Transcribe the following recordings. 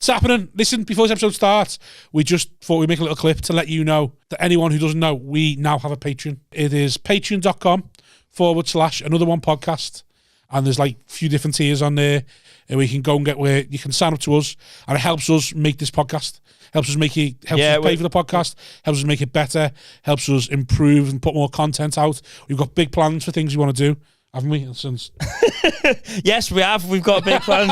It's happening. Listen, before this episode starts, we just thought we'd make a little clip to let you know that anyone who doesn't know, we now have a Patreon. It is patreon.com/another one podcast. And there's like a few different tiers on there. And we can go and get where you can sign up to us. And it helps us make this podcast. Helps us us pay for the podcast. Helps us make it better. Helps us improve and put more content out. We've got big plans for things we want to do. Haven't we? Since yes, we have. We've got big plans.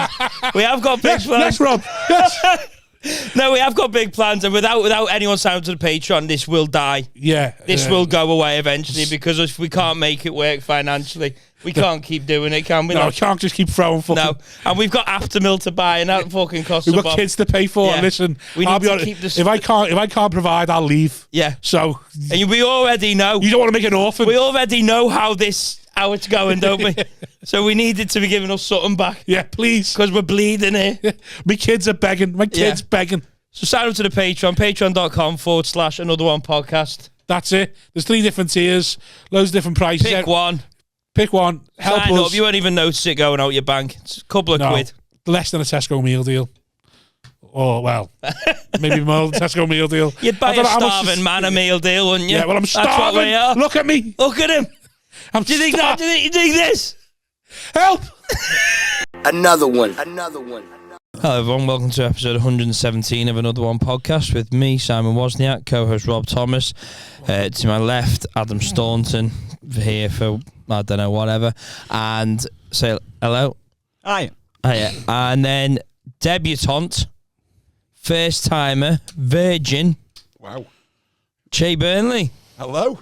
We have got big plans. Yes, Rob. Yes. No, we have got big plans, and without anyone signing to the Patreon, this will die. Yeah. This will go away eventually, because if we can't make it work financially, we can't keep doing it, can we? No, we can't just keep throwing fucking... No, and we've got Aftermill to buy, and that fucking costs We've got kids to pay for. Yeah. Listen, I'll be honest, if I can't provide, I'll leave. Yeah. So... And we already know... You don't want to make an orphan. We already know how it's going, don't we? So we needed to be giving us something back. Yeah, please. Because we're bleeding here. My kids are begging. My kids begging. So sign up to the Patreon, patreon.com/another one podcast. That's it. There's 3 different tiers, loads of different prices. Pick one. Help sign us. Up. You won't even notice it going out your bank. It's a couple of quid. Less than a Tesco meal deal. Or, well, maybe more than a Tesco meal deal. You'd buy a starving man a meal deal, wouldn't you? Yeah, well, I'm starving. That's what we are. Look at me. Look at him. Do you think that? Do you think this? Help. Another one. Hello everyone, welcome to episode 117 of Another One podcast with me, Simon Wozniak, co-host Rob Thomas. To my left, Adam Staunton, here for, I don't know, whatever. And say hello. Hi. Hiya. And then debutante, first timer, virgin. Wow. Che Burnley. Hello.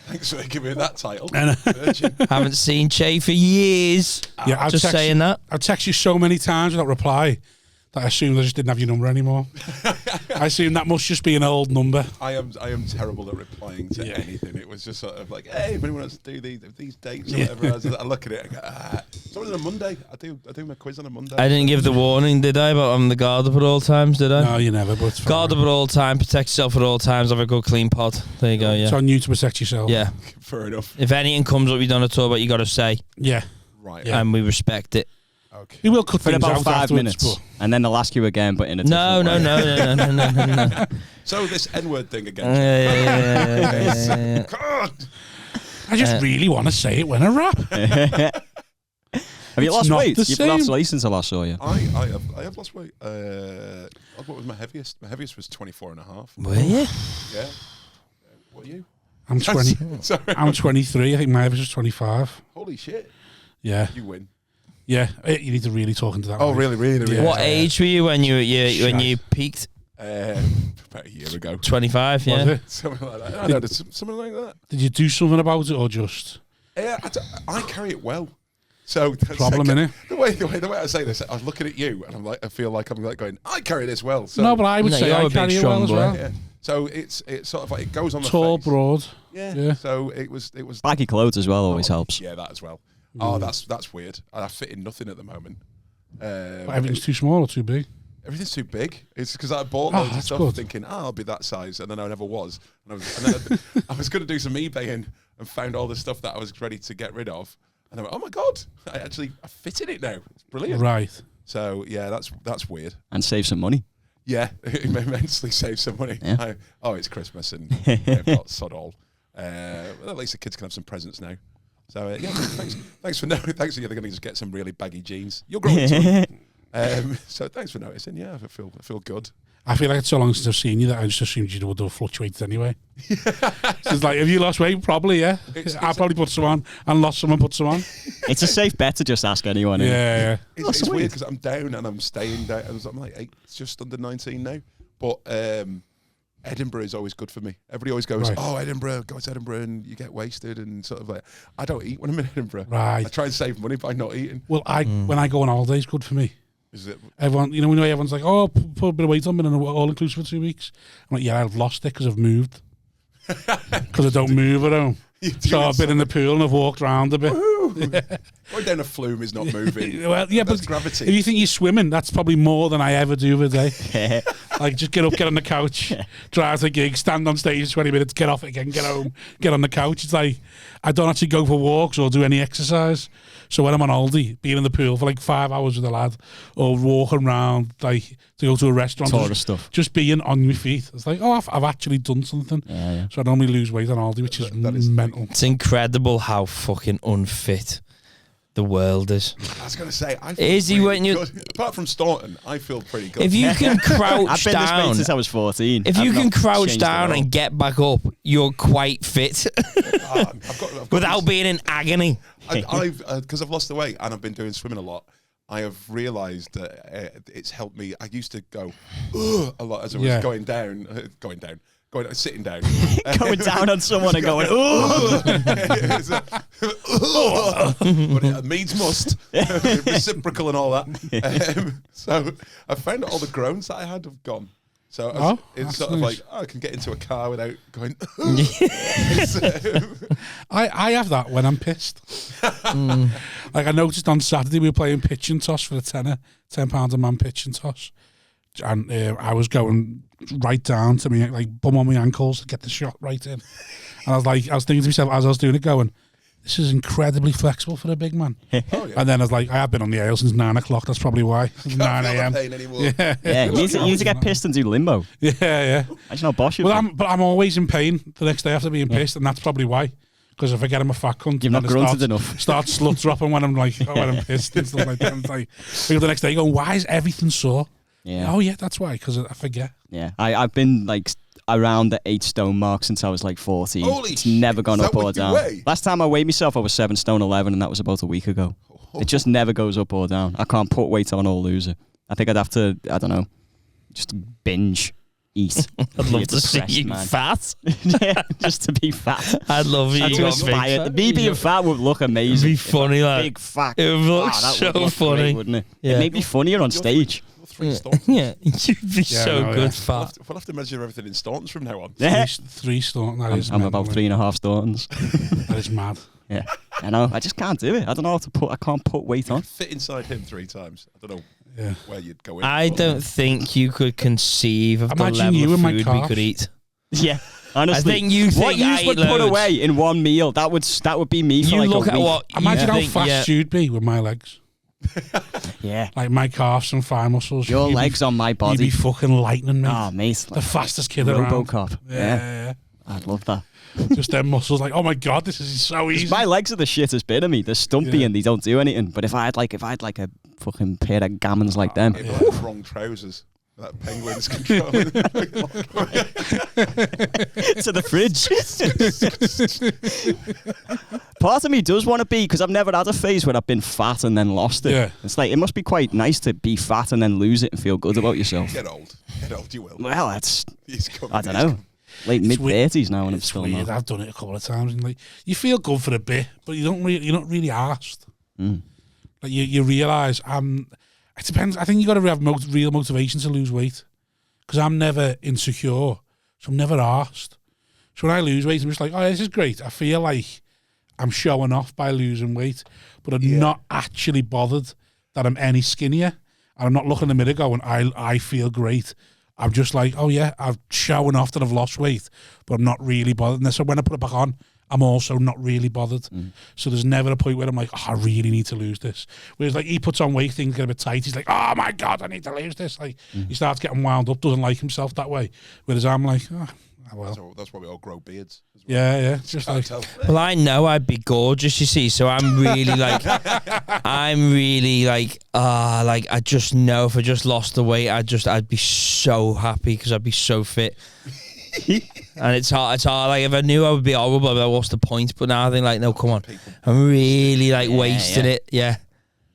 Thanks for giving me that title. Virgin. Haven't seen Che for years. Yeah, just saying that. I've texted you so many times without reply that I assumed I just didn't have your number anymore. I assume that must just be an old number. I am terrible at replying to anything. It was just sort of like, hey, if anyone wants to do these dates or whatever, I look at it and go, so on a Monday. I do my quiz on a Monday. I didn't give the warning, did I? But I'm the guard up at all times, did I? No, you never. But guard up at all times, protect yourself at all times, have a good clean pod. There you go, yeah. It's on you to protect yourself. Yeah. Fair enough. If anything comes up you don't at all, but you got to say. Yeah. Right. Yeah. And we respect it. Okay. We will cut for things about out 5 minutes, and then they'll ask you again, but in a different way. No. So this N-word thing again. Yeah. God. I just really want to say it when I rap. Have you lost weight? You've lost weight since I last saw you. I have lost weight. What was my heaviest? My heaviest was 24.5. Were you? Yeah. What are you? I'm 20. Sorry. I'm 23. I think my average was 25. Holy shit. Yeah. You win. Yeah. You need to really talk into that. Oh, really? Yeah. What age were you when you peaked? About a year ago. 25, yeah. Was it? Something like that. I know, something like that. Did you do something about it or just? Yeah, I carry it well. So problem in it. The way I say this, I'm looking at you and I feel like I'm like going, I carry this well. So no, but I would say I carry it well as well. Yeah. So it's sort of like it goes on the tall, face. broad. Yeah. So it was baggy clothes as well always helps. Yeah, that as well. Oh, that's weird. I fit in nothing at the moment. Everything's too small or too big. Everything's too big. It's because I bought loads of stuff thinking, I'll be that size, and then I never was. And I was going to do some eBaying and found all the stuff that I was ready to get rid of. And I went, oh my God, I fit in it now. It's brilliant. Right. So, yeah, that's weird. And save some money. Yeah, it immensely saves some money. Yeah. It's Christmas and I've got sod all. At least the kids can have some presents now. So, yeah, thanks for knowing. Thanks for you're going to just get some really baggy jeans. You're growing too. So thanks for noticing. Yeah, I feel good. I feel like it's so long since I've seen you that I just assumed you would have fluctuated anyway. So it's like, have you lost weight? Probably, yeah. I probably put some on and lost some and put some on. It's a safe bet to just ask anyone. Yeah. It's weird because I'm down and I'm staying down. I'm like it's just under 19 now. But Edinburgh is always good for me. Everybody always goes, oh, Edinburgh, go to Edinburgh and you get wasted and sort of like, I don't eat when I'm in Edinburgh. Right. I try and save money by not eating. Well, when I go on holiday, it's good for me. Is it? Everyone, everyone's like, oh, put a bit of weight on, been in all-inclusive for 2 weeks. I'm like, yeah, I've lost it because I've moved. Because I don't move at home. So I've been in the pool and I've walked around a bit. Going down a flume is not moving. Well, yeah, that's but gravity. If you think you're swimming, that's probably more than I ever do a day. Like, just get up, get on the couch, drive to the gig, stand on stage 20 minutes, get off it again, get home, get on the couch. It's like, I don't actually go for walks or do any exercise. So when I'm on holiday, being in the pool for like 5 hours with a lad, or walking around, like, to go to a restaurant, just being on your feet. It's like, oh, I've actually done something. Yeah. So I normally lose weight on holiday, which is mental. It's incredible how fucking unfit the world is. I was going to say, I feel good. Apart from Staunton, I feel pretty good. If you can crouch I've been down, this weight since I was 14. if you can crouch down and get back up, you're quite fit. I've got without being in agony. Because I've lost the weight and I've been doing swimming a lot, I have realised that it's helped me. I used to go a lot as I was going down, sitting down. Going down on someone and going, ooh. But it needs must. Reciprocal and all that. So I found all the groans that I had have gone. So it's sort of like, I can get into a car without going. I have that when I'm pissed. Like, I noticed on Saturday we were playing pitch and toss for a tenner, £10 a man pitch and toss. And I was going right down to me, like, bum on my ankles to get the shot right in. And I was thinking to myself as I was doing it, going, this is incredibly flexible for a big man. And then I was like, I have been on the ale since 9 o'clock. That's probably why. 9 a.m. Yeah, you need to get pissed and do limbo. Yeah. I just know boss you. Well, I'm always in pain the next day after being pissed, and that's probably why. Because if I get him a fat cunt, you've not grunted enough. Start slut dropping when I'm like, when I'm pissed and stuff like that. And like, the next day, going, why is everything sore? Yeah. Oh yeah, that's why. Because I forget. Yeah, I've been like around the 8 stone mark since I was like 14. It's never gone up or down. Last time I weighed myself, I was 7 stone 11, and that was about a week ago. It just never goes up or down. I can't put weight on or lose it. I think I'd have to, I don't know, just binge eat. I'd love to see you fat. Yeah, just to be fat. I'd love you. To aspire. Me being fat would look amazing. It'd be funny, like big fat. It would look so funny, great, wouldn't it? Yeah. It'd make me funnier on stage. Yeah, you'd be so good fat. We'll have to measure everything in Staunton's from now on. Yeah. 3 Staunton. That is. I'm about 3.5 Staunton's. That is mad. Yeah, I know. I just can't do it. I don't know how to put. I can't put weight on. Fit inside him 3 times. I don't know where you'd go in. I don't think you could conceive of the level of food we could eat. Yeah. Honestly, I think you think what you would put away in one meal, that would be me for like look a at week. what imagine how fast you'd be with my legs. Yeah, like my calves and thigh muscles. Your legs on my body. You'd be fucking lightning, mate. Oh, mate, the fastest kid RoboCop. around. Yeah. I'd love that. Just them muscles, like, oh my god, this is so easy. My legs are the shittest bit of me. They're stumpy and they don't do anything. But if I had like a fucking pair of gammons like them, wrong trousers. That penguin's controlling to the fridge. Part of me does want to be, because I've never had a phase where I've been fat and then lost it. Yeah. It's like, it must be quite nice to be fat and then lose it and feel good about yourself. Get old, you will. Well, that's I don't know. Late mid-30s now, and I'm still weird. not. I've done it a couple of times, and like, you feel good for a bit, but you're not really arsed. Like you realise it depends. I think you got to have real motivation to lose weight, because I'm never insecure, so I'm never arsed. So when I lose weight, I'm just like, oh, this is great. I feel like I'm showing off by losing weight, but I'm not actually bothered that I'm any skinnier, and I'm not looking in the mirror going, I feel great. I'm just like, oh yeah, I'm showing off that I've lost weight, but I'm not really bothered. And so when I put it back on, I'm also not really bothered. So there's never a point where I'm like, oh, I really need to lose this. Whereas like he puts on weight, things get a bit tight. He's like, oh my God, I need to lose this. Like he starts getting wound up, doesn't like himself that way. Whereas I'm like, oh well. That's why we all grow beards. Yeah. Just like, well, I know I'd be gorgeous, you see. So I'm really like, I just know if I just lost the weight, I'd be so happy because I'd be so fit. And it's hard. Like if I knew I would be horrible, I'd be like, what's the point? But now I think like, no, come on, I'm really like wasting it. Yeah.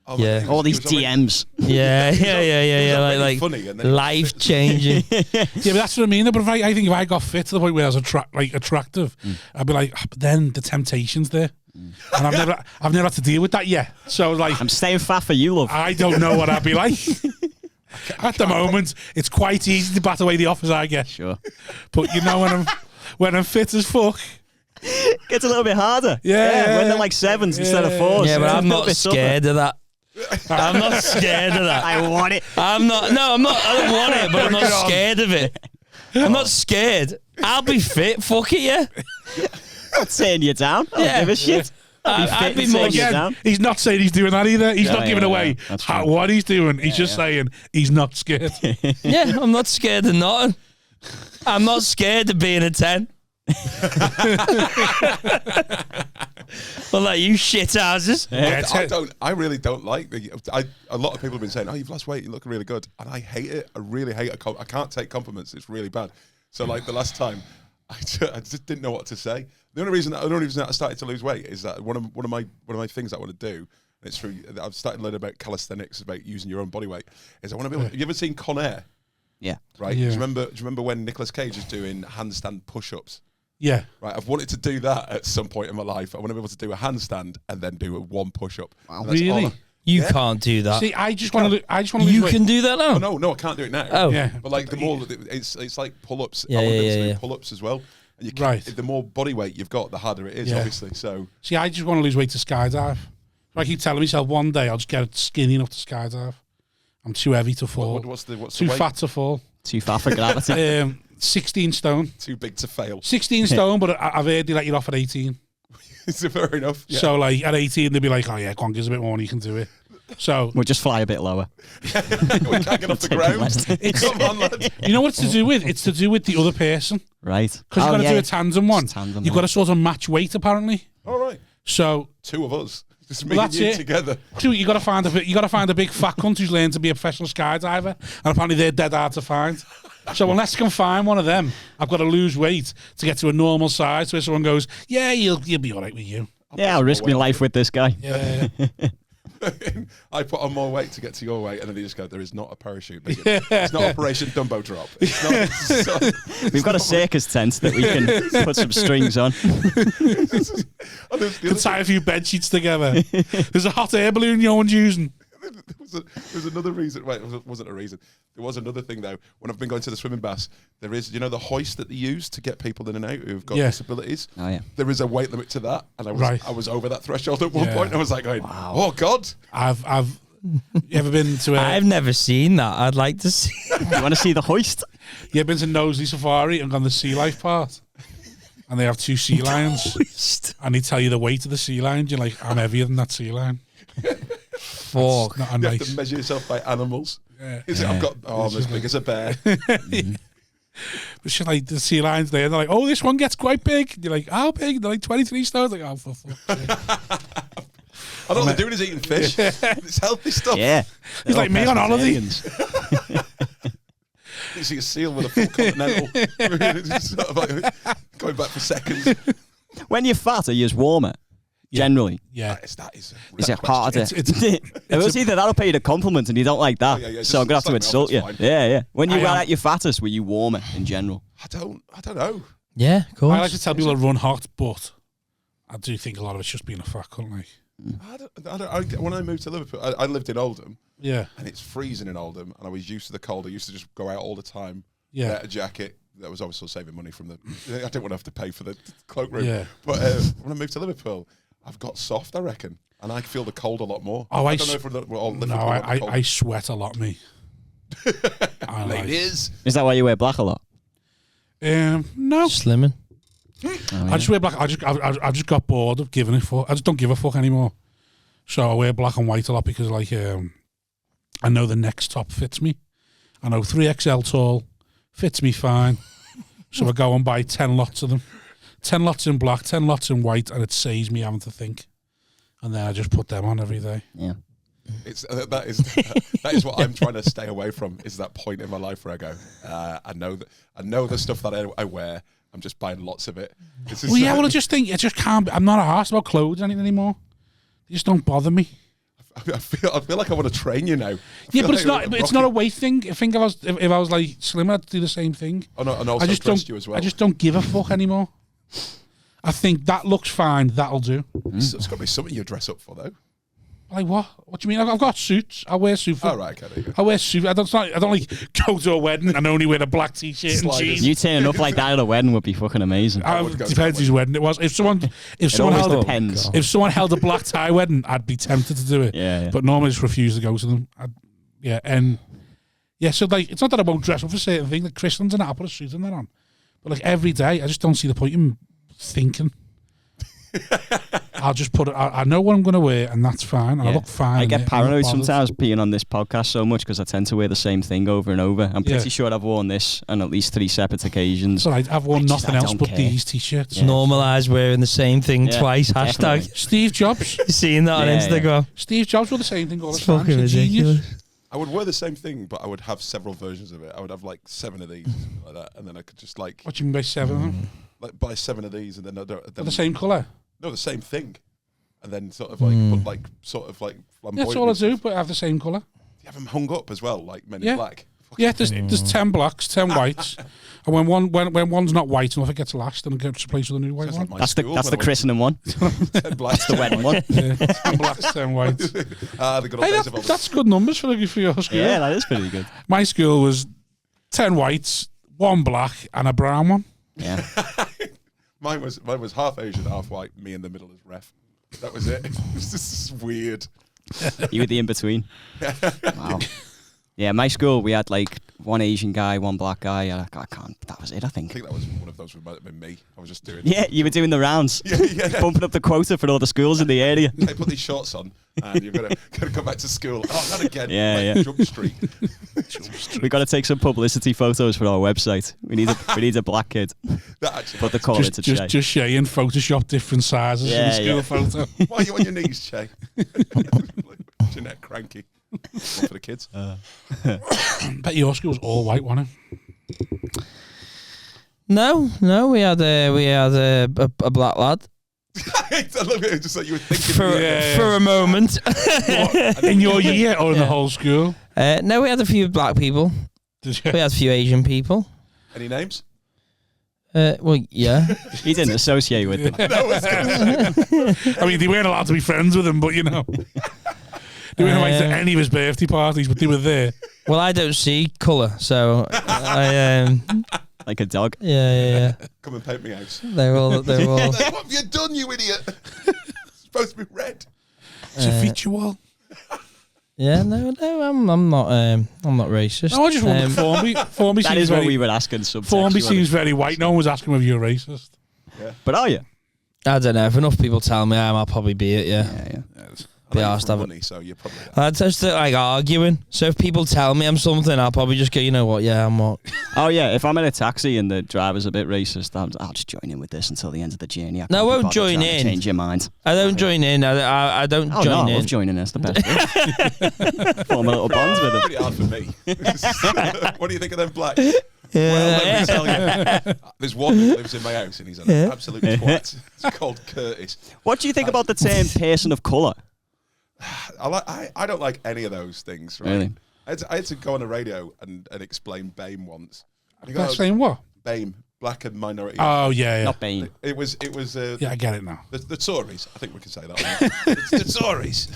Oh, yeah, all these DMs. Yeah. Like funny and life changing. Yeah, but that's what I mean. But I think if I got fit to the point where I was attractive, I'd be like, but then the temptation's there, and I've never had to deal with that yet. So like, I'm staying fat for you, love. I don't know what I'd be like. At the moment, it's quite easy to bat away the offers I get. Sure, but you know when I'm fit as fuck. Gets a little bit harder. Yeah. When they're like 7s instead of 4s. Yeah, but I'm not scared of that. I'm not scared of that. I want it. I'm not. No, I'm not. I don't want it, but I'm not scared of it. I'm not scared. I'll be fit. Fuck it, yeah. I'm not saying you down. I don't give a shit. I'd be more Again, he's not saying he's doing that either. He's not giving away what he's doing. He's just saying he's not scared. Yeah, I'm not scared of nothing. I'm not scared of being a 10. Well, like you shit houses. Yeah, I really don't like a lot of people have been saying, "Oh, you've lost weight. You look really good," and I hate it. I really hate it. I can't take compliments. It's really bad. So, like the last time, I just didn't know what to say. The only reason I started to lose weight is that one of my things I want to do. And it's through. I've started learning about calisthenics, about using your own body weight. Is I want to be able. Have you ever seen Con Air? Yeah. Right. Yeah. Do you remember when Nicolas Cage is doing handstand push-ups? Yeah. Right. I've wanted to do that at some point in my life. I want to be able to do a handstand and then do one push-up. Wow. Really? You can't do that. See, I just want to. You can do that now. Oh, no, I can't do it now. Oh. Yeah. But like the more it's like pull-ups. Yeah, I want to be able yeah, to yeah. do pull-ups as well. And you Right. The more body weight you've got, the harder it is, Yeah. obviously. So See, I just want to lose weight to skydive. So I keep telling myself one day I'll just get skinny enough to skydive. I'm too heavy to fall. what's the too weight? fat to fall. Too far for gravity. 16 stone. Too big to fail. 16 stone, but I've heard they let you off at 18. Is it fair enough? Yeah. So like at 18 they'd be like, oh yeah, go on, give us a bit more and you can do it. So We'll just fly a bit lower. we can't get off the ground. Come on, lad. you know what it's to do with? It's to do with the other person. Right. Because you've got to do a tandem one. Tandem You've got to sort of match weight apparently. All right. So Two of us. Just me Well, and that's you it. together. so you got to find a big fat cunt who's learned to be a professional skydiver, and apparently they're dead hard to find. So unless I can find one of them, I've got to lose weight to get to a normal size where someone goes, yeah, you'll be all right with you. Yeah, I'll risk my life with this guy. Yeah. I put on more weight to get to your weight, and then they just go, there is not a parachute. It's not Operation Dumbo Drop. It's not, We've got a circus tent that we can put some strings on. Can tie a few bed sheets together. There's a hot air balloon no one's using. There's another reason. Wait, it wasn't a reason. There was another thing though. When I've been going to the swimming baths, there is, the hoist that they use to get people in and out who've got disabilities. Oh yeah. There is a weight limit to that, and I was over that threshold at one Yeah. point. I was like, going, oh God. I've you ever been to I've never seen that. I'd like to see. You want to see the hoist? you ever been to Knowsley Safari and gone the sea life part? And they have two sea lions, and they tell you the weight of the sea lion. You're like, I'm heavier than that sea lion. Fuck. Not a You nice. have to measure yourself by animals. Yeah. Is it? I've got I'm as big as a bear. But shit, like the sea lions there, they're like, oh, this one gets quite big. You're like, how big? They're like 23 stones. Like, oh, for fuck's sake. I know what they're doing is eating fish. It's healthy stuff. Yeah. He's like me on holiday. You see a seal with a full continental. It's sort of like going back for seconds. When you're fat, are you just warmer? Generally. Yeah. That is Is it harder? It's Either that'll pay you the compliment and you don't like that. Oh, yeah, so I'm going to have to slag insult me you. off, it's fine. Yeah. When you I were am- at your fattest, were you warmer in general? I don't know. Yeah, of course. I like to tell people to run hot, but I do think a lot of it's just being a fat cunt, like. When I moved to Liverpool, I lived in Oldham, Yeah. and it's freezing in Oldham, and I was used to the cold. I used to just go out all the time, Yeah. get a jacket. That was obviously saving money from the. I didn't want to have to pay for the cloakroom. Yeah. But when I moved to Liverpool, I've got soft, I reckon, and I feel the cold a lot more. Oh, I don't know if we're all Liverpool. No, I sweat a lot, me. I like. Ladies. Is that why you wear black a lot? No. Slimming. I just wear black. I just got bored of giving a fuck. I just don't give a fuck anymore. So I wear black and white a lot because, like, I know the next top fits me. I know 3XL tall fits me fine. So I go and buy 10 lots of them. 10 lots in black, 10 lots in white, and it saves me having to think. And then I just put them on every day. Yeah. It's that is what I'm trying to stay away from. Is that point in my life where I go, I know the stuff that I wear. I'm just buying lots of it. Well, yeah, well, I just think I just can't. I'm not arsed about clothes or anything anymore. They just don't bother me. I feel like I want to train you now. Yeah, but it's like not. But it's not a weight thing. I think if I was like slimmer, I'd do the same thing. Oh no, and also I just dress don't. you as well. I just don't give a fuck anymore. I think that looks fine. That'll do. It's got to be something you dress up for though. Like what? What do you mean? I've got suits. I wear suits. Oh, right, okay. I wear suits. I don't like go to a wedding and only wear a black t-shirt and jeans. You turning up like that at a wedding would be fucking amazing. Depends whose wedding it was. If someone held a black tie wedding, I'd be tempted to do it. Yeah. But normally I just refuse to go to them. So like it's not that I won't dress up for certain things. Like Christians and I'll put a suit and that on. But like every day, I just don't see the point in thinking. I'll just put it. I know what I'm going to wear, and that's fine. And I look fine. I get paranoid sometimes being on this podcast so much because I tend to wear the same thing over and over. I'm pretty sure I've worn this on at least 3 separate occasions. So I've worn nothing else but these t-shirts. Normalise wearing the same thing twice. Hashtag Steve Jobs. You seen that on Instagram? Steve Jobs wore the same thing all the it's time. Fucking ridiculous. I would wear the same thing, but I would have several versions of it. I would have like 7 of these, like that, and then I could just like. What do you mean by 7 of them? Like buy 7 of these, and then the same colour. No, the same thing, and then sort of like flamboyant. That's all I do, but I have the same colour. You have them hung up as well, like Men in Black. Yeah, there's 10 blacks, 10 whites, and when one's not white enough, it gets lashed and it gets replaced with a new white one. That's the christening one. 10 blacks, the wedding one. 10 blacks, 10 whites. That's good numbers for your school. Yeah, that is pretty good. My school was 10 whites, 1 black, and a brown one. Yeah. Mine was half Asian, half white. Me in the middle as ref. That was it. It was just weird. You were the in between. Wow. Yeah, my school we had like 1 Asian guy, 1 black guy. I can't. That was it. I think that was one of those. Might have been me. I was just doing. Yeah, you were doing the rounds. Yeah. Bumping up the quota for all the schools in the area. Hey, put these shorts on, and you're gonna come back to school. Oh, not again. Yeah. Jump Street. We got to take some publicity photos for our website. We need a black kid. But the call it's a Che. Just Shay and Photoshop different sizes in the school photo. Why are you on your knees, Che? Jeanette cranky. One for the kids. Bet your school was all white, wasn't it? No, we had a black lad. I love it. Just like you were thinking for a moment. In your year or in the whole school? No, we had a few black people. Did you? We had a few Asian people. Any names? Well, yeah. He didn't associate with them. I mean, they weren't allowed to be friends with him, but you know. They weren't invited to any of his birthday parties, but they were there. Well, I don't see colour, so I like a dog. Yeah. Come and paint me house. They're all. What have you done, you idiot? It's supposed to be red. It's a feature wall. Yeah, no, I'm not racist. No, I just wondered. Formby that is what we were asking. Formby seems very white. No one was asking whether you're racist. Yeah. But are you? I don't know. If enough people tell me I am, I'll probably be it. Yeah. Be asked of money, so you're probably. That's just like arguing. So if people tell me I'm something, I'll probably just go, you know what? Yeah, I'm what. Oh yeah, if I'm in a taxi and the driver's a bit racist, I'll just join in with this until the end of the journey. No, I won't join in. Change your mind. I don't join in. I don't join in. I love joining in. It's the best. Form a little bond with them. Pretty hard for me. What do you think of them blacks? Well, let me tell you. There's one that lives in my house and he's an absolute twat. It's called Curtis. What do you think about the term person of colour? I don't like any of those things. Right? Really? I had to go on the radio and explain BAME once. Explain what? BAME, black and minority. Oh yeah. Not BAME. It was. Yeah, I get it now. The Tories. I think we can say that. It's the Tories.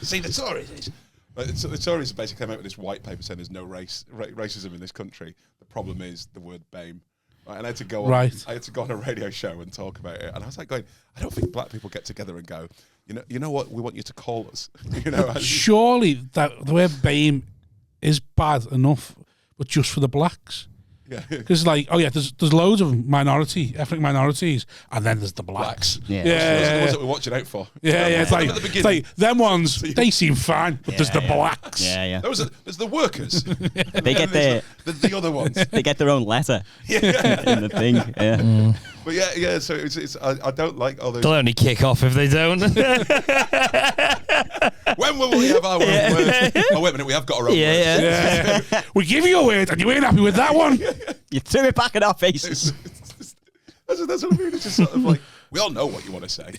See, the Tories. The Tories basically came out with this white paper saying there's no racism in this country. The problem is the word BAME. Right, and I had to go on. Right. I had to go on a radio show and talk about it, and I was like going, I don't think black people get together and go, you know what, we want you to call us. Surely that the word BAME is bad enough, but just for the blacks. Yeah. Because there's loads of ethnic minorities, and then there's the blacks. Yeah. Those are the ones that we're watching out for. Yeah. It's like them ones. They seem fine, but there's the blacks. Yeah. There's the workers. They get the other ones. They get their own letter. In the thing. Yeah. Mm. But yeah. So it's I don't like all those. They'll only kick off if they don't. When will we have our own word? Oh wait a minute, we have got our own word. Yeah. We give you a word, and you ain't happy with that one. You threw it back in our faces. That's what I mean. It's just sort of like we all know what you want to say.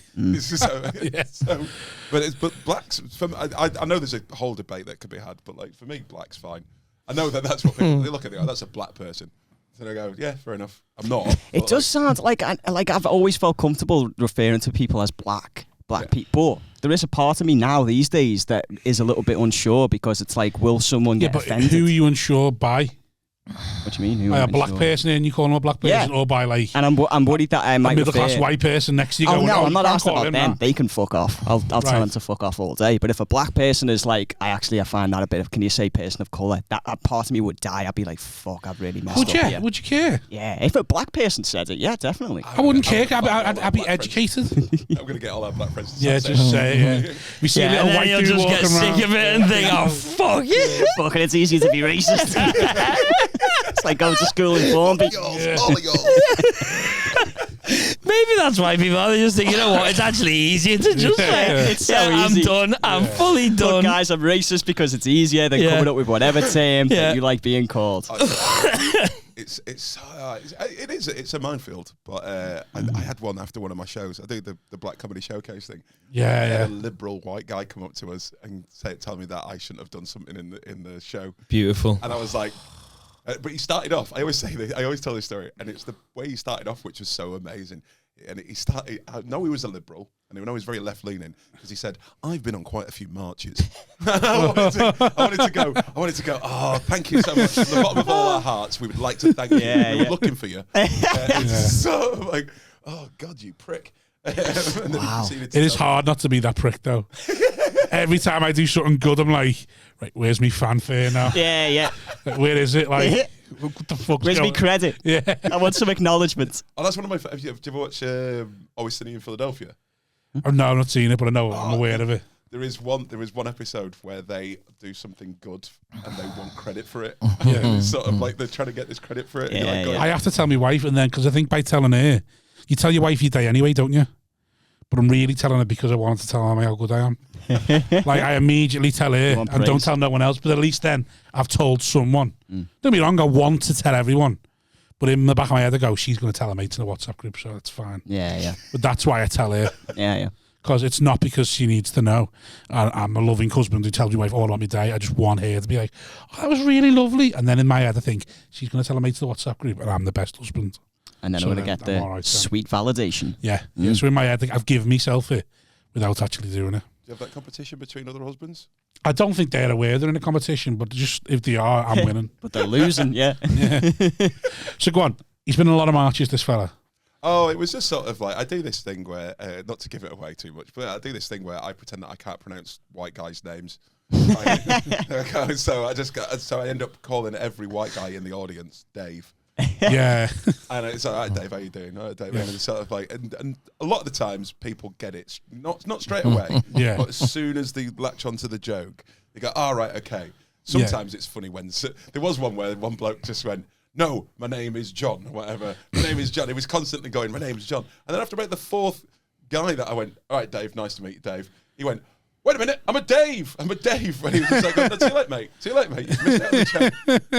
But blacks. I know there's a whole debate that could be had, but like for me, black's fine. I know that's what people they look at. They go, that's a black person. So I go, yeah, fair enough. I'm not. It does sound like I've always felt comfortable referring to people as black people. there is a part of me now these days that is a little bit unsure because it's like, will someone get offended? Who are you unsure by? What do you mean? Who By a black person, and you call them a black person, or by like and I'm worried that I might a middle class white person next to you. Oh no, I'm not asking about about them. They can fuck off. I'll tell them to fuck off all day. But if a black person is like, I find that a bit of, can you say person of colour? That part of me would die. I'd be like, fuck, I've really messed up here. Would you care? Yeah, if a black person said it, yeah, definitely. I wouldn't care. I'd be educated. I'm gonna get all our black friends. Yeah, just say. We see a little white dude just walking get sick of it and think, oh fuck it. Fucking, it's easier to be racist. It's like going to school in Formby. All of yours. Maybe that's why people are just thinking, you know what, it's actually easier to just say, it's so easy. I'm done. I'm fully done. Look, guys, I'm racist because it's easier than coming up with whatever term that you like being called. It's a minefield, but I had one after one of my shows. I do the Black Comedy Showcase thing. Yeah, I had a liberal white guy come up to us and tell me that I shouldn't have done something in the show. Beautiful. And I was like, but he started off. I always say this. I always tell this story, and it's the way he started off, which was so amazing. And he started. I know he was a liberal, and I know he was very left leaning because he said, "I've been on quite a few marches." I wanted to go. Oh, thank you so much from the bottom of all our hearts. We would like to thank you. We were looking for you. So I'm like, oh God, you prick. Wow. It is hard not to be that prick, though. Every time I do something good, I'm like, right, where's me fanfare now? Yeah. Like, where is it? Like, what the fuck's where's me credit? Yeah. I want some acknowledgement. Oh, that's one of my. Have you ever watched Always Sunny in Philadelphia? Oh, no, I've not seen it, but I'm aware of it. There is one episode where they do something good and they want credit for it. Yeah. It's sort of like they're trying to get this credit for it. Yeah, I have to tell my wife, and then because I think by telling her, you tell your wife your day anyway, don't you? But I'm really telling her because I wanted to tell her how good I am. Like, I immediately tell her and don't tell no one else, but at least then I've told someone. Don't get me wrong, I want to tell everyone, but in the back of my head I go, she's going to tell her mates in the WhatsApp group, so that's fine. Yeah. But that's why I tell her. Yeah. Because it's not because she needs to know. I'm a loving husband who tells my wife all about my day. I just want her to be like, oh, that was really lovely. And then in my head I think, she's going to tell her mates in the WhatsApp group, and I'm the best husband. And then I'm going to get the sweet validation. Yeah. So in my head, I've given myself it without actually doing it. Do you have that competition between other husbands? I don't think they're aware they're in a competition, but just if they are, I'm winning. But they're losing, yeah. So go on. He's been in a lot of marches, this fella. Oh, it was just sort of like, I do this thing where, not to give it away too much, but I do this thing where I pretend that I can't pronounce white guys' names. So I end up calling every white guy in the audience Dave. Yeah. And it's all right, Dave, how you doing? All right, Dave. And it's sort of like, and a lot of the times people get it, not straight away, but as soon as they latch onto the joke, they go, all right, okay. Sometimes it's funny when, there was one where one bloke just went, no, my name is John, or whatever. My name is John. He was constantly going, my name's John. And then after about the fourth guy that I went, all right, Dave, nice to meet you, Dave. He went, wait a minute, I'm a Dave. And he was just like, no, see you later, mate. See you later, mate. You missed out on the chat.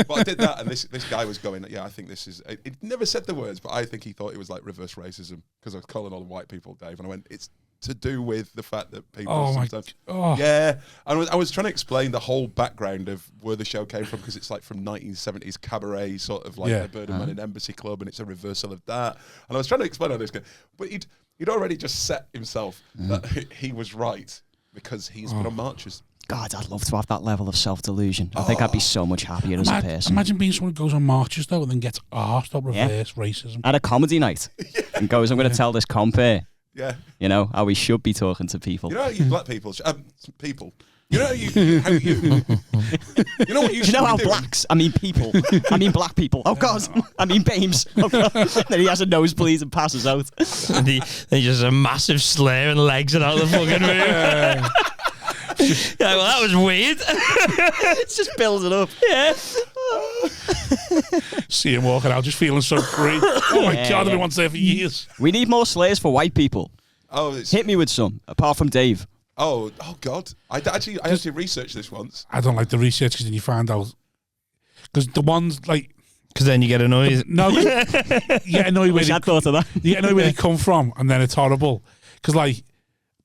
But I did that, and this guy was going, yeah, I think this is, it never said the words, but I think he thought it was like reverse racism, because I was calling all the white people Dave. And I went, it's to do with the fact that people sometimes... Yeah. And I was trying to explain the whole background of where the show came from, because it's like from 1970s cabaret, sort of like the Bird and Man in Embassy Club, and it's a reversal of that. And I was trying to explain all this guy, but he'd already just set himself that he was right, because he's been on marches. God, I'd love to have that level of self-delusion. I think I'd be so much happier as a person. Imagine being someone who goes on marches, though, and then gets arsed up reverse racism. At a comedy night. And goes, I'm going to tell this compere. Yeah. You know, how we should be talking to people. You know how you black people... people. You know you know what you should know how be doing? blacks, I mean people, I mean black people, oh God, I mean BAMEs. Oh God. Then he has a nosebleed and passes out. And he just a massive slur and legs and out the fucking room. Yeah, well, that was weird. It's just building up. Yeah. See him walking out, just feeling so free. Oh my God, I've been once there for years. We need more slurs for white people. Hit me with some, apart from Dave. Oh God! I actually researched this once. I don't like the research because then you find out, because the ones like, because then you get annoyed. No, you get annoyed where they come from, and then it's horrible. Because like,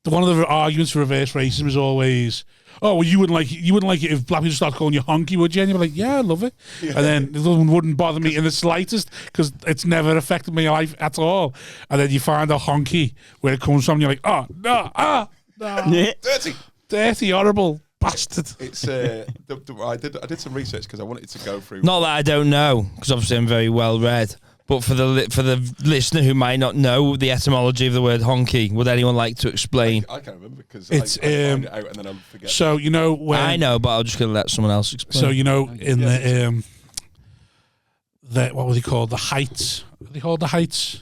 one of the arguments for reverse racism is always, oh, well, you wouldn't like it if black people start calling you honky, would you? And you're like, yeah, I love it. Yeah. And then it wouldn't bother me in the slightest because it's never affected my life at all. And then you find a honky where it comes from, and you're like, oh, no, No. Dirty, horrible bastard. It's I did some research because I wanted to go through. Not that I don't know, because obviously I'm very well read. But for the listener who might not know the etymology of the word honky, would anyone like to explain? I can't remember because it's I find it out and then I'll forget. So you know when I know, but I'm just going to let someone else explain. So you know in the what were they called? The Heights. What are they called? The Heights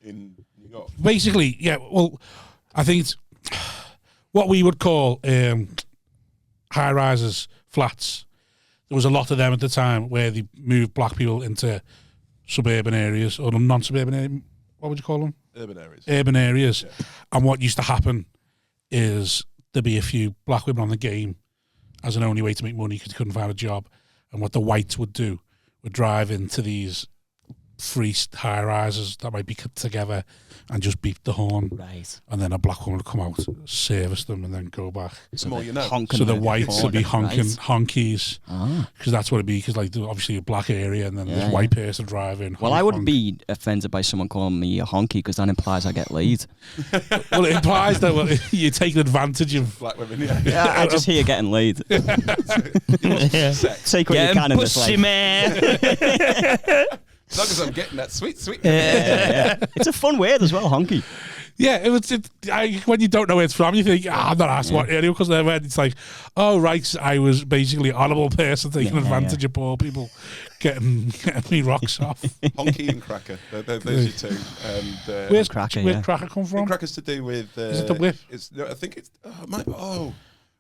in New York. Basically, yeah. Well, I think it's what we would call high rises, flats. There was a lot of them at the time where they moved black people into suburban areas or non-suburban areas. What would you call them? Urban areas. Urban areas. Yeah. And what used to happen is there'd be a few black women on the game as an only way to make money because they couldn't find a job. And what the whites would do would drive into these free high rises that might be cut together and just beat the horn. Right. And then a black woman would come out, service them, and then go back. So more you know. So the whites would be honking, honkies, Ah. because that's what it'd be. Because like obviously a black area, and then this white person driving. Well, I wouldn't be offended by someone calling me a honky because that implies I get laid. Well, it implies that you're taking advantage of Black women, Yeah, I just hear getting laid. Yeah. Take what you can in this pussy, life. man. As long as I'm getting that sweet. Yeah. It's a fun word as well, honky. Yeah, when you don't know where it's from, you think, I'm not asked what area, because then it's like, oh, right, I was basically an honourable person taking advantage of poor people, getting me rocks off. Honky and cracker, those are two. And Where's cracker? Where's cracker come from? cracker's to do with. Is it the whip? I think it's.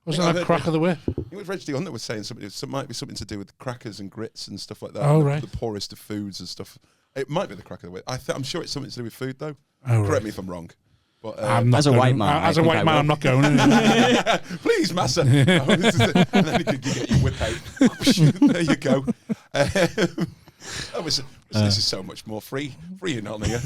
Wasn't that cracker the whip? It was Reggie on that was saying something. It might be something to do with crackers and grits and stuff like that. Oh, right. The poorest of foods and stuff. It might be the cracker the whip. I'm sure it's something to do with food though. Oh, Correct right. me if I'm wrong. But, as a white man, I'm not going. Please, massa. And then you get your whip out. There you go. This is so much more freeing on here.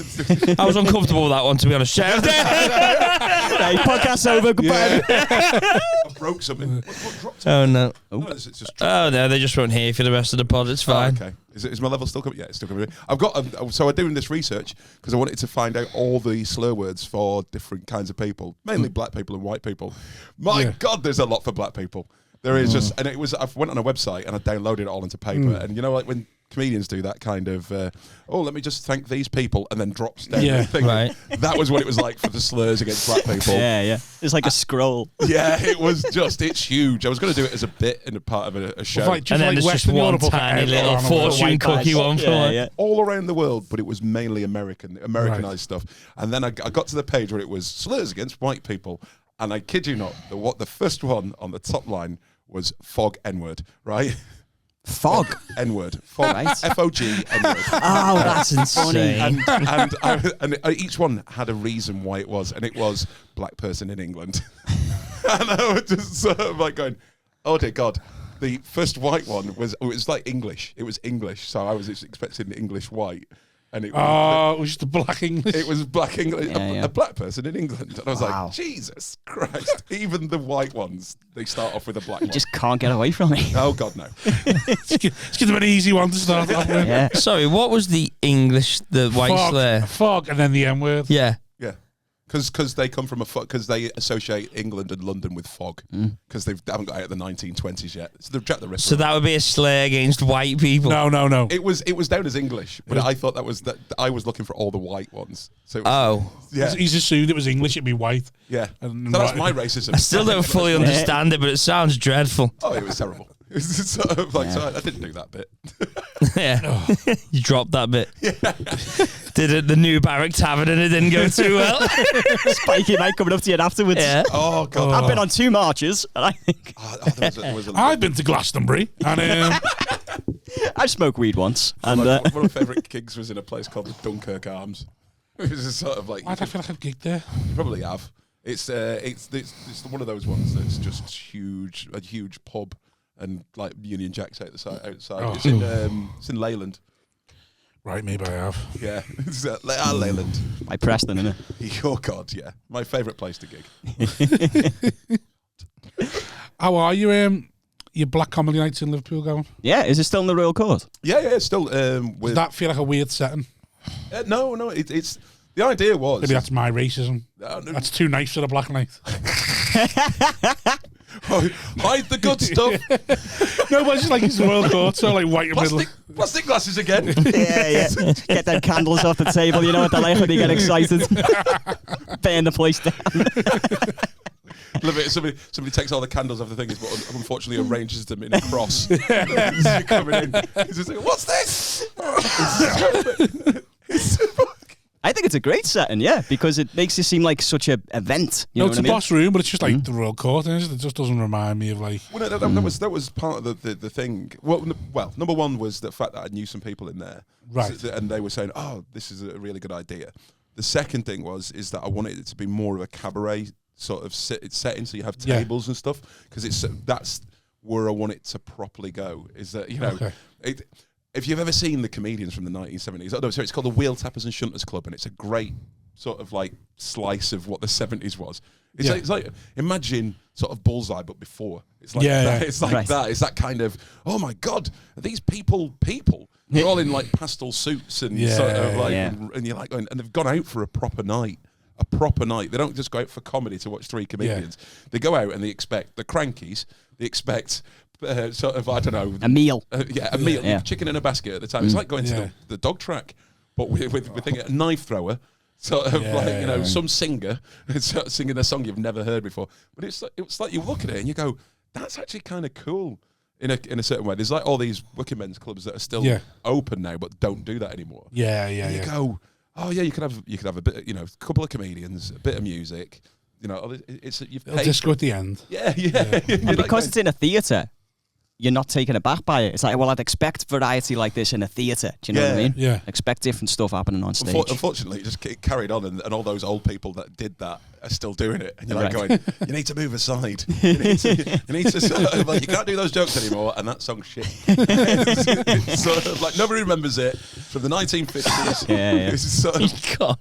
I was uncomfortable with that one, to be honest. Hey, podcast's over. Goodbye. I broke something. What dropped? Oh, no. No, it's just Oh, no, they just won't hear for the rest of the pod. It's fine. Oh, okay. Is my level still coming? Yeah, it's still coming. I've got. So I'm doing this research because I wanted to find out all the slur words for different kinds of people, mainly black people and white people. My God, there's a lot for black people. There is just, and it was. I went on a website and I downloaded it all into paper, and you know, like when comedians do that kind of, let me just thank these people, and then drops down everything. Right. That was what it was like for the slurs against black people. Yeah. It's like a scroll. Yeah, it's huge. I was going to do it as a bit in a part of a show. And then there's just one tiny little fortune cookie one for one. All around the world, but it was mainly Americanized stuff. And then I got to the page where it was slurs against white people, and I kid you not, the first one on the top line was fog N-word, right? Fog N-word, fog, right. F-O-G N-word. Oh, that's insane. And each one had a reason why it was, and it was black person in England. And I was just sort of like going, oh dear God. The first white one was like English. It was English, so I was expecting English white. And it was, it was just a black English. It was black English, a black person in England. And I was like, Jesus Christ. Even the white ones, they start off with a black one. You just can't get away from it. Oh, God, no. Let's give them an easy one to start off with. Yeah. Sorry, what was the English, the white slur? Fog, and then the M word. Yeah. Yeah. Because they come from because they associate England and London with fog. Because they haven't got out of the 1920s yet. So they've Jack the Ripper. So that would be a slur against white people? No. It was down as English, but I thought that I was looking for all the white ones. So it was, yeah. He's assumed it was English, it'd be white. Yeah. So that's my racism. I still don't fully understand it, but it sounds dreadful. Oh, it was terrible. It was sort of like, so I didn't do that bit. Yeah. You dropped that bit. Yeah. Did it the new Barrack Tavern and it didn't go too well? Spiky might coming up to you afterwards. Yeah. Oh, God. I've been on 2 marches, and I think... there was a I've been to Glastonbury, and I smoked weed once. And one of my favourite gigs was in a place called the Dunkirk Arms. It was sort of like... why do I feel like I've gigged there? You probably have. It's one of those ones that's just huge, a huge pub. And like Union Jacks outside. Oh. It's in Leyland. Right, maybe I have. Yeah, it's Leyland. by Preston, innit? Oh God, yeah, my favourite place to gig. How are you? Your black comedy nights in Liverpool going? Yeah, is it still in the Royal Court? Yeah, still. Does that feel like a weird setting? No, it's the idea was maybe that's my racism. That's too nice for a black night. Hide the good stuff. No, but it's just like it's the Royal Court, so like white in the middle. Plastic glasses again. Yeah. Get them candles off the table. You know what they're like when you get excited. Burn the place down. Love it. Somebody takes all the candles off the thing, but unfortunately arranges them in a cross. Coming in, he's just like, "What's this?" I think it's a great setting, yeah, because it makes it seem like such an event. You know it's a boss room, but it's just like the Royal Court, isn't it? It just doesn't remind me of like. Well, that was part of the thing. Well, number one was the fact that I knew some people in there, right? And they were saying, "Oh, this is a really good idea." The second thing is that I wanted it to be more of a cabaret sort of setting, so you have tables and stuff, because that's where I want it to properly go. Is that if you've ever seen the comedians from the 1970s, it's called the Wheel Tappers and Shunters Club, and it's a great sort of like slice of what the 70s was. It's like imagine sort of Bullseye, but before. It's like that. It's like that. It's that kind of, oh my God, are these people? They're all in like pastel suits and sort of like, and you're like, and they've gone out for a proper night. They don't just go out for comedy to watch three comedians. They go out and they expect the Crankies. They expect sort of, I don't know, a meal. A meal. Yeah. Chicken in a basket at the time. It's like going to the dog track, but with a knife thrower. Sort of some singer singing a song you've never heard before. But it's like you look at it and you go, that's actually kind of cool in a certain way. There's like all these working men's clubs that are still open now, but don't do that anymore. And you go, oh yeah, you could have a bit, a couple of comedians, a bit of music, you've paid disco at the end. Yeah. And because it's in a theatre, you're not taken aback by it. It's like, well, I'd expect variety like this in a theatre. Do you know what I mean? Yeah. Expect different stuff happening on stage. Unfortunately, it just carried on, and all those old people that did that are still doing it. And you're like going, you need to move aside. You need to sort of, like, you can't do those jokes anymore, and that song's shit. It's sort of like nobody remembers it from the 1950s. It's sort of, God.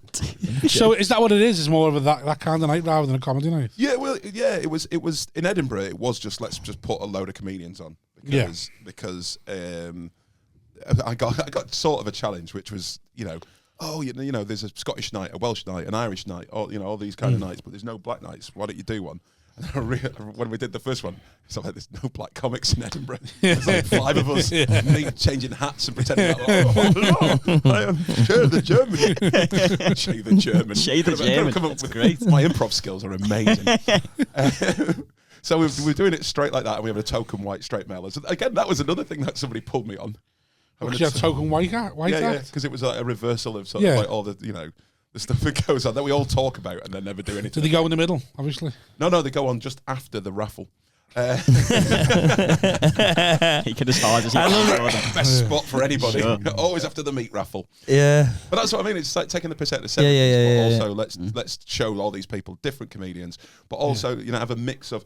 So is that what it is? It's more of that kind of night rather than a comedy night? Yeah, well, it was in Edinburgh. It was just let's just put a load of comedians on. Because I got sort of a challenge, which was there's a Scottish night, a Welsh night, an Irish night, all these kind of nights, but there's no black nights. Why don't you do one? And when we did the first one, it's like there's no black comics in Edinburgh. There's like 5 of us, me changing hats and pretending I am Shay the German. Shay the German. Shay the German. That's great. My improv skills are amazing. So we're doing it straight like that, and we have a token white straight male. So again, that was another thing that somebody pulled me on. Because you have token white guy? Yeah, because it was like a reversal of sort of like all the, the stuff that goes on that we all talk about and then never do anything. Do they go in the middle, obviously? No, they go on just after the raffle. He could as hard as he can. Best spot for anybody. Sure. Always after the meat raffle. Yeah. But that's what I mean. It's like taking the piss out of the 70s, but also let's show all these people different comedians, but also have a mix of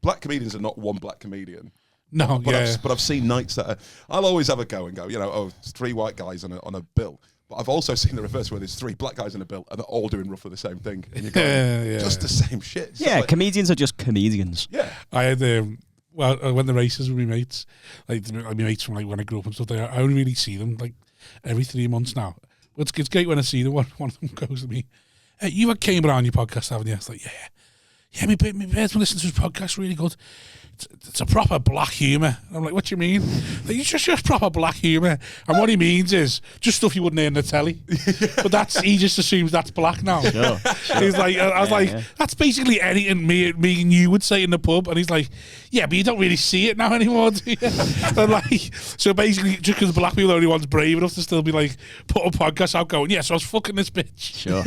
black comedians are not one black comedian. No, but I've seen nights that I'll always have a go and go, it's 3 white guys on a bill. But I've also seen the reverse where there's 3 black guys on a bill and they're all doing roughly the same thing. And you're going, just the same shit. Yeah, comedians are just comedians. Yeah. I had, I went to races with my mates, like my mates from like when I grew up and stuff. I only really see them like every 3 months now. But it's great when I see them. One of them goes to me, hey, you had Cambridge on your podcast, haven't you? I was like, yeah, my parents been listening to his podcast, really good. It's a proper black humour. And I'm like, what do you mean? Like, it's just proper black humour. And what he means is just stuff you wouldn't hear in the telly. But he just assumes that's black now. Sure. He's like, I was that's basically anything me and you would say in the pub. And he's like, yeah, but you don't really see it now anymore, do you? And like, so basically, just because black people are the only ones brave enough to still be like, put a podcast out going, so I was fucking this bitch. Sure.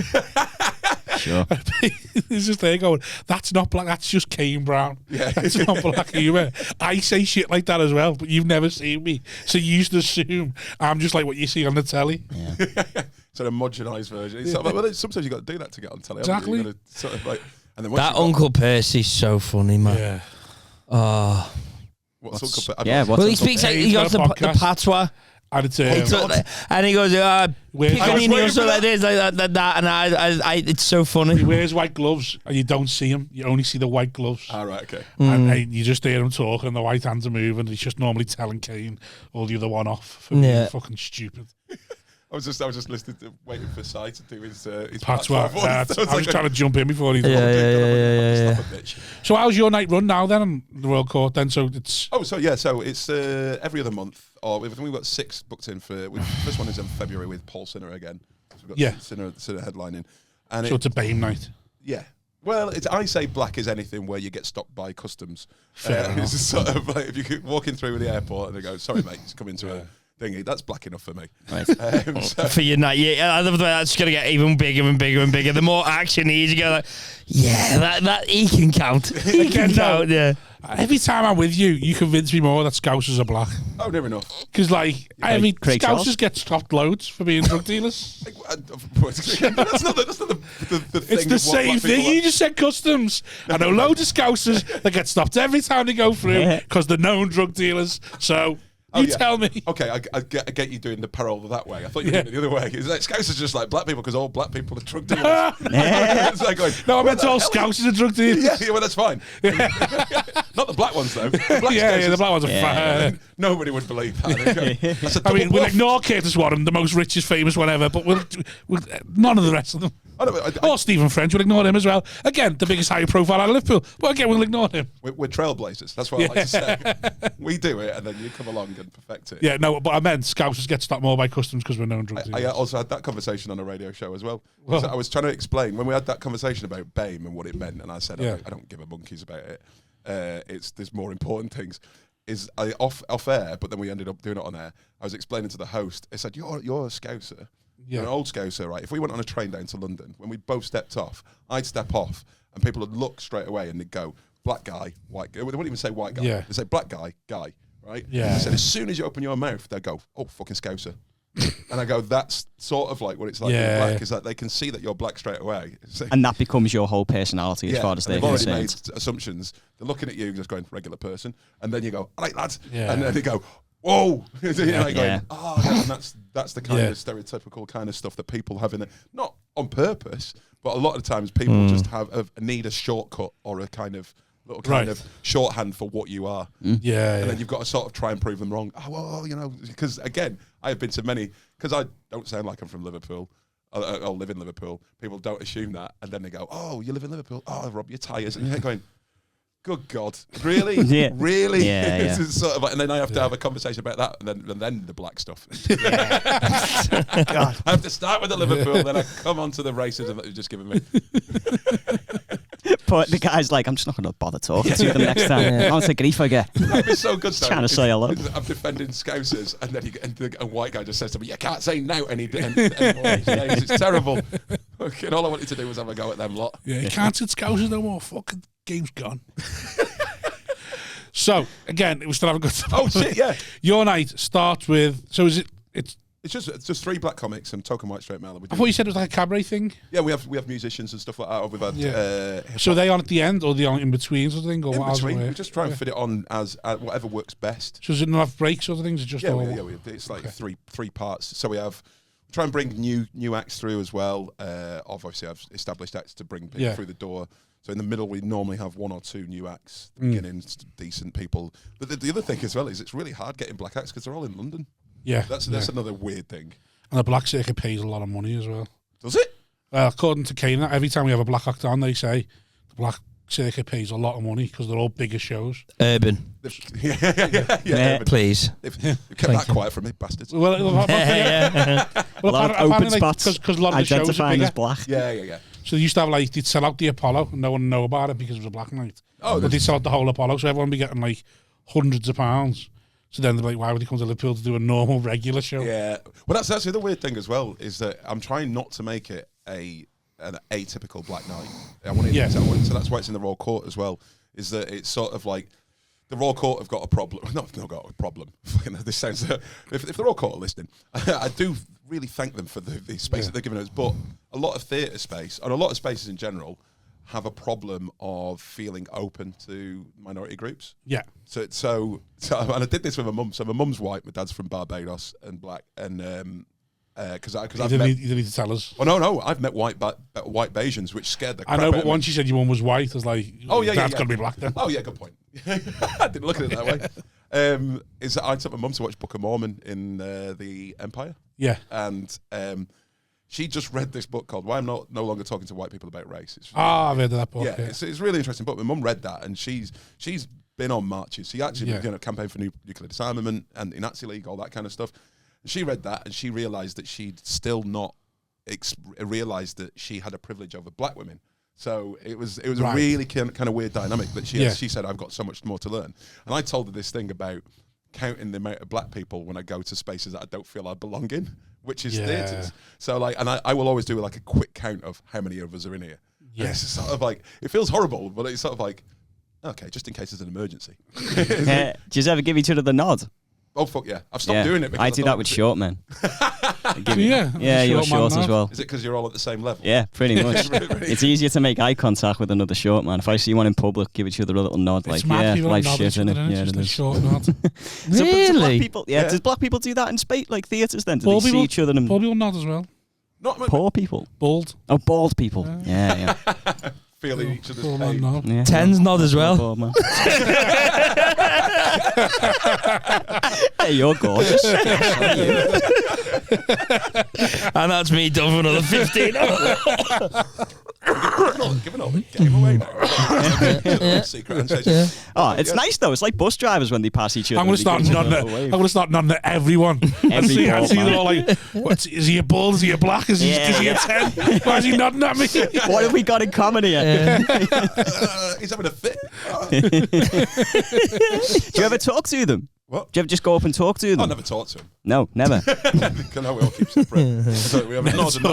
Sure. It's just there going, that's not black, that's just Kane Brown. Yeah. That's not black humour. I say shit like that as well, but you've never seen me. So you used to assume I'm just like what you see on the telly. Yeah. So a homogenised version. It's sort of like, sometimes you've got to do that to get on telly. Exactly. Sort of like, and then that Uncle Percy's so funny, man. Yeah. Oh. What's Uncle Percy? Yeah, he speaks like, he got the patois. And he goes, Piccolini or something like this, like that, and I it's so funny. He wears white gloves, and you don't see him. You only see the white gloves. Ah, right, okay. And you just hear him talking, the white hands are moving. He's just normally telling Kane all the other one off for being fucking stupid. I was just listening to waiting for Si to do his patois. I was trying to jump in before he did. Yeah. So how's your night run now then on the Royal Court then? So it's so it's every other month. Or we've got 6 booked in for. First one is in February with Paul Sinner again. So we've got Sinner headlining, and so it's a BAME night. Yeah. Well, I say black is anything where you get stopped by customs. It's sort of like if you're walking through the airport and they go, "Sorry, mate, just come into a thingy." That's black enough for me. Right. For your night, I love the way that's going to get even bigger and bigger and bigger. The more action you go like, that he can count. He can count. Yeah. Every time I'm with you, you convince me more that Scousers are black. Oh, never enough. Because, Scousers get stopped loads for being drug dealers. That's not the thing. It's the same thing. You just said customs. I know loads of Scousers that get stopped every time they go through because they're known drug dealers. So... tell me. Okay, I get you doing the parole that way. I thought you were doing it the other way. It's like Scouts are just like black people because all black people are drug dealers. It's like going, no, I meant all Scouts are drug dealers. Yeah, well, that's fine. Not the black ones, though. The black ones are fine. Nobody would believe that. We'll ignore Curtis Warren, the most richest, famous whatever, but we'll none of the rest of them. Or Stephen French, we'll ignore him as well. Again, the biggest high profile out of Liverpool. But again, we'll ignore him. We're trailblazers. That's what I like to say. We do it, and then you come along and perfect it. Yeah, no, but I meant Scousers get stopped more by customs because we're known drug dealers. I also had that conversation on a radio show as well. So I was trying to explain, when we had that conversation about BAME and what it meant, and I said, I don't give a monkeys about it. There's more important things. Off air, but then we ended up doing it on air. I was explaining to the host, I said, you're a Scouser. Yeah. You're an old Scouser, right? If we went on a train down to London, when we both stepped off, I'd step off, and people would look straight away, and they'd go, black guy, white guy. They wouldn't even say white guy. Yeah. They say black guy, right? Yeah. And I said, as soon as you open your mouth, they go, oh, fucking Scouser. And I go, that's sort of like what it's like being black, is that they can see that you're black straight away. And that becomes your whole personality as far as they're concerned. They've already made assumptions. They're looking at you just going, regular person. And then you go, all right, lads. Yeah. And then they go, whoa. And that's the kind of stereotypical kind of stuff that people have in it. Not on purpose, but a lot of times people just need a shortcut or a kind of little kind of shorthand for what you are. And then you've got to sort of try and prove them wrong. Because again, I have been to many, because I don't sound like I'm from Liverpool, or live in Liverpool. People don't assume that. And then they go, oh, you live in Liverpool? Oh, I'll rob your tyres. And you're going, good God, really? Really? Yeah. Sort of like, and then I have to have a conversation about that, and then the black stuff. God. I have to start with the Liverpool, then I come on to the racism that you've just given me. But the guy's like, I'm just not going to bother talking to them next time. I want to grief again. That'd be so good. Trying to say hello. I'm defending Scousers, and then a white guy just says to me, "You can't say no anymore." It's terrible. And all I wanted to do was have a go at them lot. Yeah, you can't say Scousers no more. Fucking game's gone. So again, we still have a good time. Oh shit! Yeah. Your night starts with. So is it? It's just 3 black comics and token white straight male. I thought you said it was like a cabaret thing. Yeah, we have musicians and stuff like that. We've had. So are they on at the end, or are they on in between sort of thing? Or in between, we just try and fit it on as whatever works best. So does it not have breaks sort of things? It's just it's like three parts. So we try and bring new acts through as well. Obviously, I've established acts to bring people through the door. So in the middle, we normally have 1 or 2 new acts. The beginning, decent people. But the other thing as well is it's really hard getting black acts because they're all in London. Yeah, that's another weird thing. And the black circuit pays a lot of money as well. Does it? According to Kane, every time we have a black act on, they say the black circuit pays a lot of money because they're all bigger shows. Urban. Urban. Please. They've kept that quiet from me, bastards. Well, a lot of open spots. Because a lot of the shows are bigger. As black. Yeah. So they used to have they'd sell out the Apollo and no one would know about it because it was a black night. Oh, but they'd sell out the whole Apollo, so everyone would be getting hundreds of pounds. So then they're like, why would he come to Liverpool to do a normal, regular show? Yeah. Well, that's the other weird thing as well, is that I'm trying not to make it an atypical black night. So that's why it's in the Royal Court as well, is that it's sort of like, the Royal Court have got a problem. No, they've not got a problem. This sounds... if the Royal Court are listening, I do really thank them for the space that they're giving us, but a lot of theatre space, and a lot of spaces in general, have a problem of feeling open to minority groups. Yeah. So and I did this with my mum. So my mum's white, my dad's from Barbados and black, and because you didn't need to tell us. Oh no, I've met white Bajans, which scared the crap out of me. But once you said your mum was white, I was like, dad's got to be black then. Oh yeah, good point. I didn't look at it that way. is that I took my mum to watch Book of Mormon in the Empire. Yeah. And she just read this book called Why I'm No Longer Talking to White People About Race. I've read that book. Yeah, it's a really interesting book. My mum read that, and she's been on marches. She actually campaigned for nuclear disarmament and the Nazi League, all that kind of stuff. And she read that, and she realised that she'd still not realised that she had a privilege over black women. So it was a really kind of weird dynamic that she said, I've got so much more to learn. And I told her this thing about counting the amount of black people when I go to spaces that I don't feel I belong in, which is theatres. So like, and I will always do like a quick count of how many of us are in here. Yeah. It's sort of like, it feels horrible, but it's sort of like, okay, just in case there's an emergency. Do you ever give each other the nod? Oh, fuck yeah. I've stopped doing it. I do that with short men. Yeah, you're short as well. Is it because you're all at the same level? Yeah, pretty much. It's easier to make eye contact with another short man. If I see one in public, give each other a little nod, it's like, yeah, life's shit, isn't it? Yeah, just a short nod. Really? Does black people do that in like theatres then? Do they see each other? Poor people nod as well. Not poor people? Bald. Oh, bald people. Yeah. Feeling each other's pain. Yeah. Tens nod as well. Hey, you're gorgeous. And that's me done for another 15. Giving all the game away now. Secret handshake. Oh, it's nice though. It's like bus drivers when they pass each other. I'm going to start nodding at everyone. and see they're all like, is he a bald? Is he a black? Is he a 10? Why is he nodding at me? What have we got in common here? He's having a fit. Do you ever talk to them? What? Do you ever just go up and talk to them? I never talk to him. No, never. No, we all keep separate. So we have a nod, and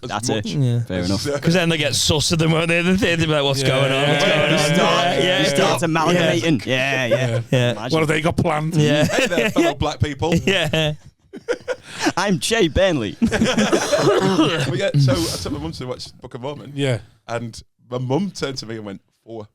that's it. Yeah. Fair enough. Because then they get sus of them, won't they? They're like, what's going on? What's going on? You start amalgamating. Yeah. What have they got planned? Yeah. Hey there, fellow black people. Yeah. I'm Jay Burnley. So I took my mum to watch Book of Mormon. Yeah. And my mum turned to me and went, 4.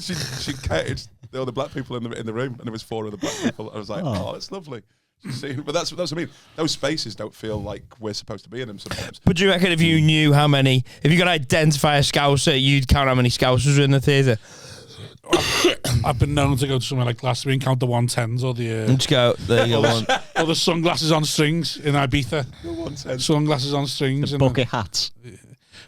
she counted all the black people in the room, and there was 4 other black people. I was like, oh, that's lovely. But that's what I mean. Those spaces don't feel like we're supposed to be in them sometimes. But do you reckon if you knew how many, if you could identify a Scouser, you'd count how many Scousers were in the theatre? I've been known to go to somewhere like Glastonbury and count the 110s or the... Just go, there you go. Or the sunglasses on strings in Ibiza. The 110. Sunglasses on strings. The bucket hats.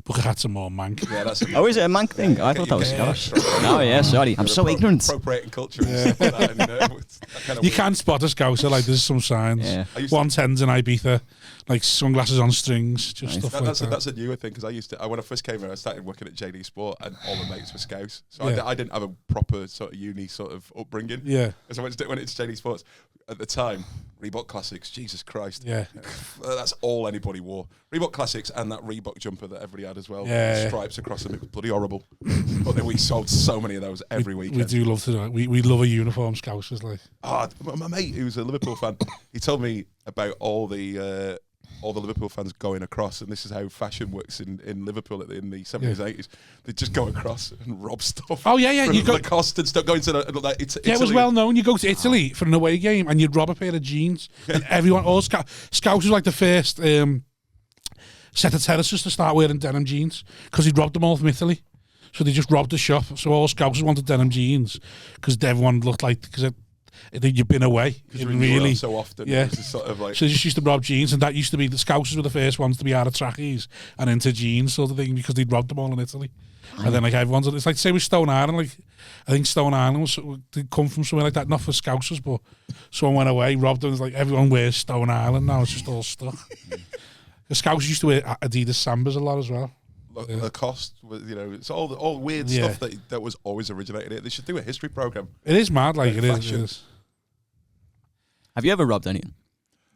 Bucket hats are more mank. Yeah, that's is it a mank thing? I thought that was Scottish. Oh, yeah, sorry. I'm so ignorant. Appropriating culture and stuff like that. You can spot a Scouser, like there's some signs. Yeah. 110s in Ibiza, like sunglasses on strings, just stuff like that. That's a newer thing, because when I first came here, I started working at JD Sport, and all my mates were Scouts. So I didn't have a proper sort of uni sort of upbringing. Yeah. So when it's JD Sports, at the time, Reebok Classics, Jesus Christ. Yeah. That's all anybody wore. Reebok Classics and that Reebok jumper that everybody had as well. Yeah. Stripes across them. It was bloody horrible. But then we sold so many of those every weekend. We do love to do it. We love a uniform, Scousers, like. My mate, who's a Liverpool fan, he told me about all the Liverpool fans going across, and this is how fashion works in Liverpool in the 70s, 80s. They just go across and rob stuff. Oh, yeah. You go Lacoste and stuff, going to Italy. It was well known. You go to Italy for an away game and you'd rob a pair of jeans, and everyone, Scouts was like the first set of terrorists to start wearing denim jeans, because he'd robbed them all from Italy. So they just robbed the shop. So all Scouts wanted denim jeans, because everyone looked like, because you've been away. Really, so often. Yeah. Sort of like, so they just used to rob jeans, and that used to be, the Scousers were the first ones to be out of trackies and into jeans sort of thing, because they'd robbed them all in Italy. And then like everyone's, it's like, say with Stone Island, like I think Stone Island they come from somewhere like that, not for Scousers, but someone went away, robbed them. It's like everyone wears Stone Island now. It's just all stuck. The Scousers used to wear Adidas Sambas a lot as well. Lacoste, it's all weird stuff that was always originated here. They should do a history program. It is mad, like it is. Have you ever robbed anyone?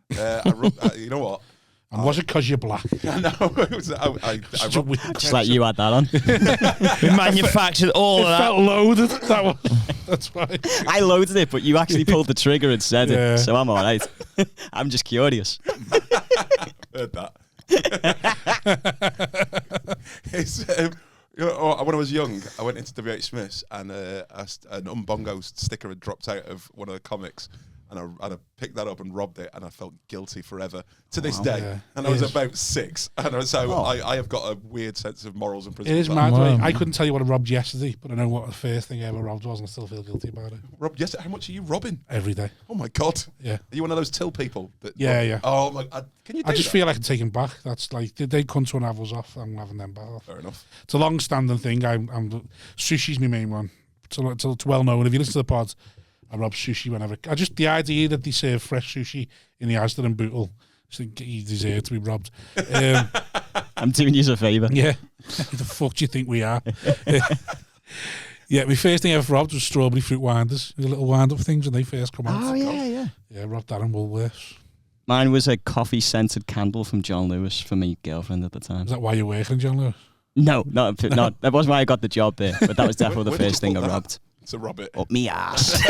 You know what? And was it because you're black? No, I just like you had that on. We manufactured all of that. It felt loaded. That's why. I loaded it, but you actually pulled the trigger and said it, so I'm all right. I'm just curious. Heard that. When I was young, I went into WH Smith's, and an Umbongo sticker had dropped out of one of the comics. and I picked that up and robbed it, and I felt guilty forever to this day. Yeah. And I was about 6, and so I have got a weird sense of morals and principles. It is mad. I couldn't tell you what I robbed yesterday, but I know what the first thing I ever robbed was, and I still feel guilty about it. Robbed yesterday? How much are you robbing? Every day. Oh my God. Yeah. Are you one of those till people? Yeah. Oh my. Can you? I just feel like I can take them back. That's like they come to and have us off. I'm having them back off. Fair enough. It's a long-standing thing. I'm sushi's my main one. It's well known. If you listen to the pod, I rob sushi whenever. The idea that they serve fresh sushi in the Asda and Bootle, I think you deserve to be robbed. I'm doing you a favour. Yeah. Who the fuck do you think we are? Yeah, my first thing I ever robbed was strawberry fruit winders. The little wind-up things when they first come out. Oh, yeah. Yeah, I robbed that in Woolworths. Mine was a coffee-scented candle from John Lewis for my girlfriend at the time. Is that why you're working, John Lewis? No, not that wasn't why I got the job there, but that was definitely the first thing I robbed. To rob it. Up me ass.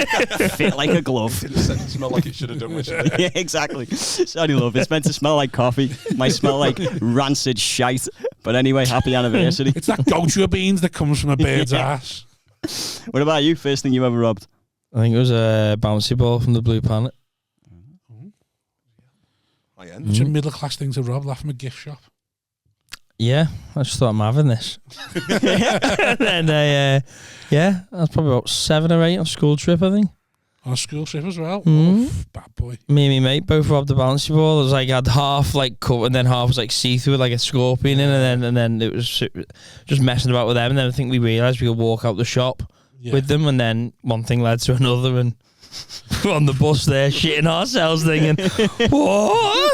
Fit like a glove. It didn't smell like it should have done, which yeah, exactly. Sorry, love. It's meant to smell like coffee. It might smell like rancid shite. But anyway, happy anniversary. It's that gochujang beans that comes from a bird's ass. What about you? First thing you ever robbed? I think it was a bouncy ball from the Blue Planet. It's a middle class thing to rob, that from a gift shop. Yeah, I just thought I'm having this. And I was probably about 7 or 8 on a school trip, I think. On a school trip as well? Bad boy. Me and my mate both robbed the bouncy ball. It was like, I had half like cut and then half was like see-through with like a scorpion in, and then it was just messing about with them. And then I think we realised we could walk out the shop with them, and then one thing led to another, and we're on the bus there shitting ourselves thinking, what?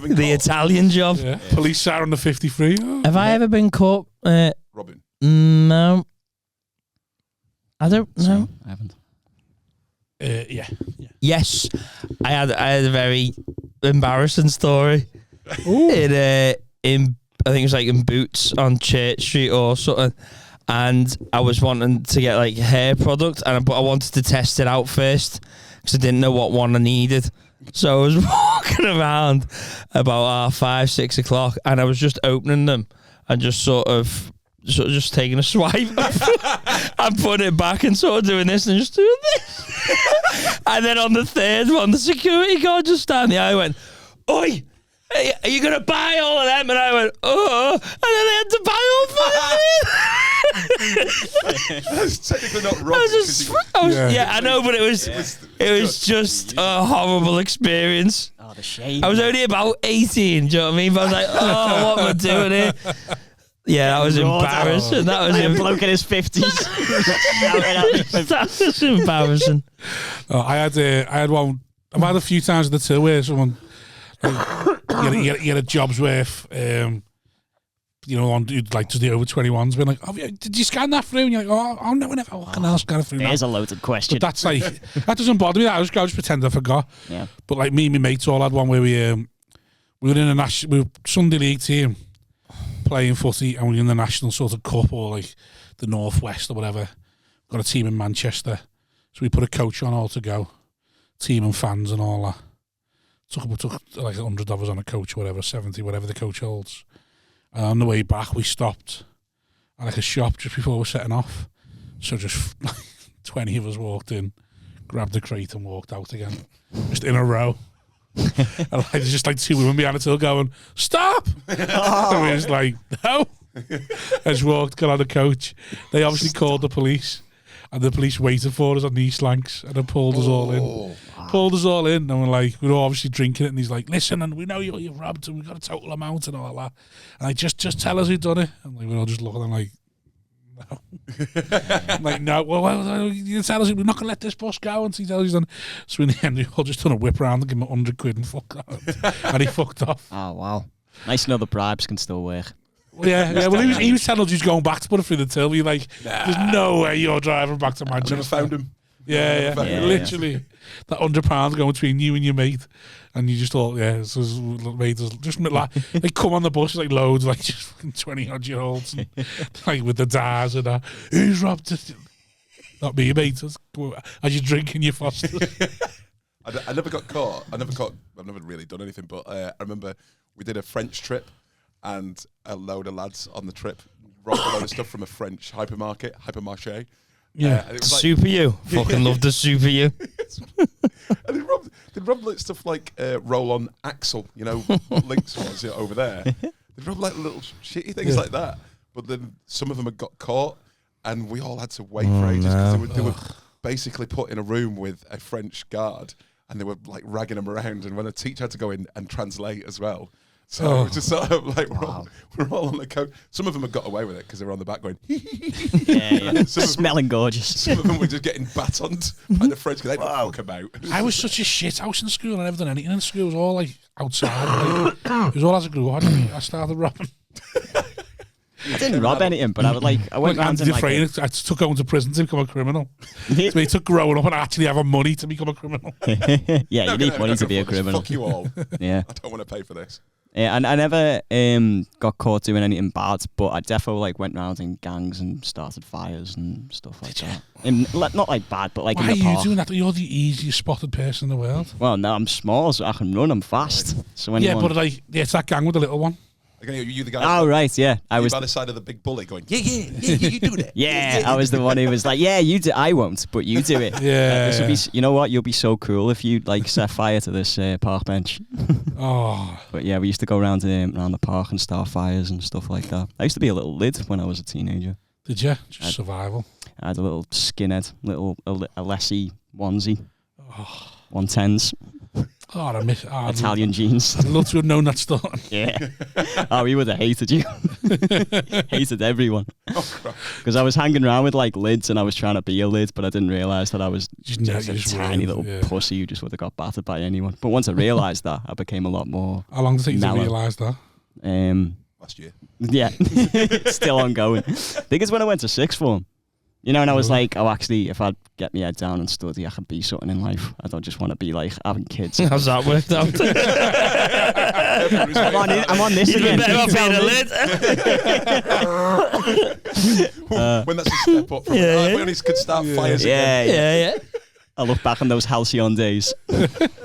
The Italian job. Yeah. Police are on the 53. Have I ever been caught? Robbing? No. I don't know. I haven't. Yeah. Yes, I had a very embarrassing story. In I think it was like in Boots on Church Street or something, and I was wanting to get like hair product, but I wanted to test it out first because I didn't know what one I needed. So I was walking around about 5, 6 o'clock, and I was just opening them and just sort of just taking a swipe and putting it back and sort of doing this and just doing this. And then on the third one, the security guard just down the aisle went, "Oi, are you going to buy all of them?" And I went, "Oh," and then they had to buy all 5 of them. That's technically not wrong. I know, but it was just a horrible experience. Oh, the shame. I was only about 18, do you know what I mean? But I was like, oh, what am I doing here? Yeah, that was embarrassing. That was a bloke in his 50s. That was embarrassing. I had one. I've had a few times at the till where someone you get a job's worth. On like just the over 21s, being like, "Oh, did you scan that through?" And you're like, "Oh no, never. What can I scan it through?" There's a loaded question. But that's like that doesn't bother me. I just pretend I forgot. Yeah. But like me and my mates all had one where we were in a national, we were Sunday league team playing footy, and we were in the national sort of cup or like the Northwest or whatever. Got a team in Manchester, so we put a coach on all to go, team and fans and all that. Took like $100 on a coach, or whatever, 70, whatever the coach holds. And on the way back, we stopped at like a shop just before we were setting off. So just 20 of us walked in, grabbed the crate and walked out again, just in a row. And there's just like 2 women behind the till going, "Stop!" And we was like, "No." I just got on the coach. They obviously called the police, and the police waited for us on the East Lancs and then pulled us all in. Wow. Pulled us all in, and we were obviously drinking it, and he's like, "Listen, and we know you've robbed, and we got a total amount and all that." And I just tell us who done it. And we were all just looking at him like, "No." I'm like, "No, well, you tell us, we're not going to let this bus go." And he tells us done. So in the end, we all just done a whip around and give him £100 and fuck out. And he fucked off. Oh, wow. Nice to know the bribes can still work. Yeah. Well, he was telling us he's going back to put it through the till. We're like, "There's no way you're driving back to Manchester." I never found him. Yeah. Literally. That £100 going between you and your mate, and you just thought, so made us just like they come on the bus like loads, like just fucking 20-odd-year-olds, like with the dars and that. Who's robbed it? Not me, mate. As you're drinking your Fosters. I never got caught. I've never really done anything, but I remember we did a French trip, and a load of lads on the trip robbed a load of stuff from a French hypermarché. Yeah, it was like, Super you. Fucking love the Super you. And they'd rub like stuff like roll-on axle, you know, links was over there. They'd rub like little shitty things like that. But then some of them had got caught, and we all had to wait for ages because they were basically put in a room with a French guard, and they were like ragging them around. And when a teacher had to go in and translate as well. So it was just sort of like we're all on the coach. Some of them had got away with it because they were on the back going, smelling gorgeous. Some of them were just getting batoned by the French because they didn't fuck about. I was such a shit house in school. I never done anything in school. It was all like outside. It was all as I grew up. I started robbing. I didn't rob anything, but I went around and I took going to prison to become a criminal. So it took growing up and actually having money to become a criminal. You need money to be a criminal. Fuck you all. Yeah. I don't want to pay for this. Yeah, and I never got caught doing anything bad, but I definitely like went round in gangs and started fires and stuff like that. Not like bad, but like Why in the are park. you doing that? You're the easiest spotted person in the world. Well, no, I'm small, so I can run. I'm fast. So but like, it's that gang with the little one. Again, you the guy. Oh right, yeah. I was by the side of the big bully, going, yeah, you do that. Yeah, I was the one who was like, yeah, you do. I won't, but you do it. Yeah. This will be. You know what? You'll be so cool if you like set fire to this park bench. But yeah, we used to go around the park and start fires and stuff like that. I used to be a little lid when I was a teenager. Did you? Just survival. I had a little skinhead, a Lessie onesie, 110s. I miss Italian jeans. I'd love to have known that story. Yeah. Oh, he would have hated you. Hated everyone. Because I was hanging around with like lids and I was trying to be a lid, but I didn't realise that I was just a tiny little pussy who just would have got battered by anyone. But once I realised that, I became a lot more. How long did it take mellow. you to realise that? Last year. Yeah. Still ongoing. I think it's when I went to sixth form. You know, and I was like, oh, actually, if I'd get my head down and study, I can be something in life. I don't just want to be like having kids. How's that worked out? I'm on this again. Better not being a lid. When that's a step up from if we only could start fires again. Yeah. I look back on those halcyon days.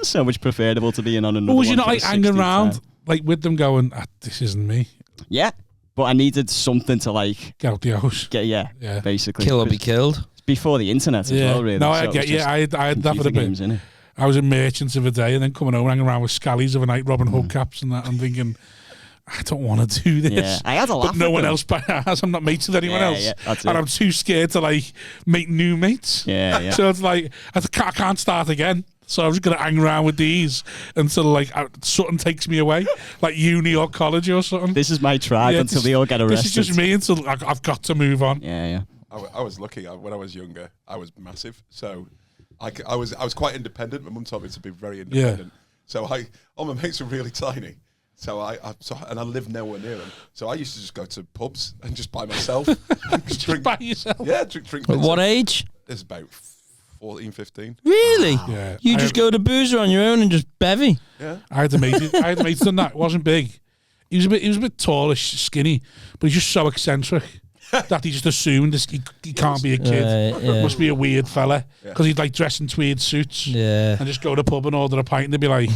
So much preferable to being on another one. Was you not like hanging around like with them going, this isn't me? Yeah. But I needed something to like get out the house. Basically. Kill or be killed. Before the internet as well, really. No, I get you. I had that for a bit. I was in merchants of a day and then coming home hanging around with scallies of a night, robbing hubcaps and that. I'm thinking, I don't want to do this. Yeah, I had a laugh. But no one else has. I'm not mates with anyone else. And I'm too scared to like make new mates. Yeah. So it's like, I can't start again. So I'm just going to hang around with these until like something takes me away, like uni or college or something. This is my tribe until they all get arrested. This is just me until I've got to move on. Yeah. I was lucky. When I was younger, I was massive. So I was quite independent. My mum taught me to be very independent. So all my mates were really tiny. So I lived nowhere near them. So I used to just go to pubs and just by myself. Just drink by yourself? Yeah, drink. At what age? It's about 14, 15. Really? Yeah. You just go to boozer on your own and just bevy? Yeah. I had a mate done that. It wasn't big. He was a bit tallish, skinny, but he's just so eccentric that he just assumed he can't be a kid. Must be a weird fella because he'd like dress in tweed suits and just go to the pub and order a pint and they'd be like,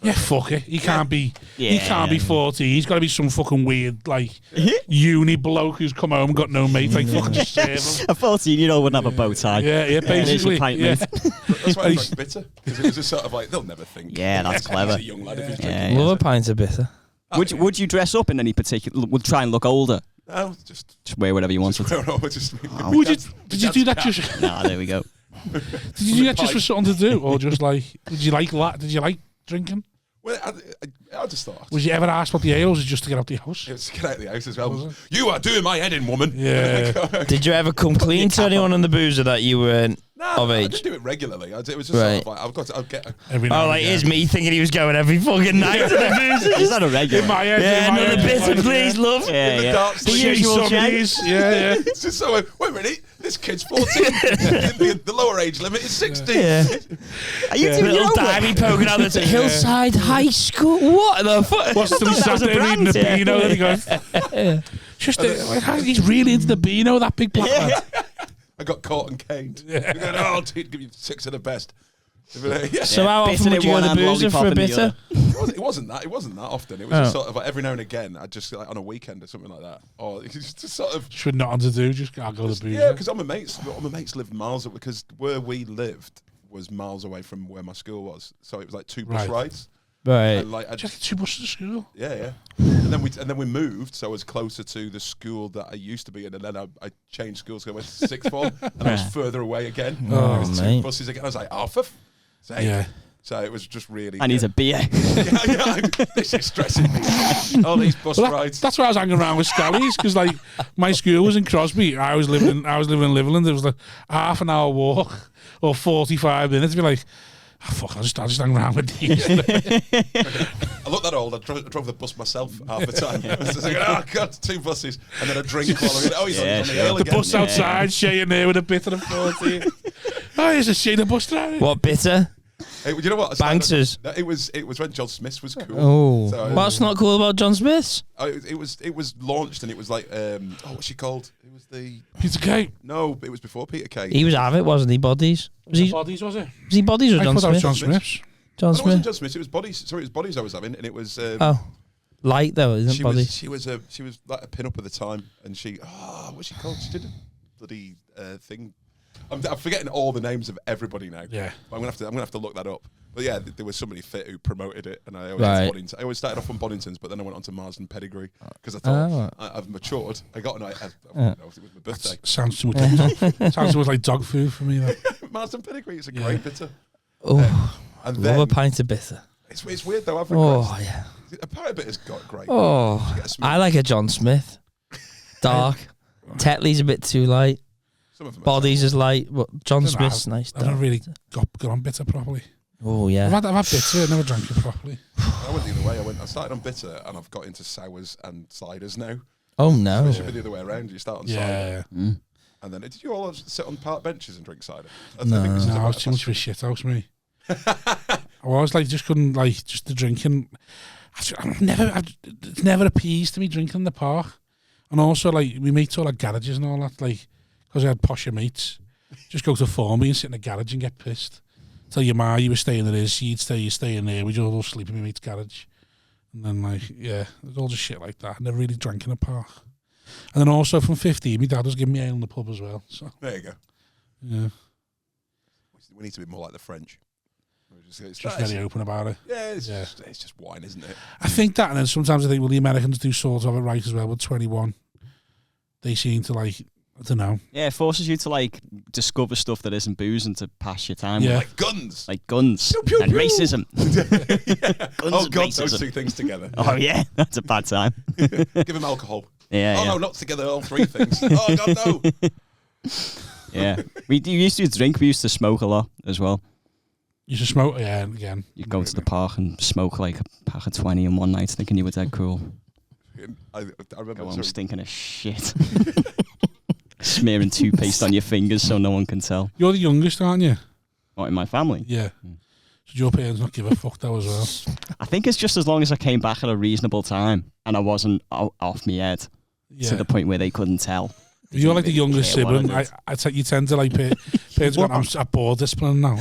yeah, fuck it. He can't be 40. He's got to be some fucking weird like uni bloke who's come home and got no mate. Like fucking just serve him. A 14-year-old wouldn't have a bow tie. Yeah, basically. That's why I was bitter because it was just sort of like they'll never think. Yeah, that's clever. He's a young lad if he's drinking. Love a pint of bitter. Would you dress up in any particular? Would try and look older? No, just wear whatever you wanted. Did you do that just? Nah, there we go. Did you do that just for something to do, or just like? Did you like drinking? Well, I just thought. Was you ever asked what the ales is just to get out the house? It was to get out of the house as well. You are doing my head in, woman. Yeah. Did you ever come clean to anyone on the boozer that you weren't of age? I didn't do it regularly. It was just sort of like I'll get. Here's me thinking he was going every fucking night to the boozer. Is that a regular? In my head. Yeah, another bitter, please, love. The usual chase. Yeah. It's just so. Wait a minute. This kid's 14. the lower age limit is 16. Yeah. Are you doing little diary poking out the Hillside High School? What the fuck? What's the sat there reading the Beano and he goes, he's really into the Beano, that big black lad. I got caught and caned. I'll give you 6 of the best. So how often would you go to the boozer for a bitter? It wasn't that often. It was just sort of like every now and again. I'd just like on a weekend or something like that. Or it's just sort of should not on to do. Just I'll go to the boozer. Yeah, because all my mates lived miles up because where we lived was miles away from where my school was, so it was like 2 bus rides. Right. And like, just 2 buses to school. Yeah. And then we moved, so I was closer to the school that I used to be in, and then I changed schools. So I went to 6th form, and I was further away again. Oh, it was 2 buses again. I was like, yeah. So it was just really. I need a beer. This is stressing me. All these bus rides. That's why I was hanging around with Scallies, because like my school was in Crosby. I was living in Liverland. It was like half an hour walk or 45 minutes. Be like, fuck, I'll just hang around with these. I looked that old. I drove the bus myself half the time. I was just like, oh god, 2 buses, and then a drink while I'm in. Oh, he's on the hill again. The bus outside, Shane there with a bitter of 14. Oh, here's a Shane bus driving. What bitter? Hey, you know what? Banksters. It was when John Smith was cool. Oh, so, what's not cool about John Smith's? It was launched, and it was like what's she called? It was the Peter Kay. No, it was before Peter Kay. He was Avid, wasn't he? Bodies. Was he Bodies? Was it? Was he Bodies or John Smith? Smith? John Smith's. John Smith. It wasn't Smith. John Smith. It was Bodies. Sorry, it was Bodies I was having, and it was. Light though, isn't Bodies? She was like a pin-up at the time, and what's she called? She did a bloody thing. I'm forgetting all the names of everybody now. Yeah, but I'm gonna have to look that up. But yeah, there was somebody fit who promoted it, and I always started off on Boddington's, but then I went on to Marsden Pedigree because I thought I've matured. I got I don't know if it was my birthday. Sounds too much like dog food for me. Like. Marsden Pedigree is a great bitter. Oh, and love a pint of bitter. It's weird though. Yeah. A pint of bitter's got great. Oh, I like a John Smith. Dark. Tetley's a bit too light. Some of them Bodies is light, but John Smith's nice. I don't really got on bitter properly. Oh yeah, I've had bitter. I never drank it properly. I went the other way. I started on bitter, and I've got into sours and ciders now. Oh no, so it should be the other way around. You start on cider, and then did you all sit on park benches and drink cider? No, I was too much of a shit house, me. I was like, just couldn't like just the drinking. It's never appeased to me drinking in the park, and also like we mates all like garages and all that, like because I had posher mates. Just go to Formby and sit in the garage and get pissed. Tell your ma you were staying at his, you'd stay in there. We'd all sleep in my mate's garage. And then, like, yeah, it was all just shit like that. I never really drank in a park. And then also from 15, my dad was giving me ale in the pub as well. So there you go. Yeah. We need to be more like the French. Just very open about it. Yeah, it's just wine, isn't it? I think that, and then sometimes I think, well, the Americans do sort of it right as well with 21. They seem to, like, I don't know. Yeah, it forces you to like discover stuff that isn't booze and to pass your time. Yeah, like guns, pew, pew, and pew. Racism. Oh god, those 2 things together. Oh yeah, that's a bad time. Give him alcohol. Yeah. Oh no, not together. All 3 things. Oh god, no. Yeah, we used to drink. We used to smoke a lot as well. You should smoke, yeah. Again, you go to the park and smoke like a pack of 20 in one night, thinking you were dead cool. I remember I'm stinking of shit. Smearing toothpaste on your fingers so no one can tell. You're the youngest, aren't you? What, in my family? Yeah. Should your parents not give a fuck though as well? I think it's just as long as I came back at a reasonable time and I wasn't off my head to the point where they couldn't tell. You're like the youngest sibling. You tend to like parents going, I'm at board discipline now.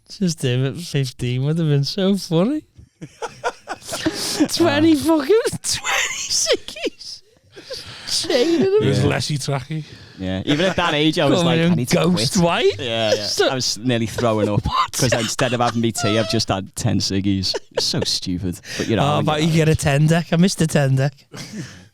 Just him at 15 would have been so funny. 20 fucking 20 sickies. It was lessy tracky. Yeah, even at that age, I was like, I need to ghost quit. white. Yeah. I was nearly throwing up because instead of having me tea, I've just had 10 ciggies. It's so stupid, but you know. Oh, but you get a 10 deck. I missed a 10 deck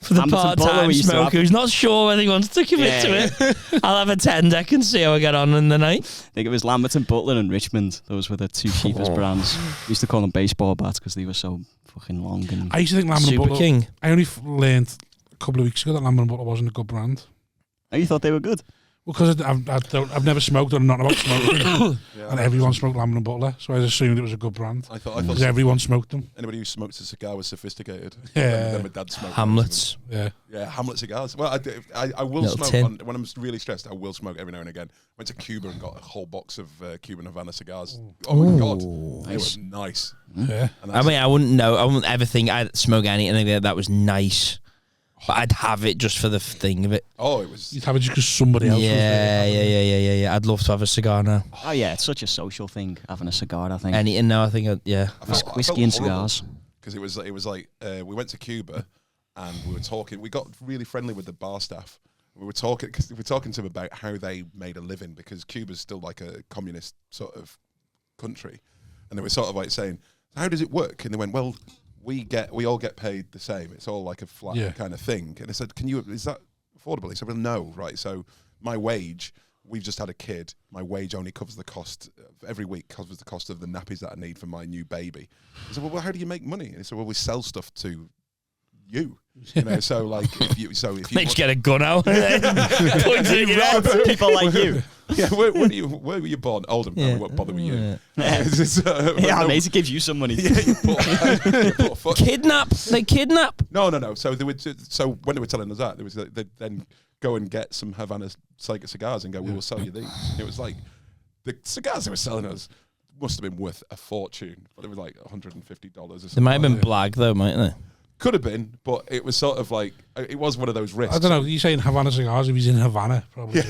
for the part-time smoker who's not sure whether he wants to commit to it. I'll have a 10 deck and see how I get on in the night. I think it was Lambert and Butler and Richmond. Those were the 2 cheapest brands. We used to call them baseball bats because they were so fucking long. And I used to think Lambert and Butler. King. I only learned a couple of weeks ago that Lambert and Butler wasn't a good brand. Oh, you thought they were good? Well, because I've never smoked or not about smoking, and everyone smoked Lambert and Butler, so I assumed it was a good brand. I thought because everyone smoked them. Anybody who smokes a cigar was sophisticated. Yeah. Then my dad smoked Hamlet's. Yeah, Hamlet cigars. Well, I will smoke when I'm really stressed. I will smoke every now and again. Went to Cuba and got a whole box of Cuban Havana cigars. Oh my god, they were nice. Yeah, I mean, I wouldn't ever think I'd smoke anything that was nice. But I'd have it just for the thing of it. Oh, it was. You'd have it just because somebody else was there. Yeah. I'd love to have a cigar now. Oh yeah, it's such a social thing having a cigar. I think. Anything now, I think. Whiskey and cigars. Because it was like we went to Cuba and we were talking. We got really friendly with the bar staff, We were talking to them about how they made a living, because Cuba's still like a communist sort of country, and they were sort of like saying, "How does it work?" And they went, "Well, we all get paid the same. It's all like a flat kind of thing." And I said, is that affordable? He said, "Well, no, right. So my wage, we've just had a kid. My wage only covers the cost every week, covers the cost of the nappies that I need for my new baby." I said, "Well, how do you make money?" And he said, "Well, we sell stuff to you." So like if you makes get a gun out and rob people like you. Yeah, where were you born? Oldham. Yeah. I won't bother with you. Mate, it gives you some money. Kidnap. They kidnap. No. So when they were telling us that, they'd then go and get some Havana cigars and go, "We will sell you these." And it was like the cigars they were selling us must have been worth a fortune, but it was like $150 or something. They might have been black though, mightn't they? Could have been, but it was sort of like, it was one of those risks. I don't know. You're saying Havana cigars? If he's in Havana, probably.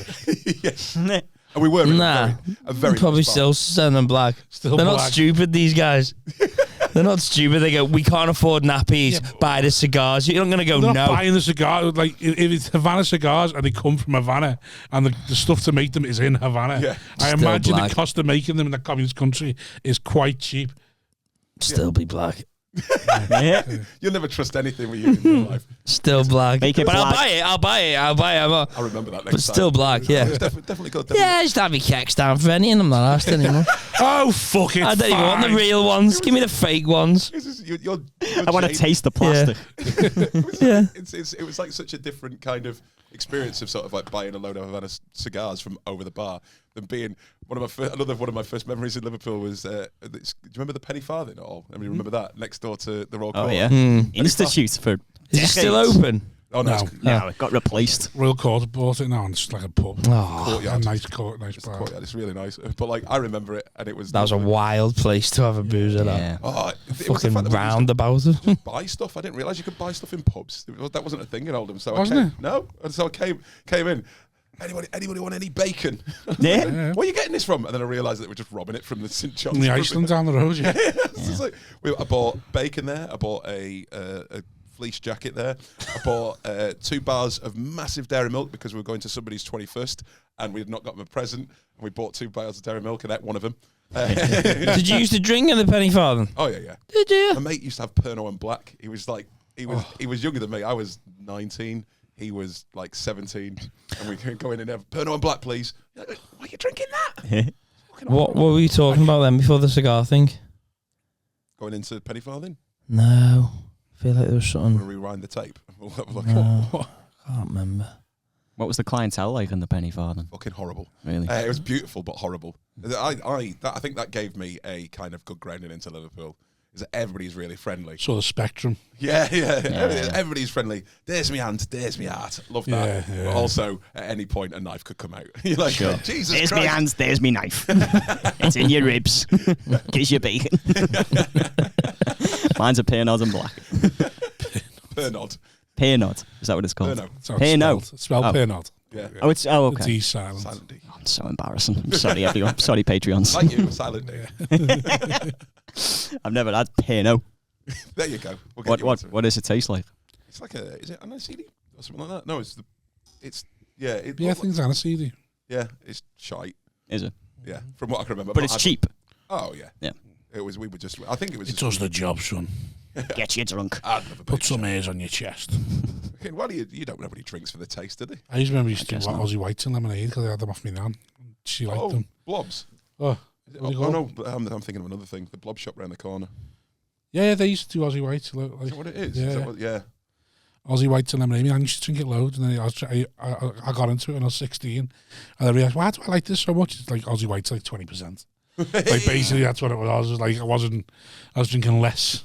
Yes. And we were a very probably nice still selling them black. They're not stupid, these guys. They're not stupid. They go, "We can't afford nappies. Buy the cigars." You're not going to go, they're no. Not buying the cigar. Like, if it's Havana cigars and they come from Havana and the stuff to make them is in Havana, I imagine the cost of making them in the communist country is quite cheap. Still be black. You'll never trust anything with you in your life. Still black. Make it but black. I'll buy it. I'll remember that next time. But still black, yeah. It's definitely good. Yeah, just have your keks down for any, and I'm not asked anymore. Oh, fuck it. I don't even want the real ones. Give me the fake ones. I want to taste the plastic. It was like such a different kind of experience of sort of like buying a load of Havana cigars from over the bar than being one of my first memories in Liverpool was. Do you remember the penny farthing at all? I mean, remember that next door to the Royal Court? Oh yeah, Institute for. Is it still open? Oh no, it got replaced. Royal Court bought it now, and it's like a pub. Courtyard. A nice bar. It's really nice. But like, I remember it, and it was. That was a wild place to have a booze at. Yeah. Fucking roundabout. Buy stuff. I didn't realise you could buy stuff in pubs. That wasn't a thing in Oldham. So wasn't it? No, and so I came in. Anybody want any bacon? Yeah. Where are you getting this from? And then I realised that we're just robbing it from the St John's. The Iceland down the road, yeah. It's like, I bought bacon there. I bought a fleece jacket there. I bought 2 bars of massive dairy milk because we were going to somebody's 21st and we had not got them a present. And we bought 2 bars of dairy milk and ate one of them. Did you used to drink in the penny farthing? Oh yeah. Did you? My mate used to have Pernod and Black. He was younger than me. I was 19. He was like 17, and we could go in and have Pernod and Black, please. Why are you drinking that? What were you talking about then before the cigar thing? Going into penny farthing? No. I feel like there was something. We'll rewind the tape. We'll have a look. No, I can't remember. What was the clientele like in the penny farthing? Fucking horrible. Really? It was beautiful, but horrible. I think that gave me a kind of good grounding into Liverpool. Is that everybody's really friendly. Sort of spectrum. Yeah. Everybody's friendly. There's me hand, there's me heart. Love that. Yeah. But also, at any point, a knife could come out. You're like, sure. Jesus There's Christ. me hands, there's me knife. It's in your ribs. Kiss your bacon. Mine's a Pernod and Black. Pernod. Pernod. Is that what it's called? Pernod. It's spelled Pernod. Yeah. Oh, okay. The T's silent. Silent D. I'm so embarrassing. I'm sorry, everyone. Sorry, Patreons. Like you, silent D. I've never had Pernod. There you go. What does it taste like? It's like is it aniseed or something like that? No, I think it's aniseed. Yeah, it's shite. Is it? Yeah, from what I can remember. But it's cheap. Oh yeah. Yeah. It was. We were just. I think it was. It does the job, son. Get you drunk. Put some hairs on your chest. Okay, well, you don't know what he drinks for the taste, did he? I used to remember used to do Aussie Whites and lemonade because I had them off me nan. She liked them. Blobs. Oh no, I'm thinking of another thing. The blob shop round the corner. Yeah, they used to do Aussie Whites. Like, is that what it is? Yeah. Aussie Whites and lemonade. I used to drink it loads, and then I got into it when I was 16, and I realised, why do I like this so much? It's like Aussie Whites, like 20%. Like basically, that's what it was. It was like I was drinking less.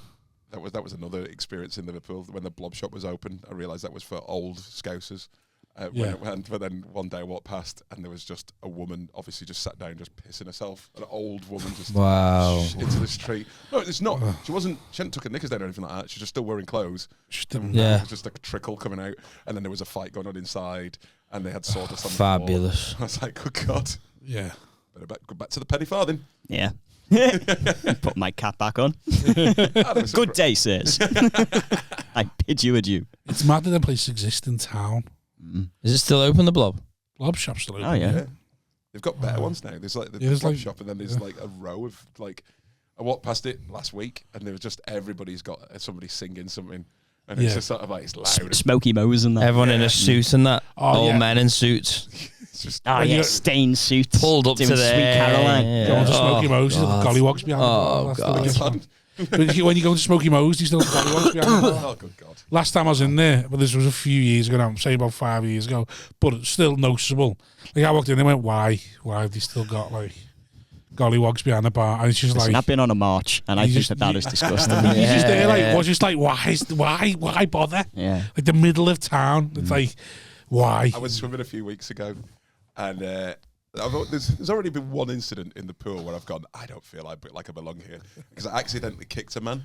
That was another experience in Liverpool when the blob shop was open. I realised that was for old Scousers. But then one day I walked past and there was just a woman, obviously just sat down, just pissing herself. An old woman just into the street. No, it's not. She hadn't took her knickers down or anything like that. She's just still wearing clothes. There was just like a trickle coming out, and then there was a fight going on inside, and they had sawdust on the floor. Fabulous. I was like, good God. Yeah. Better go back to the penny farthing. Yeah. Put my cap back on. Good day, sirs. I bid you adieu. It's mad that the place exists in town. Is it still open, the Blob? Blob shop's still open. Oh, yeah. They've got better ones now. There's like the Blob shop, and then there's like a row of like. I walked past it last week, and there was just everybody's got somebody singing something, and it's just sort of like it's loud. Smoky Mo's and that. Everyone in a suit and that. All men in suits. It's just stained suits. Pulled up to Sweet Caroline. Yeah. Going to Smoky Mo's, the gollywogs behind the bar. God. When you go to Smoky Mo's, you still have gollywogs behind the bar. Oh, good God. Last time I was in there, but this was a few years ago now, I'm saying about 5 years ago, but it's still noticeable. Like I walked in and went, why have they still got like gollywogs behind the bar? And it's just like, I've been on a march, and I think that is disgusting. You're just there like, was just like, why bother? Yeah. Like the middle of town. It's like, why? I was swimming a few weeks ago, and there's already been one incident in the pool where I've gone, I don't feel like I belong here, because I accidentally kicked a man.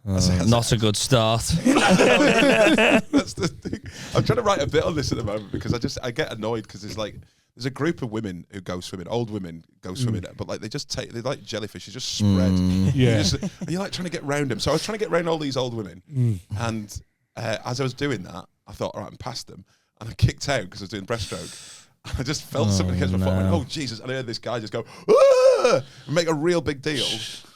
Not a good start. That's the thing. I'm trying to write a bit on this at the moment, because I get annoyed, because there's a group of women who go swimming, old women go swimming, but like they're like jellyfish, you just spread. And you're like trying to get round them. So I was trying to get round all these old women, and as I was doing that, I thought, all right, I'm past them, and I kicked out because I was doing breaststroke. I just felt something against my foot. I went, oh Jesus! And I heard this guy just go, ah! And make a real big deal,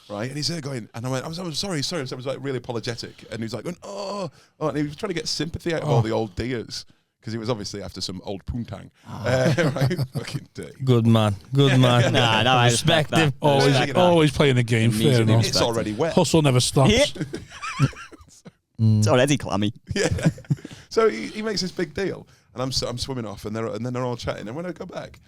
right? And he's there going, and I went, I'm sorry. So I was like really apologetic, and he was like, going, oh, and he was trying to get sympathy out of all the old dears, because he was obviously after some old poontang. Right? Fucking dirty. Good man. No, I respect him. Always playing the game. Fair enough. It's already wet. Hustle never stops. Yeah. It's already clammy. Yeah. So he makes this big deal, and I'm swimming off, and then they're all chatting. And when I go back,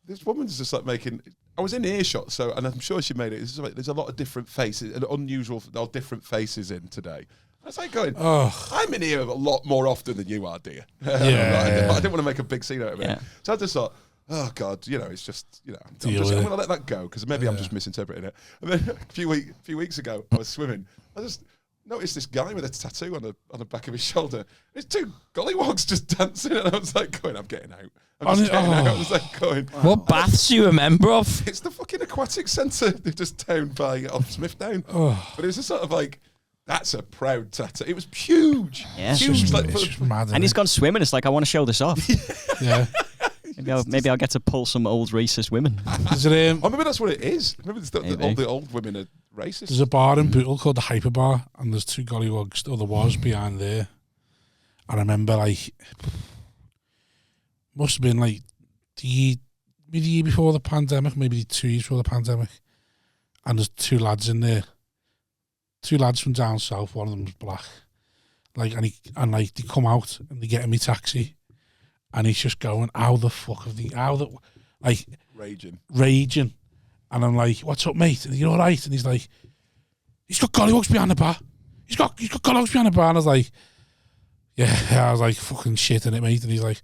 this woman's just like making. I was in earshot, so, and I'm sure she made it. It's like, there's a lot of different faces, unusual, different faces in today. I was like going, I'm in here a lot more often than you are, dear. But I didn't want to make a big scene out of it. Yeah. So I just thought, oh God, it's just, I'm going to let that go, because maybe I'm just misinterpreting it. And then a few weeks ago, I was swimming. I just noticed this guy with a tattoo on the back of his shoulder. There's two gollywogs just dancing, and I was like going, I'm getting out. I'm just getting out. I was like going, what baths are you a member of? It's the fucking aquatic centre. They're just down by off Smithdown. But it was just sort of like, that's a proud tattoo. It was huge. Yeah. Huge. Mad, and he's gone swimming. It's like, I want to show this off. Yeah. Maybe I'll get to pull some old racist women. Is it, maybe that's what it is. Maybe the old women are racist. There's a bar in Bootle called the Hyper Bar, and there's two gollywogs, or there was, behind there. And I remember, like, must have been like maybe the year before the pandemic, maybe 2 years before the pandemic. And there's two lads in there. Two lads from down south, one of them was black. Like, and they come out and they get in me taxi, and he's just going, raging. And I'm like, what's up, mate? And you all right? And he's like, he's got gollywogs behind the bar. He's got gollywogs behind the bar. And I was like, yeah. I was like, fucking shit in it, mate. And he's like,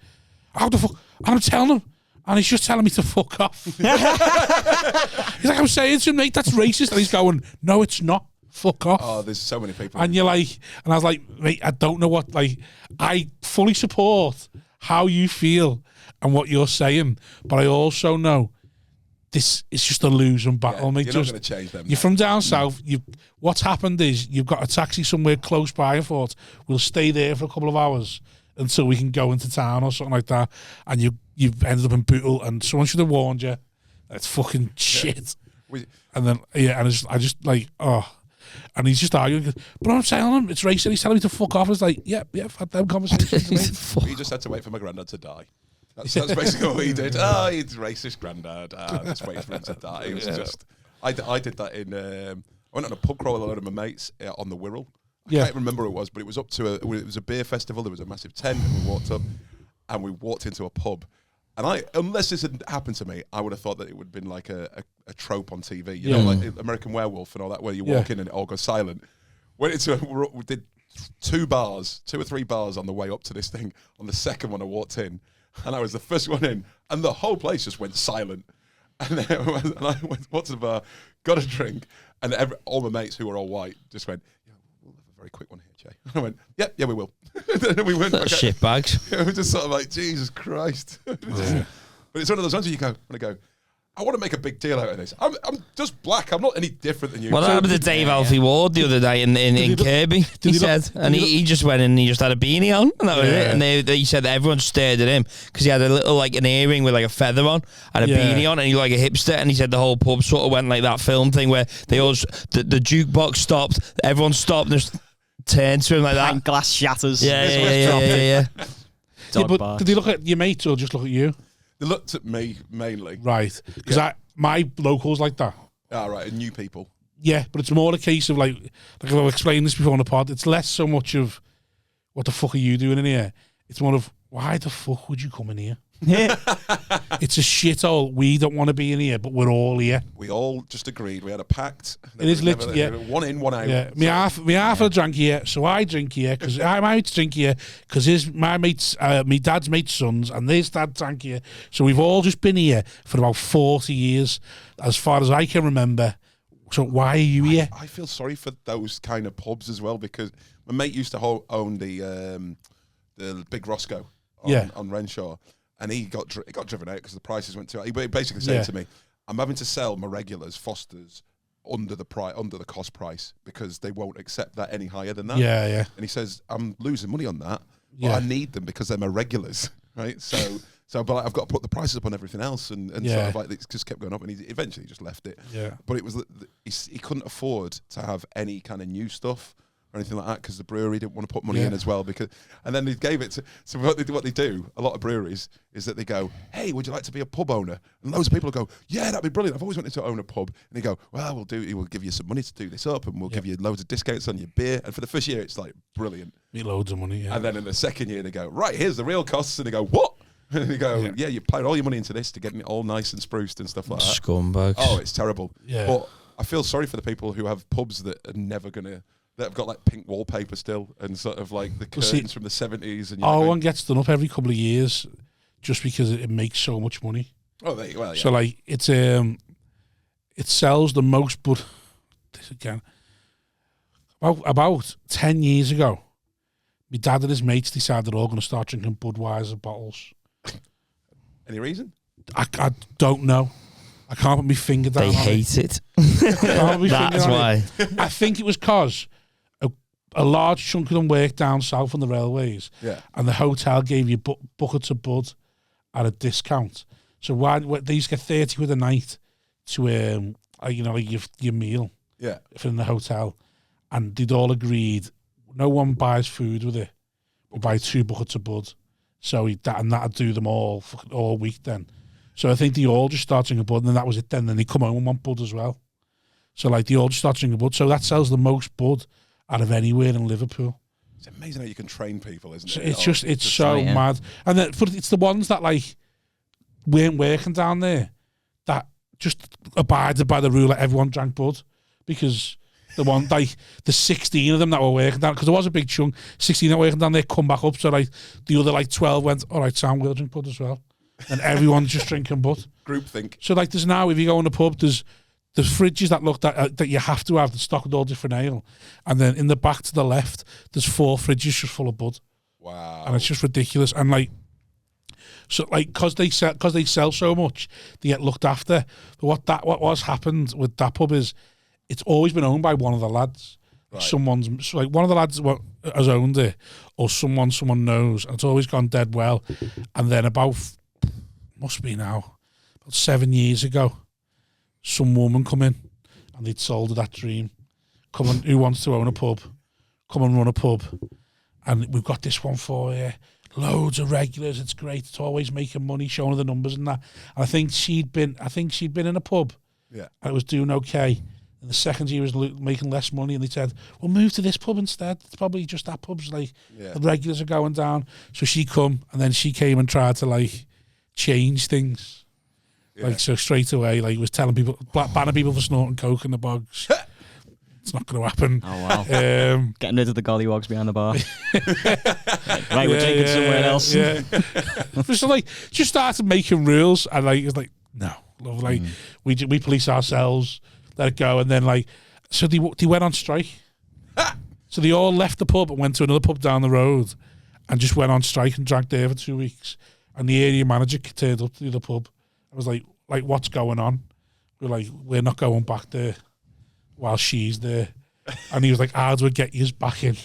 how the fuck? And I'm telling him, and he's just telling me to fuck off. He's like, I'm saying to him, mate, that's racist. And he's going, no, it's not. Fuck off. Oh, there's so many people. And you're like, and I was like, mate, I don't know what, like, I fully support how you feel and what you're saying, but I also know this is just a losing battle, mate. You're not going to change them. You're from down south. What's happened is you've got a taxi somewhere close by and thought, we'll stay there for a couple of hours until we can go into town or something like that. And you've ended up in Bootle, and someone should have warned you. That's fucking shit. And then, and I just like, and he's just arguing, but I'm telling him it's racist. He's telling me to fuck off. It's like, yeah, I've had them conversations. We just had to wait for my granddad to die. That's basically what he did. He's racist granddad. Let's wait for him to die. It was just, I did that in, I went on a pub crawl with a load of my mates on the Wirral. I can't remember who it was, but it was it was a beer festival. There was a massive tent, and we walked up, and we walked into a pub. And unless this had happened to me, I would have thought that it would have been like a trope on TV, you know, like American Werewolf and all that, where you walk in and it all goes silent. We did 2 or 3 bars on the way up to this thing. On the second one, I walked in, and I was the first one in, and the whole place just went silent. And then I went to the bar, got a drink, and all my mates who were all white just went, we'll have a very quick one here, Jay. And I went, yeah, we will. Then we went. Shit bags. It was just sort of like, Jesus Christ. But it's one of those ones where you go, I want to make a big deal out of this. I'm just black. I'm not any different than you. Well, that happened to Dave Alfie Ward the other day in Kirby, he said. And he just went in and he just had a beanie on. And that was it. And he said that everyone stared at him because he had a little, like, an earring with, like, a feather on and a beanie on, and he like a hipster. And he said the whole pub sort of went like that film thing where they all, the jukebox stopped, everyone stopped and just turned to him like that. And glass shatters. Yeah. But did they look at your mates or just look at you? They looked at me mainly. Right. Because my locals like that. Right, and new people. Yeah, but it's more a case of like I've explained this before on the pod, it's less so much of what the fuck are you doing in here? It's more of why the fuck would you come in here? It's a shithole. We don't want to be in here, but we're all here. We all just agreed. We had a pact. It is literally one in, one out. Yeah, me half drank here, so I drink here because my mates drink here because my mates, my dad's mates' sons, and his dad drank here. So we've all just been here for about 40 years, as far as I can remember. So why are you here? I feel sorry for those kind of pubs as well because my mate used to own the Big Roscoe on Renshaw. And he got driven out because the prices went too high. He basically said to me, I'm having to sell my regulars, Fosters, under the cost price because they won't accept that any higher than that. Yeah. And he says, I'm losing money on that, but I need them because they're my regulars, right? So but I've got to put the prices up on everything else, and sort of like it just kept going up, and he eventually just left it. Yeah. But it was he couldn't afford to have any kind of new stuff or anything like that because the brewery didn't want to put money in as well and then they gave it to, so what they do, a lot of breweries is that they go, hey, would you like to be a pub owner? And loads of people go, yeah, that'd be brilliant, I've always wanted to own a pub. And they go, well, we'll give you some money to do this up, and we'll give you loads of discounts on your beer. And for the first year it's like brilliant, need loads of money. And then in the second year they go, right, here's the real costs. And they go, what? And they go, yeah, you plowed all your money into this to getting it all nice and spruced and stuff like that. Scumbags. Oh, it's terrible. Yeah. But I feel sorry for the people who have pubs that are never gonna, that have got like pink wallpaper still and sort of like the curtains from the 70s. And one gets done up every couple of years just because it makes so much money. Oh, there you go. Yeah. So like it's it sells the most, but this again about 10 years ago, my dad and his mates decided they're all going to start drinking Budweiser bottles. Any reason? I don't know. I can't put my finger down. They hate it. That's why. I think it was because a large chunk of them worked down south on the railways. Yeah. And the hotel gave you buckets of bud at a discount. So they used to get 30 quid a night to your meal. Yeah. If in the hotel. And they'd all agreed no one buys food with it. We buy 2 buckets of bud. So that'd do them all week then. So I think they all just start drinking bud, and then that was it then. Then they come home and want bud as well. So like they all just start drinking bud. So that sells the most bud out of anywhere in Liverpool. It's amazing how you can train people, isn't it? It's so mad. And then it's the ones that like weren't working down there that just abided by the rule that everyone drank bud, because the one like the 16 of them that were working down, because there was a big chunk, 16 that were working down there come back up. So like the other like 12 went, all right, Sam, we'll drink bud as well. And everyone's just drinking bud. Groupthink. So like there's now, if you go in the pub, there's fridges that look that you have to have that stock with all different ale, and then in the back to the left there's 4 fridges just full of bud. Wow. And it's just ridiculous. And like, so like because they sell so much, they get looked after. But what was happened with that pub is it's always been owned by one of the lads. Right. Someone's like one of the lads has owned it, or someone knows, and it's always gone dead well. And then about 7 years ago, some woman come in and they'd sold her that dream. Come on, who wants to own a pub? Come and run a pub. And we've got this one for you. Loads of regulars. It's great. It's always making money, showing her the numbers and that. And I think she'd been in a pub. Yeah. And it was doing okay. And the second year was making less money, and they said, "Well, move to this pub instead. It's probably just that pub's like the regulars are going down." So she came and tried to like change things. Yeah. Like so straight away, like was telling people, banning people for snorting coke in the bogs. It's not going to happen. Oh wow! Getting rid of the gollywogs behind the bar. Right, we're drinking somewhere else. Yeah. So like, just started making rules, and like it's like no, like we police ourselves. Let it go. And then like, so they went on strike. So they all left the pub and went to another pub down the road and just went on strike and drank there for 2 weeks. And the area manager turned up to the other pub. I was like, like, what's going on? We're like, we're not going back there while she's there. And he was like, how do we get you back in?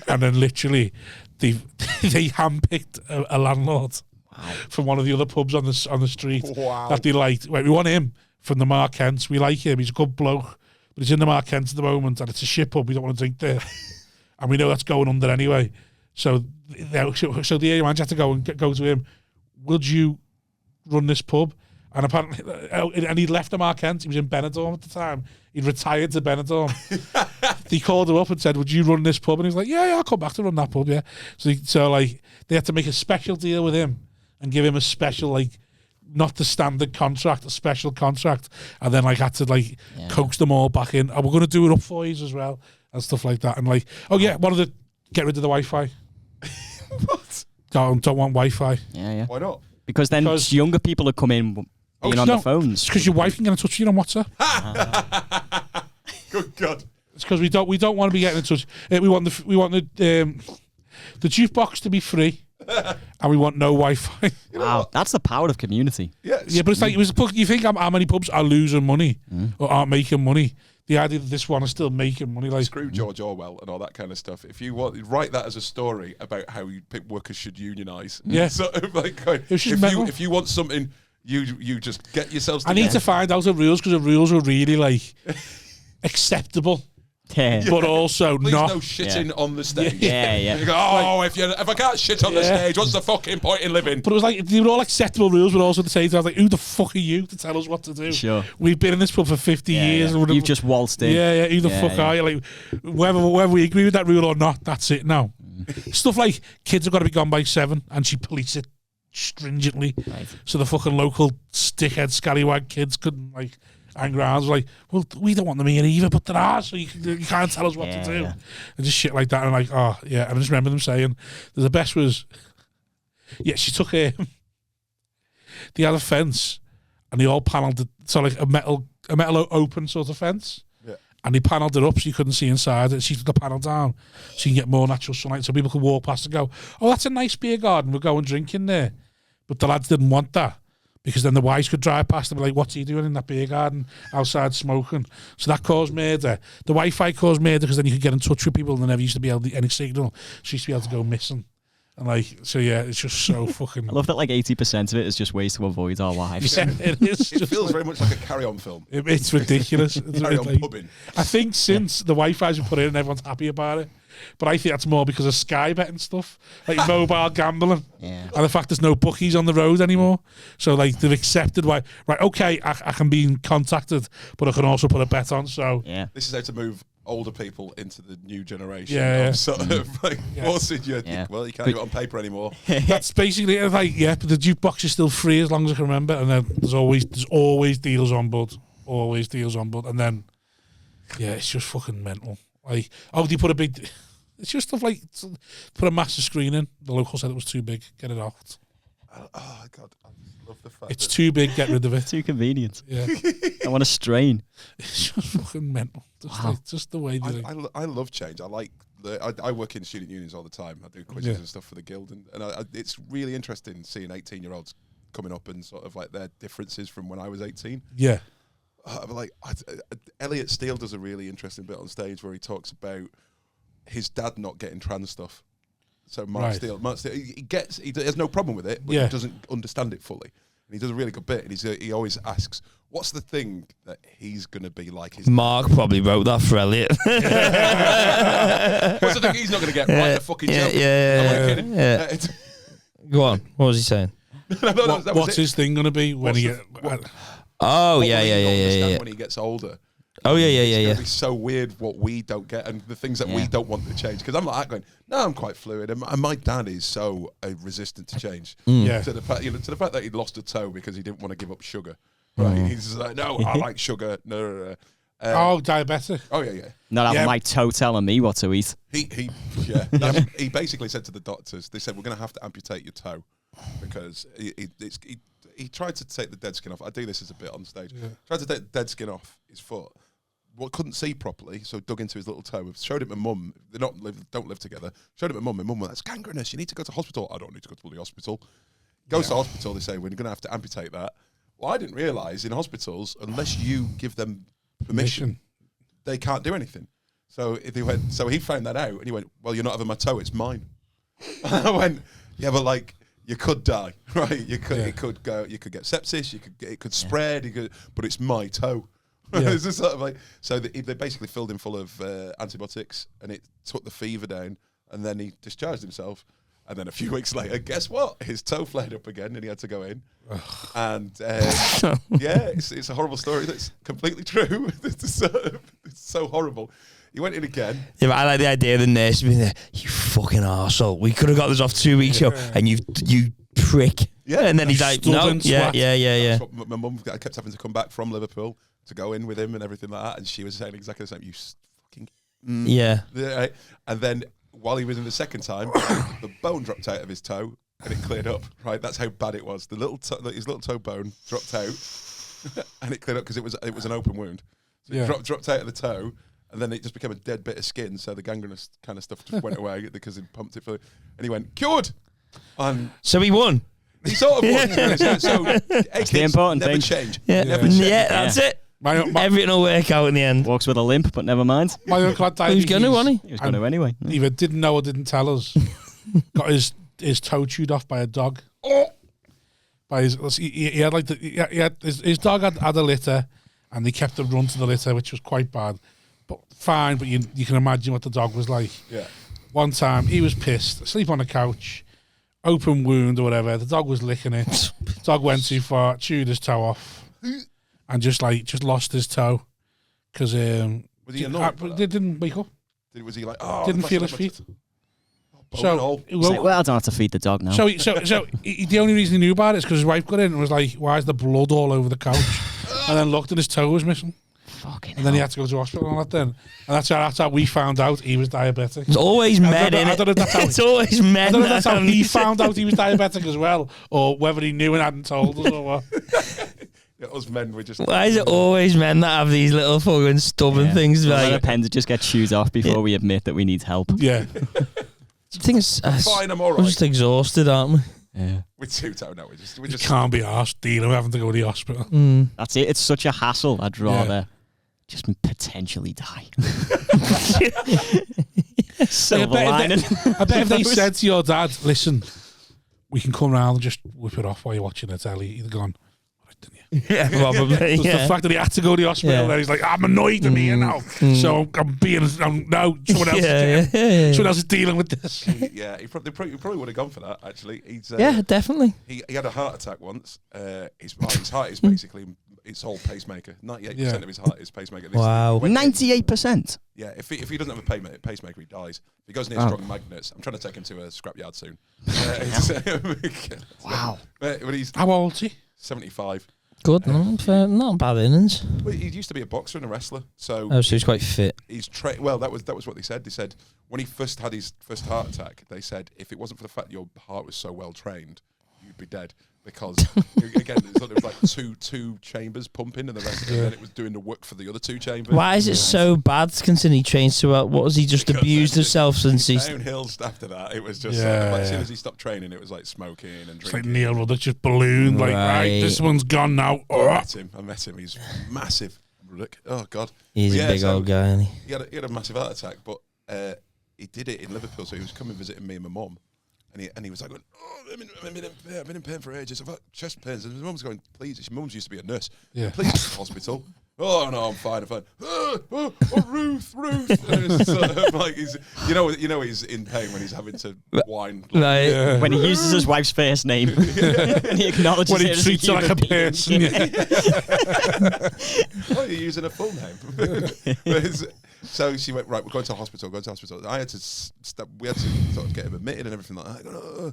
And then literally, they handpicked a landlord from one of the other pubs on the street that they liked. Wait, we want him from the Mark Kent. We like him. He's a good bloke, but he's in the Mark Kent at the moment, and it's a shit pub. We don't want to drink there, and we know that's going under anyway. So the area manager had to go to him. Would you run this pub? And apparently, and he'd left the Mark Kent. He was in Benidorm at the time. He'd retired to Benidorm. They called him up and said, "Would you run this pub?" And he was like, "Yeah, I'll come back to run that pub." Yeah. So like they had to make a special deal with him and give him a special, like, not the standard contract, a special contract, and then like had to like coax them all back in. And we're going to do it up for you as well and stuff like that. And like, oh yeah, wanted to get rid of the Wi-Fi. What? Don't want Wi-Fi. Yeah. Why not? Because younger people are coming being on their phones. Because your wife can get in touch with you on WhatsApp. Good God. It's because we don't want to be getting in touch. We want the jukebox to be free, and we want no Wi-Fi. Wow, that's the power of community. Yes. Yeah, but it's like you think how many pubs are losing money or aren't making money. The idea that this one is still making money, like screw George Orwell and all that kind of stuff. If you want, write that as a story about how workers should unionise. Yeah, sort of like if you want something, you just get yourselves together. I need to find out the rules, because the rules are really like acceptable. Yeah. But also Please not. no shitting on the stage. Yeah. You go, if I can't shit on the stage, what's the fucking point in living? But it was like they were all acceptable rules, but also at the same time, I was like, who the fuck are you to tell us what to do? Sure. We've been in this pub for 50 years. Yeah. You've just waltzed in. Yeah. Who the fuck are you? Like, whether we agree with that rule or not, that's it now. Stuff like kids have got to be gone by 7, and she police it stringently. Right. So the fucking local stickhead scallywag kids couldn't like hang around. Like, well, we don't want them here either, but there are, so you can't tell us what to do. And just shit like that. And I'm like, oh yeah. And I just remember them saying the best was, she took they had a fence and they all panelled it, so like a metal open sort of fence. Yeah. And they panelled it up so you couldn't see inside it. She took the panel down so you can get more natural sunlight, so people could walk past and go, oh, that's a nice beer garden, we'll go and drink in there. But the lads didn't want that, because then the wives could drive past and be like, what's he doing in that beer garden outside smoking? So that caused murder. The Wi-Fi caused murder because then you could get in touch with people and there never used to be any signal. So you used to be able to go missing. And like, so yeah, it's just so fucking... I love that like 80% of it is just ways to avoid our wives. Yeah, it is. It feels very much like a carry-on film. It's ridiculous. Carry-on pubbing. I think since the Wi-Fi's been put in, everyone's happy about it. But I think that's more because of Sky Bet and stuff, like mobile gambling, and the fact there's no bookies on the road anymore. So like they've accepted right, okay, I can be contacted, but I can also put a bet on. So this is how to move older people into the new generation. Sort of like forcing you. Well, you can't do it on paper anymore. That's basically it. Like, but the jukebox is still free as long as I can remember, and then there's always deals on bud, and then it's just fucking mental. Like, they put a big... It's just stuff like, put a massive screen in. The local said it was too big. Get it out. Oh, God. I love the fact it's too big. Get rid of it. Too convenient. Yeah. I want to strain. It's just fucking mental. Just the way they... I love change. I like... I work in student unions all the time. I do quizzes and stuff for the guild. And it's really interesting seeing 18-year-olds coming up and sort of like their differences from when I was 18. Yeah. Elliot Steele does a really interesting bit on stage where he talks about his dad not getting trans stuff. So Mark Steele, he has no problem with it, but he doesn't understand it fully. And he does a really good bit, and he always asks, what's the thing that he's going to be like his Mark dad? Probably wrote that for Elliot. What's the thing he's not going to get? Right the fucking joke. Yeah. Go on. What was he saying? What's his thing going to be when he... Oh, yeah. When he gets older. Oh, yeah. It's going to be so weird what we don't get and the things that we don't want to change. Because I'm like going, no, I'm quite fluid. And my dad is so resistant to change. Yeah. To the fact that he lost a toe because he didn't want to give up sugar. Right? He's just like, no, I like sugar. No. Diabetic. Oh, yeah. Not having my toe telling me what to eat. He basically said to the doctors, they said, we're going to have to amputate your toe because he tried to take the dead skin off. I do this as a bit on stage. Yeah. Tried to take the dead skin off his foot. Couldn't see properly, so dug into his little toe. Showed it to mum. They don't live together. Showed it to mum. My mum went, that's gangrenous. You need to go to hospital. I don't need to go to the hospital. Goes to hospital. They say, we're going to have to amputate that. Well, I didn't realise in hospitals, unless you give them permission, they can't do anything. So so he found that out, and he went, "Well, you're not having my toe; it's mine." And I went, "Yeah, but like you could die, right? You could, it could go, you could get sepsis, it could spread, but it's my toe." It's just sort of like they basically filled him full of antibiotics, and it took the fever down, and then he discharged himself. And then a few weeks later, guess what? His toe flared up again, and he had to go in. And it's a horrible story that's completely true. It's so horrible. He went in again. Yeah, but I like the idea of the nurse being there. You fucking arsehole. We could have got this off 2 weeks ago, and you prick. Yeah, and then he's like, no, yeah. My mum kept having to come back from Liverpool to go in with him and everything like that, and she was saying exactly the same. You fucking yeah. And then while he was in the second time, the bone dropped out of his toe and it cleared up. Right, that's how bad it was. His little toe bone dropped out, and it cleared up because it was an open wound. So it dropped out of the toe, and then it just became a dead bit of skin. So the gangrenous kind of stuff just went away because he pumped it fluid, and he went cured. And so he won. He sort of won. So that's the important never thing. Change. Yeah, never change. That's it. Everything will work out in the end. Walks with a limp, but never mind. My uncle had diabetes. He was going to, wasn't he? He was going to anyway. Either didn't know or didn't tell us. Got his toe chewed off by a dog. By he had like his dog had a litter, and they kept him run to the litter, which was quite bad. But fine. But you can imagine what the dog was like. Yeah. One time he was pissed, asleep on the couch, open wound or whatever. The dog was licking it. Dog went too far, chewed his toe off. And just lost his toe because was he annoyed? They didn't wake up. Was he like didn't feel his feet? So well, I don't have to feed the dog now. So the only reason he knew about it is because his wife got in and was like, "Why is the blood all over the couch?" And then looked and his toe was missing. Fucking and then he had to go to hospital and all that. Then and that's how we found out he was diabetic. It's always med in it. It's always med. I don't know if that's how he found out he was diabetic as well, or whether he knew and hadn't told us or what. Us men were just. Why is it always men that have these little fucking stubborn things? Like our pens just get chewed off before we admit that we need help. Yeah. I think it's fine. I'm all right. We're just exhausted, aren't we? Yeah. We're too tired now. We just can't be arsed dealing with having to go to the hospital. That's it. It's such a hassle. I'd rather just potentially die. Silver lining. I bet if they said to your dad, "Listen, we can come round and just whip it off while you're watching the telly," he'd have gone, yeah, probably. The fact that he had to go to the hospital, and he's like, "I'm annoyed at me now, so no, someone else is dealing with this." Yeah, he probably would have gone for that. Actually, definitely. He had a heart attack once. His heart is basically its whole pacemaker. 98% of his heart is pacemaker. Wow, 98%. Yeah, if he doesn't have a pacemaker, he dies. If he goes near strong magnets, I'm trying to take him to a scrapyard soon. Wow. But he's how old is he? 75. Good, not bad innings. Well, he used to be a boxer and a wrestler, so he's quite fit. He's well, that was what they said. They said when he first had his first heart attack, they said if it wasn't for the fact your heart was so well trained, you'd be dead because again it was like two chambers pumping and the rest, and then it was doing the work for the other two chambers. Why is it so bad? Considering he trains so well, what has he just abused himself since he's downhills after that? It was just as soon as he stopped training, it was like smoking and drinking. It's like Neil Ruddock just ballooned like, right, this one's gone now. I met him. He's massive. Oh God, he's a big old guy. Isn't he? He had a massive heart attack, but he did it in Liverpool. So he was coming visiting me and my mum. And he was like, I've been in pain for ages. I've got chest pains. And his mum's going, please. His mum's used to be a nurse. Yeah. Please, to the hospital. Oh no, I'm fine. Ruth. And it's sort of like he's in pain when he's having to whine. When he uses his wife's first name and he acknowledges when he treats her like a person. Why are you using a full name? So she went, right, we're going to hospital. I had to we had to sort of get him admitted and everything like that.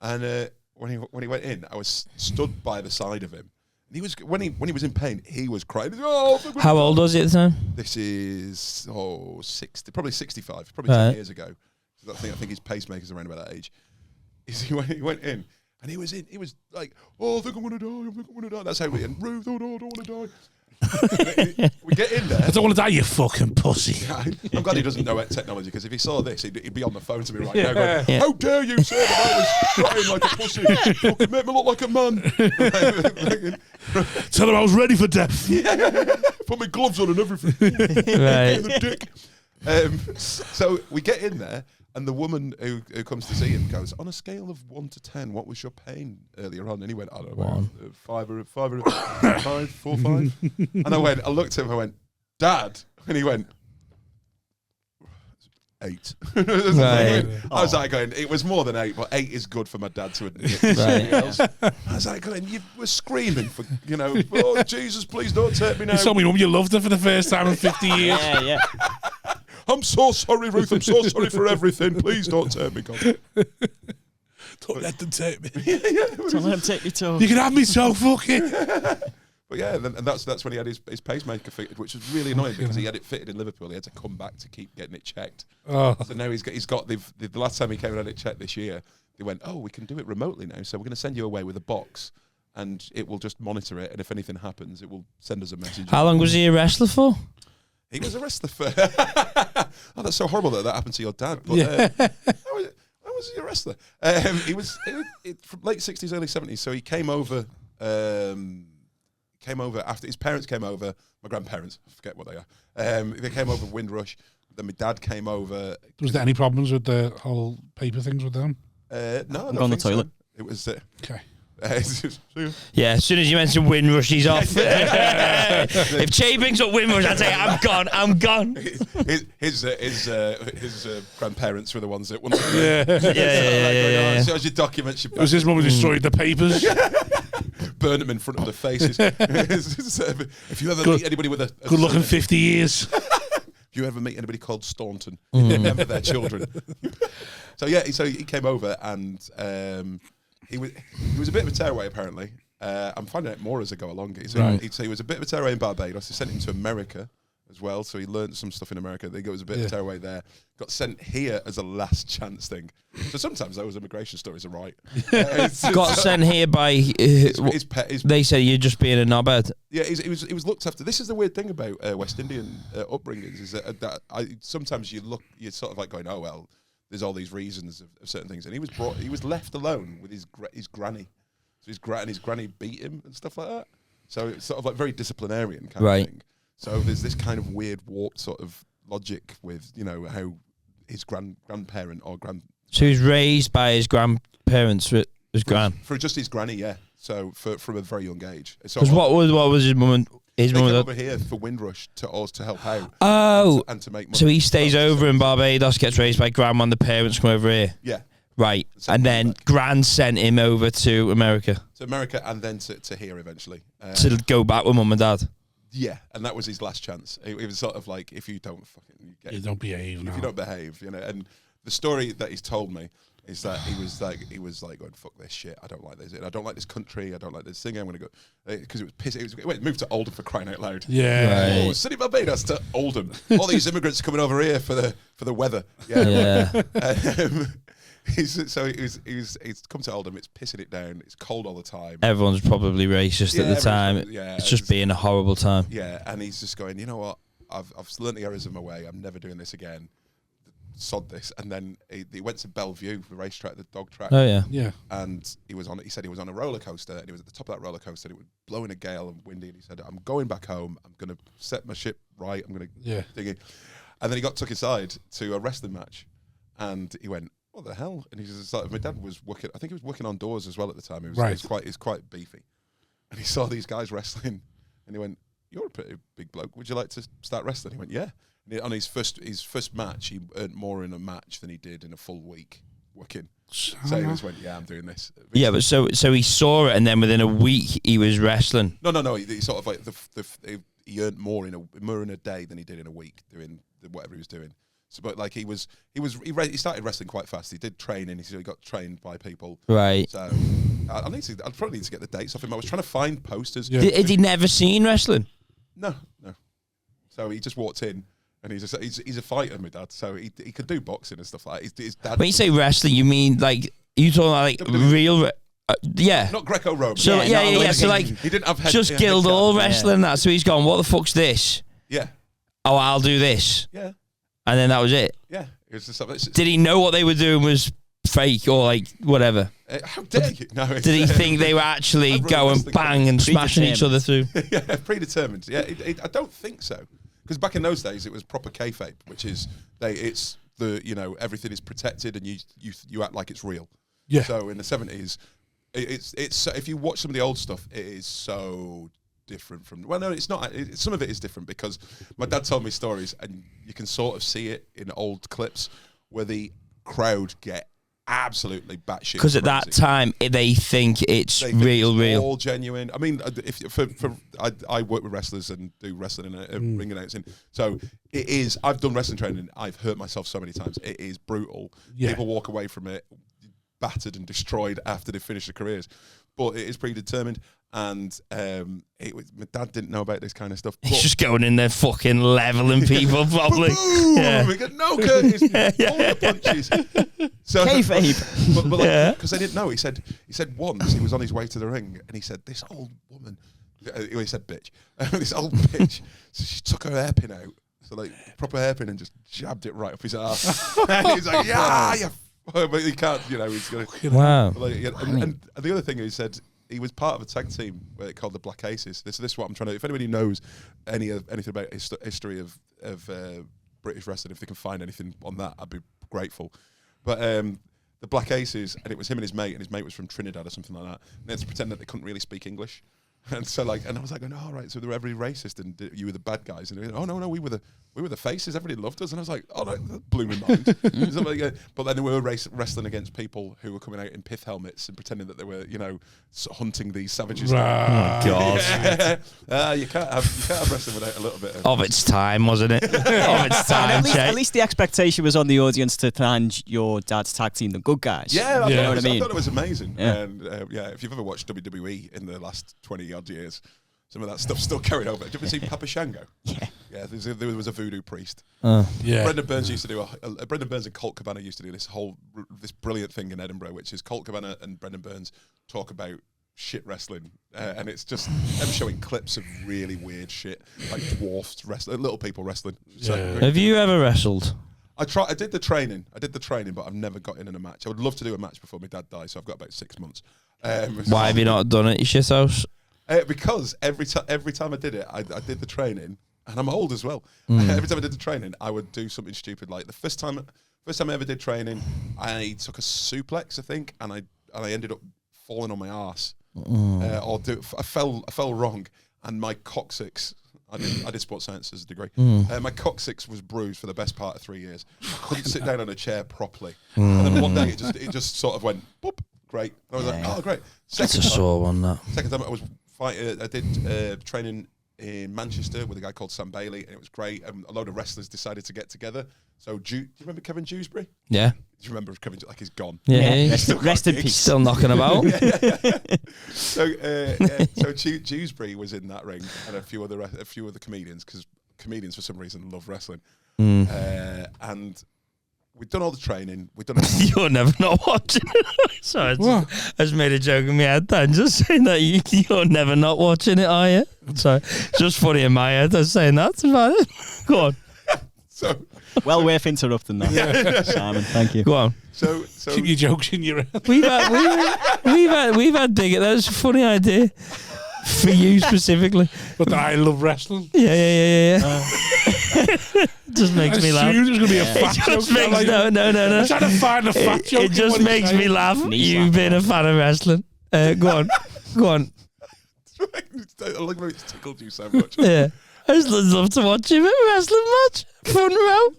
And when he went in, I was stood by the side of him. And he was when he was in pain, he was crying. How old was he at the time? This is 60, probably 65, probably 10 years ago. I think his pacemaker's around about that age. He went in and he was like, I think I'm gonna die. That's how we and Ruth, I don't want to die. We get in there. I don't want to die, you fucking pussy. I'm glad he doesn't know technology, because if he saw this, he'd be on the phone to me right now going, how dare you say that I was crying like a pussy? Fucking make me look like a man. Tell him I was ready for death. Put my gloves on and everything. Right. The dick. So we get in there, and the woman who comes to see him goes, on a scale of 1 to 10, what was your pain earlier on? And he went, I don't know, 5 or 4 or 5. And I looked at him, I went, Dad. And he went, 8. Right. I was like going, it was more than 8, but 8 is good for my dad to admit. Right. I was like going, you were screaming for, oh, Jesus, please don't take me now. You told me, Mum, you loved her for the first time in 50 years. Yeah. I'm so sorry, Ruth. I'm so sorry for everything. Please don't take me, God. Don't let them take me. Don't let them take me too. You can have me so fucking. But yeah, and that's when he had his pacemaker fitted, which was really annoying because he had it fitted in Liverpool. He had to come back to keep getting it checked. Oh. So now he's got the last time he came and had it checked this year, they went, oh, we can do it remotely now. So we're going to send you away with a box, and it will just monitor it. And if anything happens, it will send us a message. How long was he a wrestler for? He was a wrestler for. Oh, that's so horrible that happened to your dad. But how was he a wrestler? He was from late 60s, early 70s. So he came over. After his parents came over. My grandparents, I forget what they are. They came over Windrush. Then my dad came over. Was there any problems with the whole paper things with them? No, I'm going to the toilet. So. It was okay. Yeah, as soon as you mention Windrush, he's off. If Che brings up Windrush, I'd say, I'm gone. His grandparents were the ones that wouldn't. Yeah. So as your documents, it was his mum who destroyed the papers. Burn them in front of the faces. If you ever meet anybody with a good looking 50 years. If you ever meet anybody called Staunton, remember their children. So he came over and. He was a bit of a tearaway, apparently. I'm finding out more as I go along. He was a bit of a tearaway in Barbados. They sent him to America as well, so he learned some stuff in America. They was a bit of a tearaway there. Got sent here as a last chance thing. So sometimes those immigration stories are right. Got sent here by... they say you're just being a knobhead. Yeah, he was looked after. This is the weird thing about West Indian upbringings, is that sometimes you're sort of like going, oh, well, there's all these reasons of certain things, and he was left alone with his granny. So his granny beat him and stuff like that. So it's sort of like very disciplinarian kind of thing. So there's this kind of weird warped sort of logic with how his grandparent or grand. So he was raised by his grandparents, his gran. For just his granny, yeah. So from a very young age. Because what was his mum? His mum came over here for Windrush to help out. Oh, and to make money. So he stays over in Barbados, gets raised by grandma, and the parents come over here. Yeah. Right, and then Gran sent him over to America. To America, and then to here eventually. To go back with mum and dad. Yeah, and that was his last chance. It was sort of like, if you don't fucking you don't behave. If you don't behave, And the story that he's told me is that he was like going, fuck this shit. I don't like this. I don't like this country. I don't like this thing. I'm going to go because it was pissing. It moved to Oldham, for crying out loud. Yeah. Oh, City Barbados to Oldham. All these immigrants coming over here for the weather. Yeah. He's come to Oldham. It's pissing it down. It's cold all the time. Everyone's probably racist at the time. It's just being a horrible time. Yeah, and he's just going, you know what? I've learnt the errors of my way. I'm never doing this again. Sod this. And then he went to Bellevue, the racetrack, the dog track. Oh yeah. Yeah. And he said he was on a roller coaster, and he was at the top of that roller coaster, and it was blowing a gale and windy, and he said, I'm going back home. I'm going to set my ship right. I'm going to dig in. And then he got took aside to a wrestling match, and he went, what the hell? And he was just like, my dad was working, I think he was working on doors as well at the time. He was quite beefy. And he saw these guys wrestling, and he went, you're a pretty big bloke. Would you like to start wrestling? He went, yeah. And on his first match, he earned more in a match than he did in a full week working. So he just went, yeah, I'm doing this. Yeah, but so he saw it, and then within a week he was wrestling. No. He sort of like he earned more in a day than he did in a week doing whatever he was doing. So, but like he started wrestling quite fast. He did training. He got trained by people. Right. So I'd probably need to get the dates off him. I was trying to find posters. Yeah. Had he never seen wrestling? No. So he just walked in, and he's a fighter, my dad. So he could do boxing and stuff like that. His dad. When you say wrestling, you mean like you talking about like real? Yeah. Not Greco-Roman. So So like, he didn't have just Guildhall wrestling that. So he's gone, what the fuck's this? Yeah. Oh, I'll do this. Yeah. And then that was it. Yeah. It was just, did he know what they were doing was fake or like whatever? How dare you? No, did he think they were actually going bang and smashing each other through? Yeah, predetermined. Yeah, I don't think so. Because back in those days, it was proper kayfabe, which is it's the everything is protected and you act like it's real. Yeah. So in the 70s, it's if you watch some of the old stuff, it is so different from. Well, no, it's not. Some of it is different because my dad told me stories, and you can sort of see it in old clips where the crowd get absolutely batshit. Because at that time they think it's real, all genuine. I mean, I work with wrestlers and do wrestling and ring announcing, so it is. I've done wrestling training. I've hurt myself so many times. It is brutal. Yeah. People walk away from it battered and destroyed after they finish their careers, but it is predetermined. And my dad didn't know about this kind of stuff. He's just going in there fucking leveling people, probably. Yeah. We got no courtesy, all the punches. So, but because I didn't know, he said once he was on his way to the ring, and he said this old woman, he said bitch, this old bitch, so she took her hairpin out, so like proper hairpin, and just jabbed it right up his ass. And he's like, yeah, but he can't, he's gonna. Wow. Like, and the other thing he said. He was part of a tag team called the Black Aces. This is what I'm trying to. If anybody knows anything about history of British wrestling, if they can find anything on that, I'd be grateful. But the Black Aces, and it was him and his mate was from Trinidad or something like that. And they had to pretend that they couldn't really speak English. And so and I was like, oh, right, so they're every racist, and you were the bad guys, and they were, oh no, we were the faces. Everybody loved us, and I was like, oh, that blew my mind. But then we were wrestling against people who were coming out in pith helmets and pretending that they were, hunting these savages. Oh God! You can't have wrestling without a little bit of its time, wasn't it? Of its time. At least the expectation was on the audience to find your dad's tag team, the Good Guys. Yeah, you know what I mean. I thought it was amazing. Yeah. And if you've ever watched WWE in the last 20 odd years, some of that stuff's still carried over. Did you ever see Papa Shango? Yeah. Yeah, there was a voodoo priest. Yeah. Brendan Burns used to do Brendan Burns and Colt Cabana used to do this brilliant thing in Edinburgh, which is Colt Cabana and Brendan Burns talk about shit wrestling, and it's just them showing clips of really weird shit, like dwarfs wrestling, little people wrestling. So, have you ever wrestled? I did the training, but I've never got in a match. I would love to do a match before my dad dies, so I've got about 6 months. Why have you not done it, you shithouse? Because every time I did it, I did the training, and I'm old as well. Every time I did the training, I would do something stupid. Like the first time I ever did training, I took a suplex, I think, and I ended up falling on my arse. I fell wrong, and my coccyx. I did sports science as a degree. My coccyx was bruised for the best part of 3 years. I couldn't sit down on a chair properly. And then one day it just sort of went boop. Great. And I was like, oh great. That's a sore one. That second time I did training in Manchester with a guy called Sam Bailey, and it was great. And a load of wrestlers decided to get together. So do you remember Kevin Dewsbury? Yeah. Do you remember Kevin? Like he's gone. Yeah. Rest in peace. Still knocking about. So Dewsbury was in that ring, and a few other comedians, because comedians for some reason love wrestling. And we'd done all the training. You're never not watching it. Sorry, I just made a joke in my head then, just saying that you're never not watching it, are you? Sorry, just funny in my head. I was saying that's about it. Go on. So well worth interrupting that, Simon. Thank you. Go on. So keep your jokes in your head. We've had big. That's a funny idea for you specifically. But I love wrestling. Yeah. Just makes me laugh. It was going to be a fat joke. No. I'm trying to find a fat joke. It just makes me laugh. You've been a fan of wrestling. Go on. I like how it's tickled you so much. Yeah. I just love to watch him at a wrestling match. Front row.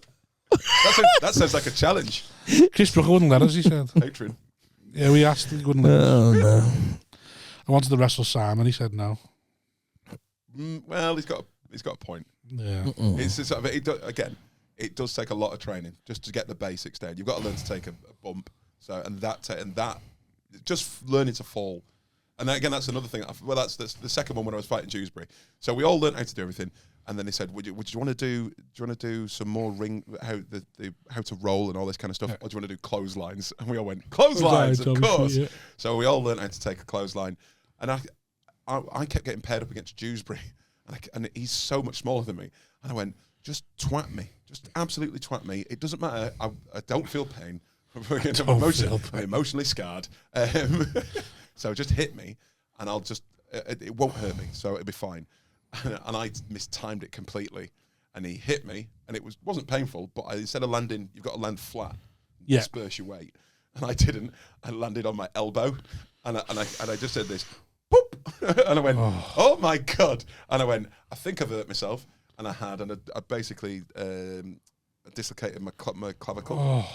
That sounds like a challenge. Chris Brooker wouldn't let us, he said. Patron. Yeah, we asked, he wouldn't let us. Oh, no. I wanted to wrestle Simon, he said no. Well, he's got a point. Yeah. It's just, it does take a lot of training just to get the basics down. You've got to learn to take a bump. So and that just learning to fall. And again, that's another thing. Well, that's the second one when I was fighting Dewsbury. So we all learned how to do everything. And then they said, "Would you want to do some more how to roll and all this kind of stuff, or do you want to do clotheslines?" And we all went, "Clotheslines, of course." Yeah. So we all learned how to take a clothesline, and I kept getting paired up against Dewsbury, and he's so much smaller than me, and I went, "Just twat me, just absolutely twat me. It doesn't matter. I don't feel pain. I'm emotionally scarred. So just hit me, and I'll just it won't hurt me, so it'll be fine." And I mistimed it completely, and he hit me, and it wasn't painful, but instead of landing, you've got to land flat, disperse your weight, and I didn't. I landed on my elbow, and I just said this, boop, and I went, oh my God, and I went, I think I've hurt myself, and I basically dislocated my clavicle,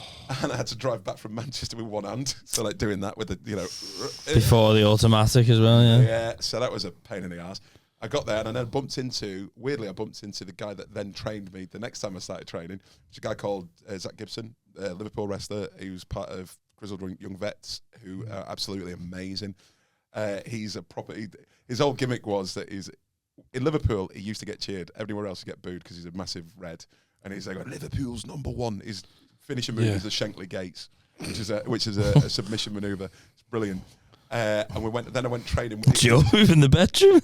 and I had to drive back from Manchester with one hand, so like doing that with the before the automatic as well, yeah, so that was a pain in the ass. I got there and I then bumped into the guy that then trained me the next time I started training, which is a guy called Zach Gibson, Liverpool wrestler. He was part of Grizzled Young Vets, who are absolutely amazing. He's his whole gimmick was that in Liverpool, he used to get cheered. Everywhere else, he get booed because he's a massive red. And he's like, Liverpool's #1. His finishing move is the Shankly Gates, which is a submission maneuver. It's brilliant. And I went training with Joe in the bedroom.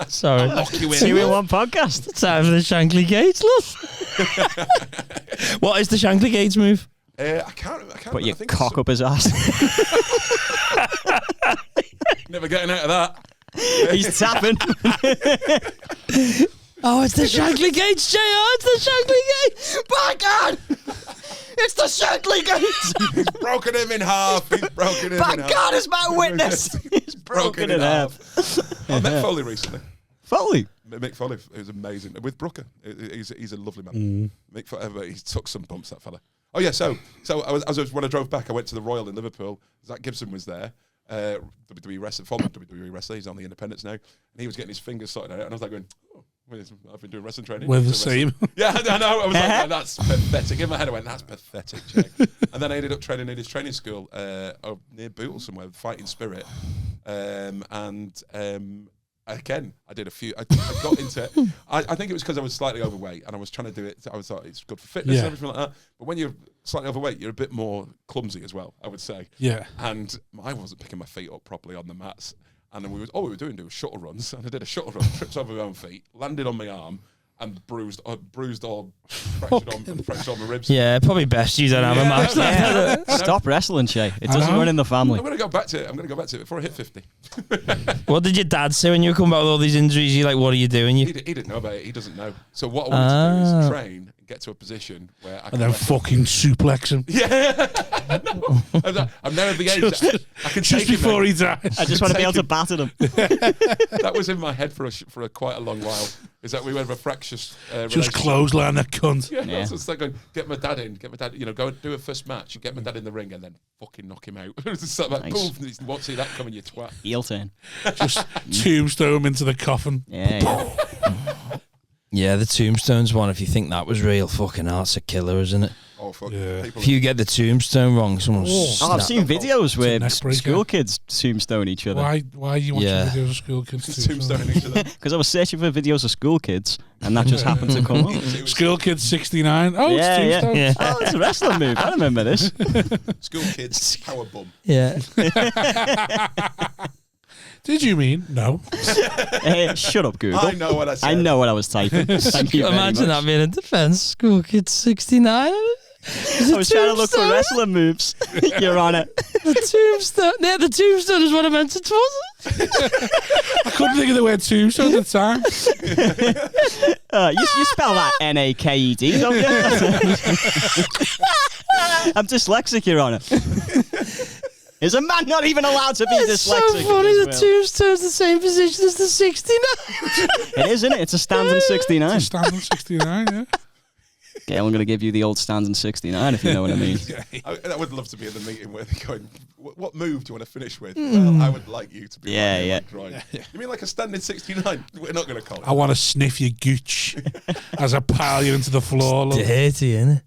Sorry. Lock you in. 2-in-1 podcast. Time for the Shankly Gates, love. What is the Shankly Gates move? I can't put your cock up his ass. Never getting out of that. He's tapping. Oh, it's the Shankly Gates, JR. It's the Shankly Gates. My God. It's the Shankly Gates. He's broken him in half. By God, is my witness. He's broken in half. I met Foley recently. Mick Foley, it was amazing. With Brooker, he's a lovely man. Mick Foley, he took some bumps, that fella. Oh yeah, so when I drove back, I went to the Royal in Liverpool. Zach Gibson was there. WWE wrestler, former WWE wrestler. He's on the Independents now, and he was getting his fingers sorted out. And I was like going, I've been doing wrestling training. We're the same. Yeah, I know. I was like, that's pathetic. In my head, I went, that's pathetic, Jake. And then I ended up training in his training school near Bootle somewhere, Fighting Spirit. Again, I did a few. I got into it. I think it was because I was slightly overweight and I was trying to do it. I thought it's good for fitness and everything like that. But when you're slightly overweight, you're a bit more clumsy as well, I would say. Yeah. And I wasn't picking my feet up properly on the mats. And then we were doing shuttle runs, and I did a shuttle run, tripped over my own feet, landed on my arm, and bruised all fractured on my ribs. Yeah, probably best you don't have a match. Yeah. Stop wrestling, Shay. It doesn't run in the family. I'm going to go back to it before I hit 50. What did your dad say when you were coming back with all these injuries? You like, what are you doing? He didn't know about it. He doesn't know. So what I wanted to do is train and get to a position where I can... And then fucking suplex him. Yeah. I'm now at the age I can just take before he dies. I just want to be able to batter them. That was in my head for quite a long while. Is that we went for a fractious just clothesline that cunt. Yeah. So it's like going, get my dad, go and do a first match, get my dad in the ring and then fucking knock him out. It's like, nice. Boom, you won't see that coming, you twat. Heel turn. Just tombstone him into the coffin. Yeah. Yeah, the Tombstones one, if you think that was real, fucking hell, it's a killer, isn't it? Oh, fuck. Yeah. If you get the tombstone wrong, someone's... I've seen videos where school kids tombstone each other. Why are you watching videos of school kids tombstoning each other? Because I was searching for videos of school kids, and that just happened to come up. School kids 69. Oh, it's tombstone. Yeah. Oh, it's a wrestling move. I remember this. School kids power bum. Yeah. Did you mean? No. Hey, shut up, Google. I know what I said. I know what I was typing. Thank you very Imagine much. that being a defense. School kid 69. I was trying to look for wrestling moves. You're on it. The tombstone. Yeah, the tombstone is what I meant it was. I couldn't think of the word tombstone at the time. You spell that NAKED, don't you? I'm dyslexic, Your Honour. Is a man not even allowed to be dyslexic? It's so funny, the tombstone's the same position as the 69. It is, isn't it? It's a standing 69. It's a standing 69, yeah. Okay, I'm going to give you the old standing 69, if you know what I mean. I would love to be in the meeting where they're going, what move do you want to finish with? Well, I would like you to be right. You mean like a standing 69? We're not going to call it. I want to sniff your gooch as I pile you into the floor. Look. Dirty, innit?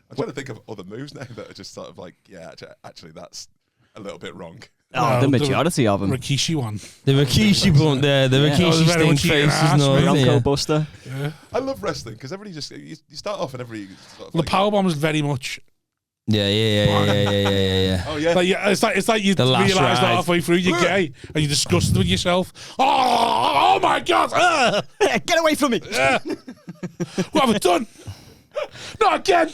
I'm trying to think of other moves now that are just sort of like, yeah, actually that's a little bit wrong. Oh, the majority of them. Rikishi one. The Rikishi bump there. The Rikishi stink face is not. Bronco Buster. Yeah. I love wrestling because everybody just you start off and everybody. Sort of The powerbomb is very much. Yeah. Oh yeah. It's like you realise that halfway through you're gay and you're disgusted with yourself. Oh my God! Get away from me! What have I done? Not again!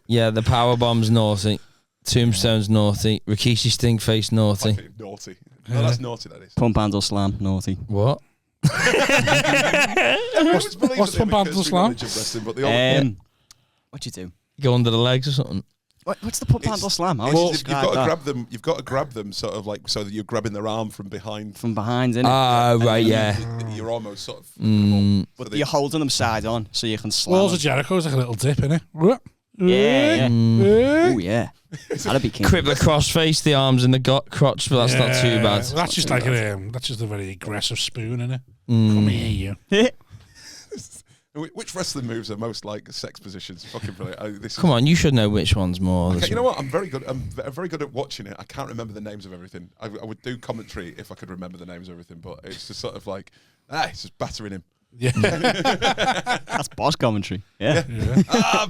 Yeah, the powerbomb's naughty. Tombstone's naughty. Rikishi stink face naughty. Okay, naughty. No, that's naughty. That is. Pump handle slam naughty. What? What's pump handle slam? What'd you do? Go under the legs or something. What's the pump handle slam? You've got to grab them. You've got to grab them, sort of like so that you're grabbing their arm from behind. From behind, innit? Ah, right, yeah. You're almost sort of. But you're holding them side on, so you can slam. Walls of Jericho's like a little dip, innit? Yeah. Oh yeah. That'd be king. Crippler crossface, the arms in the crotch, but that's not too bad. That's just like that's just a very aggressive spoon, innit? Come here, you. Which wrestling moves are most like sex positions? Fucking brilliant. Come on, you should know which one's more. Okay, you know what? I'm very good. I'm very good at watching it. I can't remember the names of everything. I would do commentary if I could remember the names of everything, but it's just sort of like, it's just battering him. Yeah. That's boss commentary. Yeah.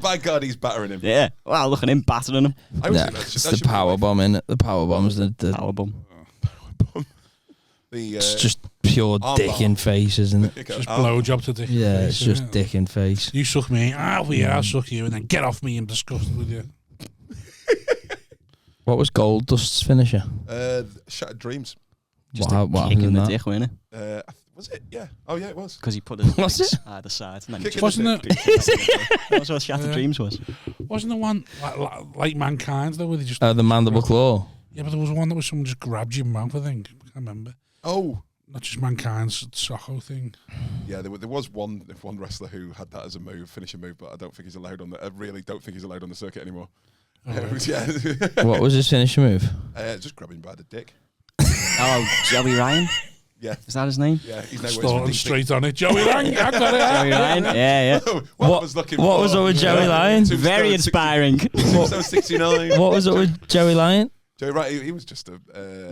By God, he's battering him. Yeah. Wow, look at him battering him. It's the power bomb, innit? The power bomb's the power bomb. It's just pure dick in face, isn't it? Just blowjob to dick. Yeah, in face, it's just dick in face. You suck me. I'll suck you, and then get off me. I'm disgusted with you. What was Goldust's finisher? Shattered Dreams. Just what kick in the that? dick, wasn't it? Was it? Yeah. Oh yeah, it was. Because he put his Was legs it? either side. And then Wasn't it? That's what Shattered Dreams was. Wasn't the one like Mankind though, where they just The mandible claw. Yeah, but there was one that was someone just grabbed your mouth. I think I can't remember. Oh, not just Mankind's Soho thing. Yeah, there was one wrestler who had that as a finishing move, but I don't think he's allowed on the. I really don't think he's allowed on the circuit anymore. What was his finishing move? Just grabbing by the dick. Oh, Joey Ryan. Yeah, is that his name? Yeah, he's now Staunton straight on it. Joey Ryan, I got it. Joey Ryan. Yeah. What was up with Joey Ryan? Very inspiring. 69. What was up with Joey Ryan? Joey Ryan, he was just a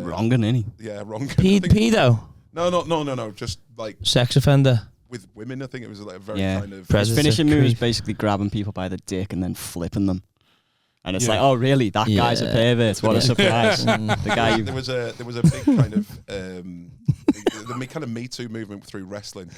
wrong, isn't he? Yeah, wrong. Pedo. No. Just like sex offender with women. I think it was like a very kind of. His finishing move is basically grabbing people by the dick and then flipping them. And it's like, oh really? That guy's a pervert. What a surprise! The guy. There was a big kind of the kind of Me Too movement through wrestling.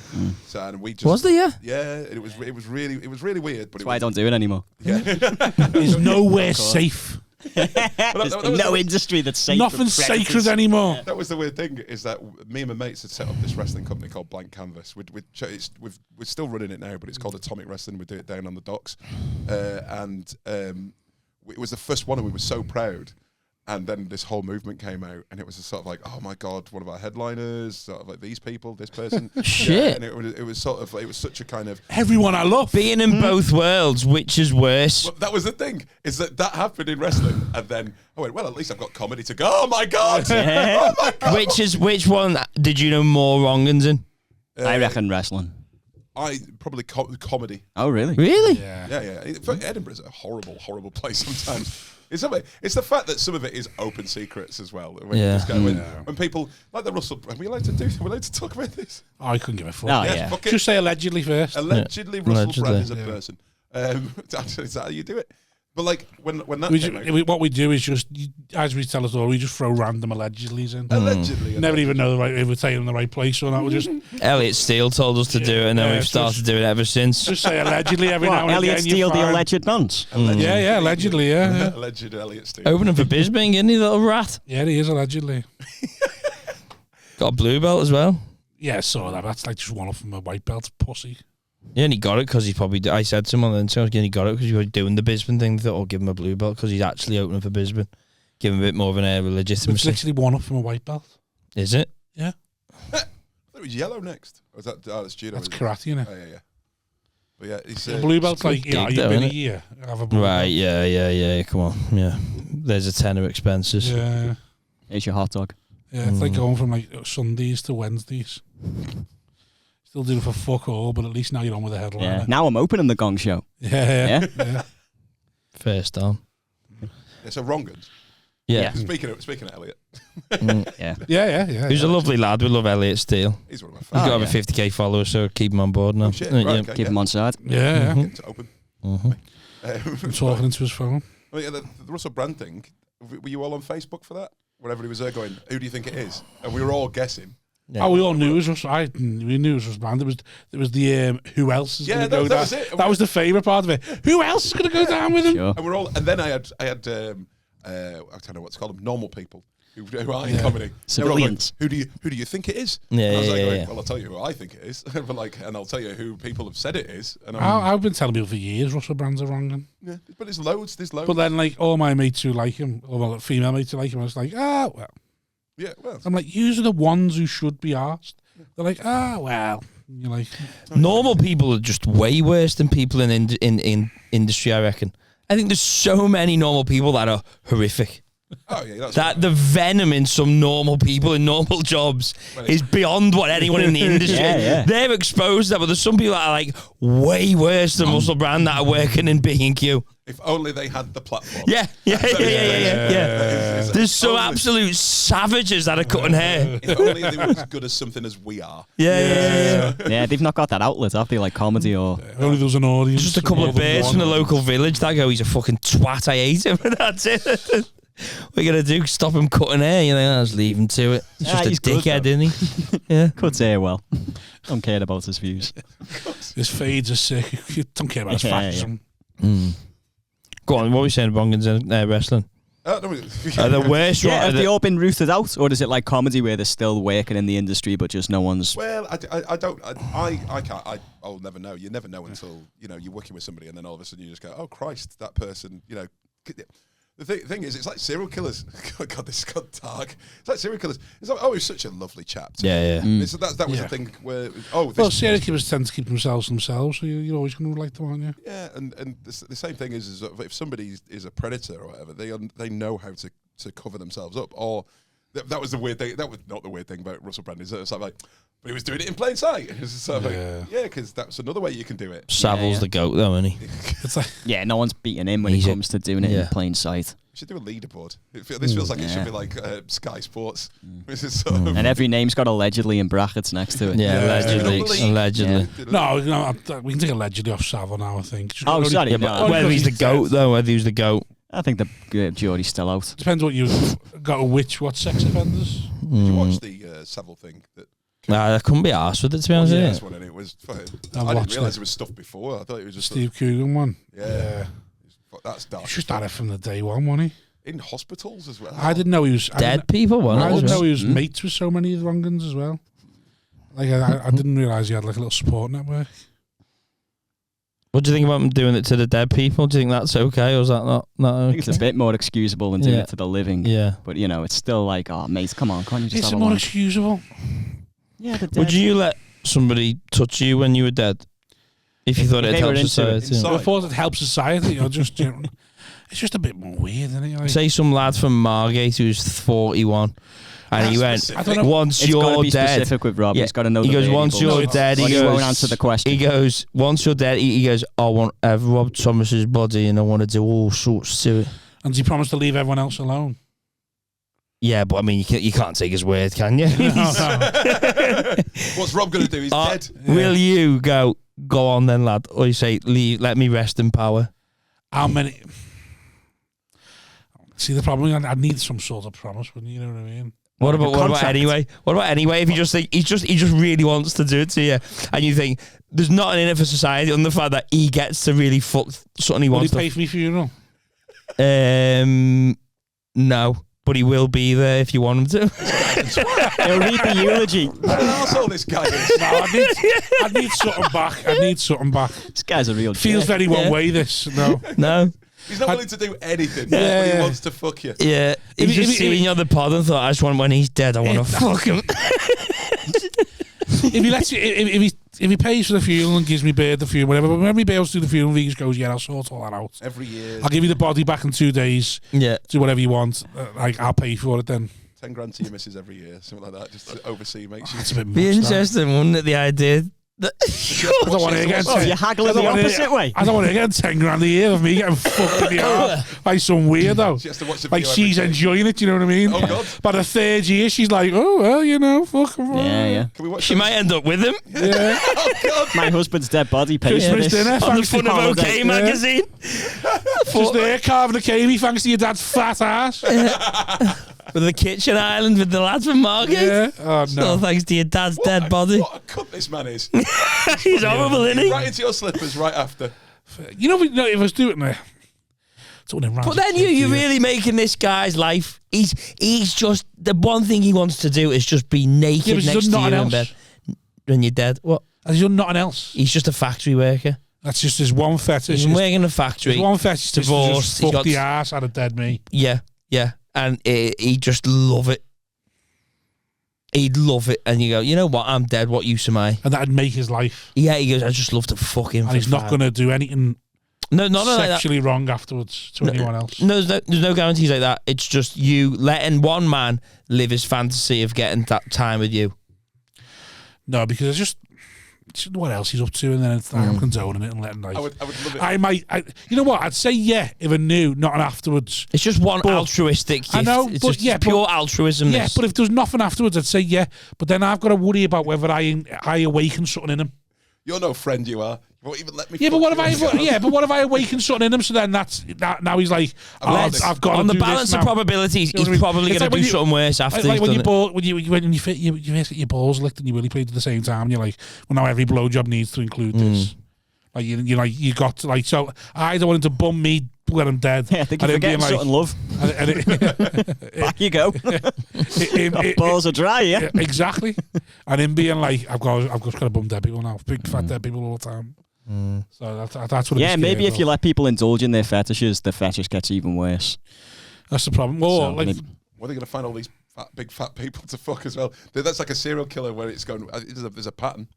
So and we just was there? Yeah, it was really weird. But that's why I don't do it anymore. Yeah, there's nowhere safe. There's no industry that's safe. Nothing's sacred anymore. Yeah. That was the weird thing, is that me and my mates had set up this wrestling company called Blank Canvas. We're still running it now, but it's called Atomic Wrestling. We do it down on the docks, it was the first one, and we were so proud. And then this whole movement came out, and it was sort of like, oh my God, one of our headliners, sort of like these people, this person. Shit. And it was sort of, it was such a kind of everyone I love being in both worlds. Which is worse? Well, that was the thing, is that happened in wrestling, and then I went, well, at least I've got comedy to go. Oh my God! Oh my God! Which one did you know more wrongins in? I reckon wrestling. Probably comedy. Oh really? Really? Yeah. Edinburgh's a horrible place sometimes. It's the fact that some of it is open secrets as well. When people like the Russell, are we allowed to talk about this? I couldn't give a fuck. Oh, yeah. Just say allegedly first. Allegedly, Russell Brand is a person. Is that how you do it? But like when that what we do is just, as we tell us all, we just throw random allegedlys in. Allegedly. Never even know if we're taking them the right place or not. We just Elliot Steele told us to do it, and then we've started doing it ever since. Just say allegedly every now and Elliot again. Steele, the alleged nonce. Yeah, allegedly, yeah. Alleged Elliot Steele. Opening for Bisbing, isn't he, little rat? Yeah, he is allegedly. Got a blue belt as well. Yeah, I saw that. That's like just one off from a white belt, pussy. Yeah, and he got it because he probably. I said to him on the internet, he got it because he was doing the Bisbane thing. They thought, give him a blue belt because he's actually opening for Bisbane. Give him a bit more of an air of legitimacy. It's literally one up from a white belt. Is it? Yeah. It was yellow next. Or was that? Oh, that's judo. That's karate, innit? Oh, yeah. But yeah, it's blue belt's like, you've been a year. Have a blue right? belt. Yeah. Come on, yeah. There's a tenner expenses. Yeah. Here's your hot dog. Yeah, it's like going from like Sundays to Wednesdays. Still doing for fuck all, but at least now you're on with the headliner. Yeah. Now I'm opening the Gong Show. Yeah. First on. Yeah, so wrongins. Yeah. Speaking of Elliot. Yeah. He's a lovely lad. We love Elliot Steele. He's one of my He's favourites. got over 50k followers, so keep him on board now. Oh, shit. Right, okay, Keep him on side. Yeah. Get him to open. I'm talking into his phone. Well, yeah, the Russell Brand thing. Were you all on Facebook for that? Where everybody was there going, "Who do you think it is?" And we were all guessing. Yeah. Oh, we all knew it was us. We knew it was us, man. There was the who else is going to go down. Was it. That was the favourite part of it. Who else is going to go down with him? Sure. And we're all. And then I had I don't know what's called them, normal people who are in comedy. Civilians. Like, who do you think it is? Yeah, and I was yeah. Well, I'll tell you who I think it is. But and I'll tell you who people have said it is. And I've been telling people for years Russell Brand's a wrong. yeah, but there's loads. But then, like, all my mates who like him, or well, female mates who like him, I was like, well. Yeah, well. I'm like, you are the ones who should be asked. They're like, well. And you're like, Normal people are just way worse than people in industry, I reckon. I think there's so many normal people that are horrific. Oh yeah, that's That the venom in some normal people in normal jobs is beyond what anyone in the industry. They're exposed to that, but there's some people that are like way worse than Russell Brand that are working in B&Q. If only they had the platform. Yeah. There's some absolute savages that are cutting hair. If only they were as good as something as we are. Yeah. Yeah, they've not got that outlet, have they? Like comedy or... only there was an audience. Just a couple of birds from the local village that go, he's a fucking twat, I hate him, and that's it. What are you going to do? Stop him cutting hair? You know, just leave him to it. He's just a dickhead, isn't he? Yeah. Cuts hair well. Don't care about his views. His fades are sick. You don't care about his fashion. Go on, what were you saying about wrestling? Are the worst? Yeah, have they all been rooted out? Or is it like comedy where they're still working in the industry but just no one's... Well, I can't. I'll never know. You never know until, you're working with somebody and then all of a sudden you just go, oh, Christ, that person, The thing is, it's like serial killers. God, this got dark. It's like serial killers. It's like, he's such a lovely chap. Yeah. That was the thing where, well, serial killers tend to keep themselves to themselves, so you're always going to like them, aren't you? Yeah, and the same thing is that if somebody is a predator or whatever, they know how to cover themselves up. Or that was the weird thing. That was not the weird thing about Russell Brand. Is it's like, but he was doing it in plain sight. It's sort of because that's another way you can do it. Saville's the goat, though, isn't he? It's like, no one's beating him when it comes to doing it in plain sight. We should do a leaderboard. This feels like it should be like Sky Sports. And every name's got allegedly in brackets next to it. Yeah, allegedly. No, we can take allegedly off Savile now, I think. Sorry. Whether he's the goat, though, whether he's the goat. I think the jury's still out. Depends what you've got what sex offenders. Did you watch the Savile thing? I couldn't be arsed with it, to be honest. This one, and it was. I didn't realise it was stuff before. I thought it was just Steve Coogan one. Yeah. That's dark. He just had it from the day one, wasn't he? In hospitals as well. I didn't know he was dead people. I didn't know he was mates with so many of the wrong uns as well. Like I didn't realise he had like a little support network. What do you think about him doing it to the dead people? Do you think that's okay, or is that not okay? I think it's a bit more excusable than doing it to the living. Yeah. But, it's still like, oh, mate, come on, can't you just It's have a more lunch? excusable. Yeah, the dead. Would you let somebody touch you when you were dead? If you thought it helped society? I thought it helped society. It's just a bit more weird, isn't it? Like, say some lad from Margate who's 41. And he went, once you're dead. Specific with Rob. He's got to know. He goes, once you're dead, he won't answer the question. He goes, once you're dead, he goes, I want Rob Thomas's body and I want to do all sorts to it. And he promised to leave everyone else alone. Yeah, but I mean, you can't take his word, can you? What's Rob going to do? He's dead. Will you go on then, lad? Or you say, let me rest in power? How many? See, the problem, I need some sort of promise, wouldn't you know what I mean? What about anyway? What about anyway? If you just think he just really wants to do it to you, and you think there's nothing in it for society on the fact that he gets to really fuck something he wants. Will he pay for my funeral? No, but he will be there if you want him to. He'll read the eulogy. What an arsehole this guy is. No, I need something back. This guy's a real. Feels very one way. This no. He's not willing to do anything, but he wants to fuck you. Yeah, he's just seen you on the pod and thought, I just want when he's dead, I want to fuck him. If he lets you, if he pays for the funeral and gives me the funeral, whatever, but when he bails to do the funeral, he just goes, yeah, I'll sort all that out. Every year. I'll give you the body back in 2 days. Yeah. Do whatever you want. I'll pay for it then. 10 grand to your missus every year, something like that, just to oversee, make sure. That's a bit much. Be interesting, wouldn't it? The idea I don't want to get you're haggling the opposite way. I don't want to get 10 grand a year of me getting fucked in the arse by some weirdo. Like she's enjoying it, you know what I mean? Oh God! By the third year, she's like, oh well, you know, fuck him. Yeah. Can we watch She might end up with him. Yeah. Oh God! My husband's dead body pays for Christmas this. dinner. On the Thanks to front of OK holiday. magazine. Just there carving a cavey thanks to your dad's fat ass. With the kitchen island with the lads from Margate. Yeah. Oh Still no. thanks to your dad's dead body. What a cunt this man is! He's horrible, isn't he? Right into your slippers right after. You know, if I was doing it. But then you're really making this guy's life. He's just the one thing he wants to do is just be naked but he's next done to you nothing in bed else. when you're dead. What? Has he done nothing else? He's just a factory worker. That's just his one fetish. He's working in a factory. His one fetish is to divorced. just fuck the ass out of dead me. Yeah, and he just love it. He'd love it, and you go, you know what? I'm dead. What use am I? And that'd make his life. Yeah, he goes, I just love to fuck him. And he's not going to do anything sexually wrong afterwards to anyone else. No, there's no guarantees like that. It's just you letting one man live his fantasy of getting that time with you. No, because it's just what else he's up to, and then it's like, I'm condoning it and letting like. I would love it. I might. You know what? I'd say yeah if I knew, not an afterwards. It's just one altruistic gift. I know, it's but just pure altruism. Yeah, but if there's nothing afterwards, I'd say yeah. But then I've got to worry about whether I awaken something in him. You're no friend, you are. You won't even let me. Yeah, but what if I awaken something in him? So then now he's like, I've got on to the do balance this of now. probabilities, You know what I he's mean? probably It's going to like do something worse after. Like when he's you done it. when you get your balls licked and you really played at the same time, and you're like, well, now every blowjob needs to include this. Like you got to like. So I don't want him to bum me when I'm dead. Yeah, I think you're forgetting something, love. Back you go. Balls are dry, yeah. Exactly. And him being like, I've just got to bum dead people now, big fat dead people all the time. So that's what. Yeah, maybe if you let people indulge in their fetishes, the fetish gets even worse. That's the problem. Or So like, Where are they going to find all these big fat people to fuck as well? That's like a serial killer where it's going. There's a pattern.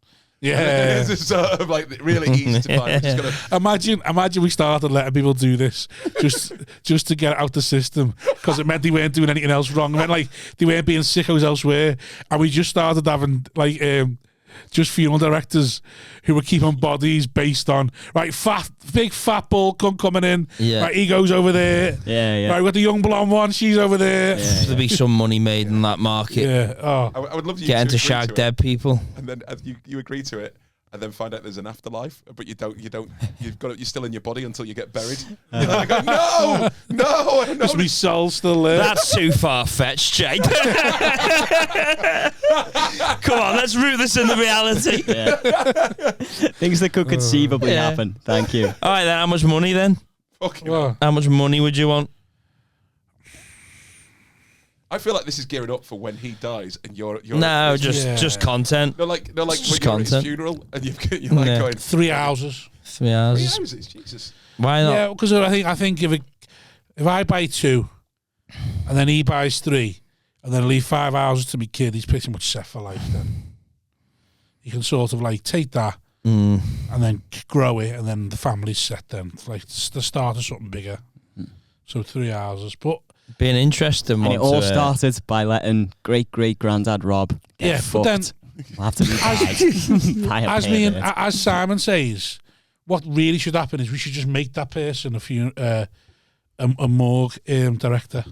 yeah. It's just sort of like really easy to find. We're just gonna, Imagine we started letting people do this just to get out the system because it meant they weren't doing anything else wrong. It meant like they weren't being sickos elsewhere, and we just started having like just funeral directors who were keeping bodies based on big fat bull cunt coming in. Yeah. Right, he goes over there. Yeah. Right, with the young blonde one, she's over there. There'll be some money made in that market. Yeah. Oh. I would love you Getting to agree shag it, dead people. and then you agree to it, and then find out there's an afterlife, but you don't. You're still in your body until you get buried. And I go, no. Just my soul's still there. That's too far fetched, Jake. Come on, let's root this into reality. Yeah. Things that could conceivably happen. Thank you. All right, then. How much money then? Fucking Well, How much money would you want? I feel like this is gearing up for when he dies, and you're No, just content. no, like when just you're at his content. funeral, and you're like Yeah. going 3 houses. 3 hours. 3 houses, Jesus. Why not? Yeah, because I think if I buy 2, and then he buys 3, and then I leave 5 houses to my kid, he's pretty much set for life. Then you can sort of like take that and then grow it, and then the family's set. Then like the start of something bigger. So 3 houses, but Be an interesting one. And it all started by letting great-great-granddad Rob get fucked. but then We'll have to be as Simon says, what really should happen is we should just make that person a morgue director.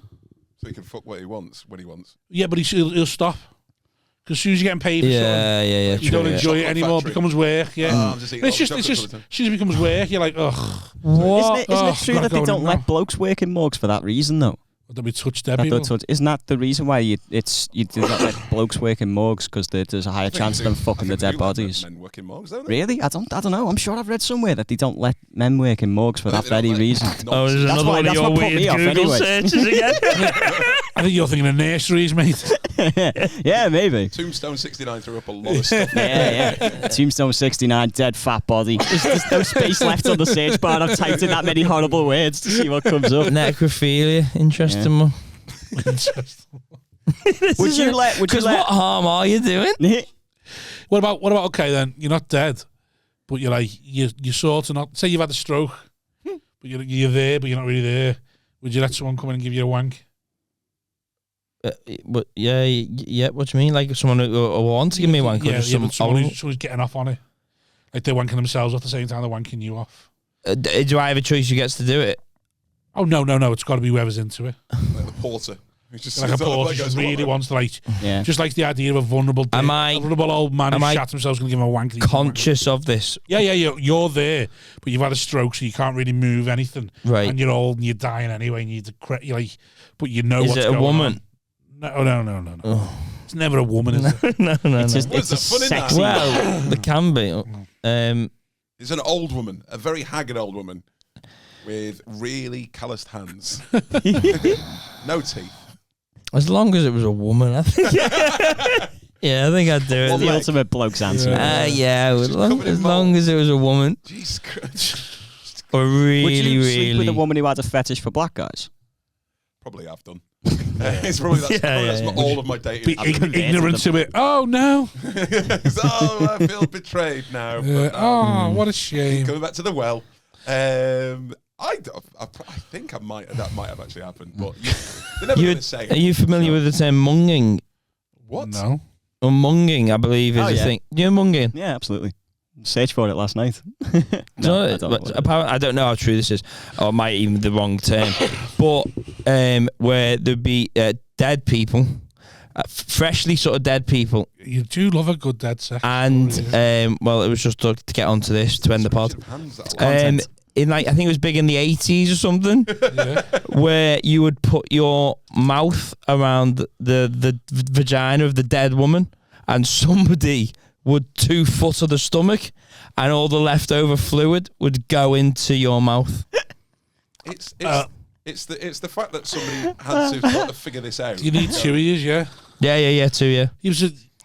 So he can fuck what he wants when he wants. Yeah, but he'll stop. Because as soon as you're getting paid for something, you don't enjoy it anymore. It becomes work. Yeah, it's just as soon as it becomes work, you're like, ugh. What? Isn't it true gotta that they go don't in let now. blokes work in morgues for that reason, though? That we touch dead people. Isn't that the reason why you do not let blokes work in morgues? Because there's a higher chance of them fucking the dead bodies. Men work in morgues, don't they? Really? I don't know. I'm sure I've read somewhere that they don't let men work in morgues for that very reason. Oh, there's That's another why- one of that's your what put weird me off Google anyway. searches again. I think you're thinking of nurseries, mate. Yeah, maybe. Tombstone 69 threw up a lot of stuff. Yeah. Tombstone 69, dead fat body. There's no space left on the search bar. I've typed in that many horrible words to see what comes up. Necrophilia, interesting one. Would you let? Because what harm are you doing? What about okay then? You're not dead, but you're like you're sort of not. Say you've had a stroke, but you're there, but you're not really there. Would you let someone come in and give you a wank? But yeah. What do you mean? Like someone who wants to give me one? Yeah, but someone who's getting off on it. Like they're wanking themselves off at the same time they're wanking you off. Do I have a choice who gets to do it? Oh, no. It's got to be whoever's into it. Like the porter. Just Like a porter just really wants to, like, Yeah. just like the idea of a vulnerable old man who shot himself going to give him a wank. Conscious of this? Yeah, you're there, but you've had a stroke, so you can't really move anything. Right. And you're old and you're dying anyway, and you're like, but you know is what's it a going woman? on. No. Oh. It's never a woman, is it? no. It's a fun in that? sexy. Well, there can be. It's an old woman, a very haggard old woman with really calloused hands. No teeth. As long as it was a woman, I think. Yeah, I think I'd do it. The ultimate bloke's answer. Yeah, as long as it was a woman. Jesus Christ. Or really, Would you really. sleep with a woman who had a fetish for black guys? Probably have done. It's probably that's all of my dating. Be ignorant to it. Oh, no. Oh, I feel betrayed now. But, what a shame. Coming back to the well. I think that might have actually happened, but they're never going to say it. Are you familiar with the term munging? What? No. Or munging, I believe, is a thing. Do you know munging? Yeah, absolutely. Searched for it last night. No, I don't know how true this is, or it might even be the wrong term. But where there'd be dead people, freshly sort of dead people. You do love a good dead sex. And well, it was just to get onto this to end the pod. In like, I think it was big in the 80s or something, where you would put your mouth around the vagina of the dead woman, and somebody would 2 foot of the stomach, and all the leftover fluid would go into your mouth. It's the fact that somebody had to sort of figure this out. You need 2 years, yeah. Yeah, 2 year.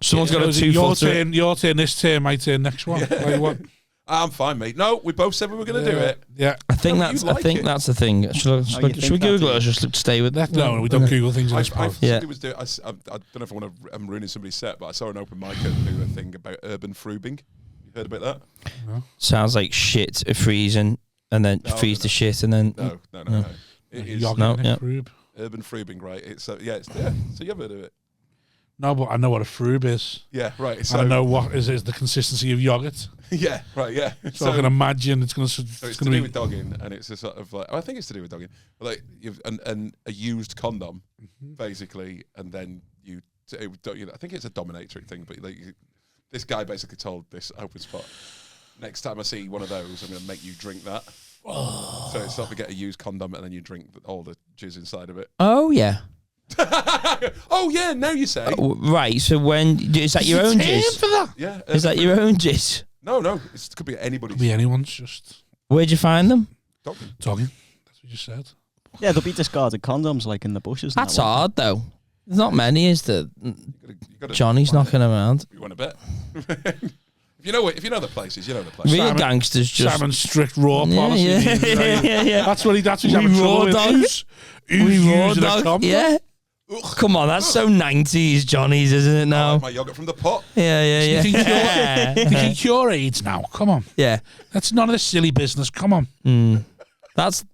Someone's got a 2 foot. Your turn this turn, my turn next one. Like what? I'm fine, mate. No, we both said we were going to do it. Yeah, I think that's the thing. Should we Google it or just stay with that? No, we don't Google things. I don't know if I'm ruining somebody's set, but I saw an open mic do a thing about urban frubing. You heard about that? No. Sounds like shit freezing and then freeze the shit and then no. It is urban frubing, right? It's so you ever heard of it? No, but I know what a frube is. Yeah, right. So I know what is the consistency of yogurt. Yeah, right. Yeah. So I can imagine it's going to. So it's to do with dogging, and it's a sort of like I think it's to do with dogging, but like you've a used condom, basically, and then I think it's a dominatrix thing, but like this guy basically told this open spot, next time I see one of those, I'm going to make you drink that. So it's sort of get a used condom, and then you drink all the jizz inside of it. Oh yeah. Oh yeah, now you say. Right, so is that your own jizz? For that? Yeah. Is that your own jizz? No, it could be anybody's. Could be anyone's. Just where'd you find them? Dogging. That's what you said. Yeah, there'll be discarded condoms like in the bushes. That's hard though. There's not many, is there? Johnny's knocking around. You want to bet? If you know the places, you know the places. Real gangsters just Simon's strict raw policy. Yeah. That's what he's having trouble with. Dogs. We raw dogs. Yeah. Come on, that's so 90s Johnny's, isn't it now? I like my yogurt from the pot. Yeah. You can cure AIDS now. Come on. Yeah. That's none of this silly business. Come on. That's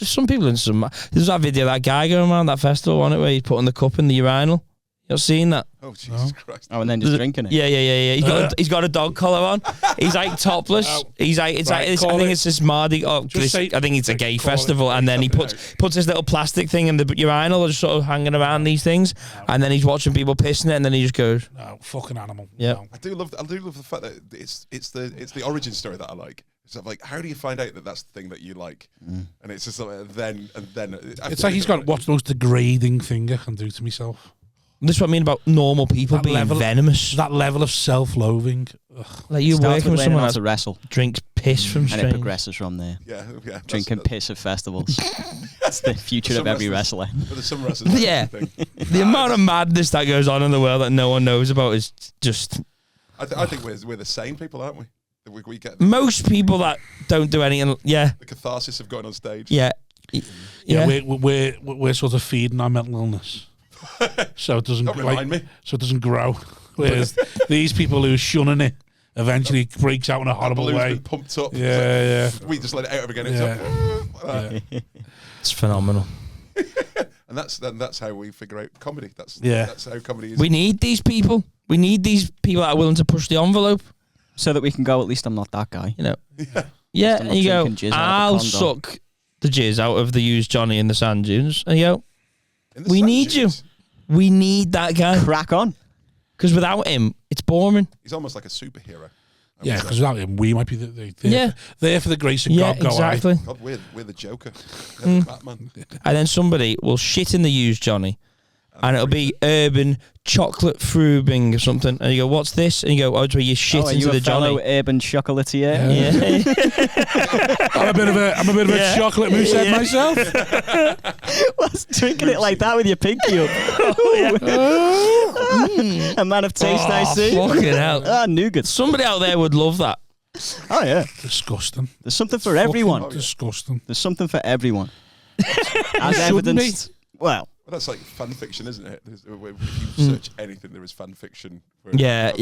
some people in some. There's that video of that guy going around that festival, wasn't it, where he's putting the cup in the urinal. You've seen that? Oh Jesus Christ! Oh, and then just drinking it. Yeah. He's got a dog collar on. He's like topless. He's like I think it's this Mardi. I think it's a gay festival, and then he puts this little plastic thing in the urinal, just sort of hanging around these things, and then he's watching people pissing it, and then he just goes, "No, fucking animal." Yeah, no. I do love the fact that it's the origin story that I like. So like, how do you find out that that's the thing that you like? And it's just like, then it's like he's got what's the most degrading thing I can do to myself. This is what I mean about normal people being venomous. That level of self-loathing. Like you're working with someone to wrestle, drinks piss from and it progresses from there. Yeah. Drinking piss at festivals. That's the future of every wrestler. But there's some wrestlers. Yeah. The amount of madness that goes on in the world that no one knows about is just. I think we're the sane people, aren't we? We get most people that don't do anything. Yeah. The catharsis of going on stage. Yeah. We're sort of feeding our mental illness. So it doesn't So it doesn't grow. Whereas these people who are shunning it eventually breaks out in a horrible way. Been pumped up. Yeah. We just let it out again. It's phenomenal. And that's how we figure out comedy. That's how comedy is. We need these people. We need these people that are willing to push the envelope. So that we can go, at least I'm not that guy. You know. Yeah, and you go, I'll suck the jizz out of the used Johnny in the sand dunes. And you go, we need you. We need that guy. Crack on. Because without him, it's boring. He's almost like a superhero. Yeah, because without him, we might be there for the grace of God. Exactly. God, we're the Joker. We're the Batman. And then somebody will shit in the used Johnny. And it'll be urban chocolate frubing or something. And you go, what's this? And you go, it's where you shit into the Johnny. Urban chocolatier? Yeah. I'm a bit of a chocolate moosehead myself. What's drinking it like that with your pinky up? A man of taste, I see. Fucking hell. Nougat. Somebody out there would love that. Oh, yeah. Disgusting. There's something for everyone. Disgusting. There's something for everyone. As evidenced. Well, that's like fan fiction, isn't it? If you search anything, there is fan fiction. Yeah.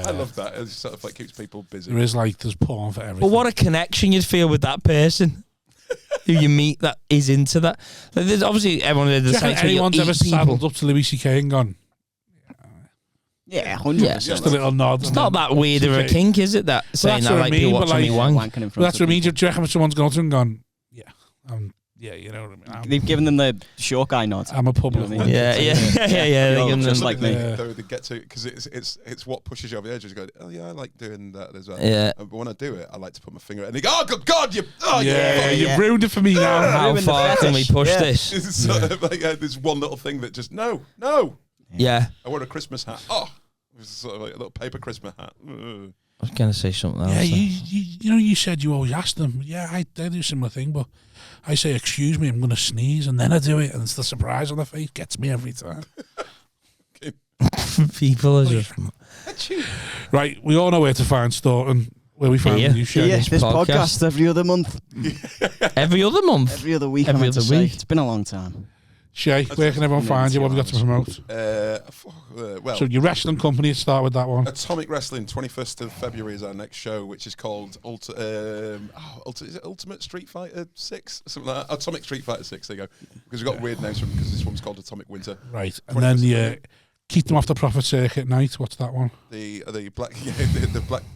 I love that. It sort of like keeps people busy. There's porn for everything. But what a connection you'd feel with that person who you meet that is into that. Like, there's obviously everyone in the same. Anyone's ever saddled up to Louis C.K. and gone? Yeah, 100%. Just a little nod. It's not that weird of a kink, is it? That saying that like people watching me wank. That's what I mean. Do you reckon someone's gone up to him and gone, yeah, you know what I mean. They've given them the short guy nod. I'm a public one. Yeah. They give them just like me. They get to because it's what pushes you over the edge. You go, oh yeah, I like doing that as well. Yeah. But when I do it, I like to put my finger. And they go, oh God, you. You've ruined it for me now. How far can we push this? It's sort of like this one little thing that just no. Yeah. I wear a Christmas hat. Oh, it was sort of like a little paper Christmas hat. I was going to say something else. Yeah, you said you always ask them. Yeah, I do a similar thing, but I say, excuse me, I'm going to sneeze, and then I do it, and it's the surprise on the face. Gets me every time. People are just... Right, we all know where to find Staunton, where we find the new show. This podcast every other month. Every other month? Every other week, every other week. It's been a long time. Shay, where can everyone find you? What have you got to promote? So your wrestling company, start with that one. Atomic Wrestling, 21st of February is our next show, which is called is it Ultimate Street Fighter 6? Something like that. Atomic Street Fighter 6, there you go. Because we've got weird names from because this one's called Atomic Winter. Right. And then keep them off the Profit Circuit night. What's that one? The black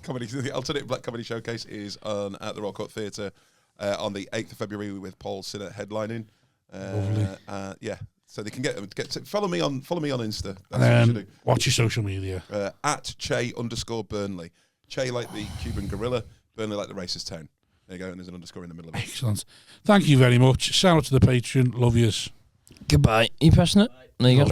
comedy, the alternate black comedy showcase is on at the Royal Court Theatre on the 8th of February with Paul Sinnott headlining. So they can follow me on Insta. That's what you should do. What's your social media? At Che_Burnley. Che like the Cuban gorilla, Burnley like the racist town. There you go, and there's an underscore in the middle of it. Excellent. Thank you very much. Shout out to the Patreon. Love yous. Goodbye. Are you pressing it? There you go.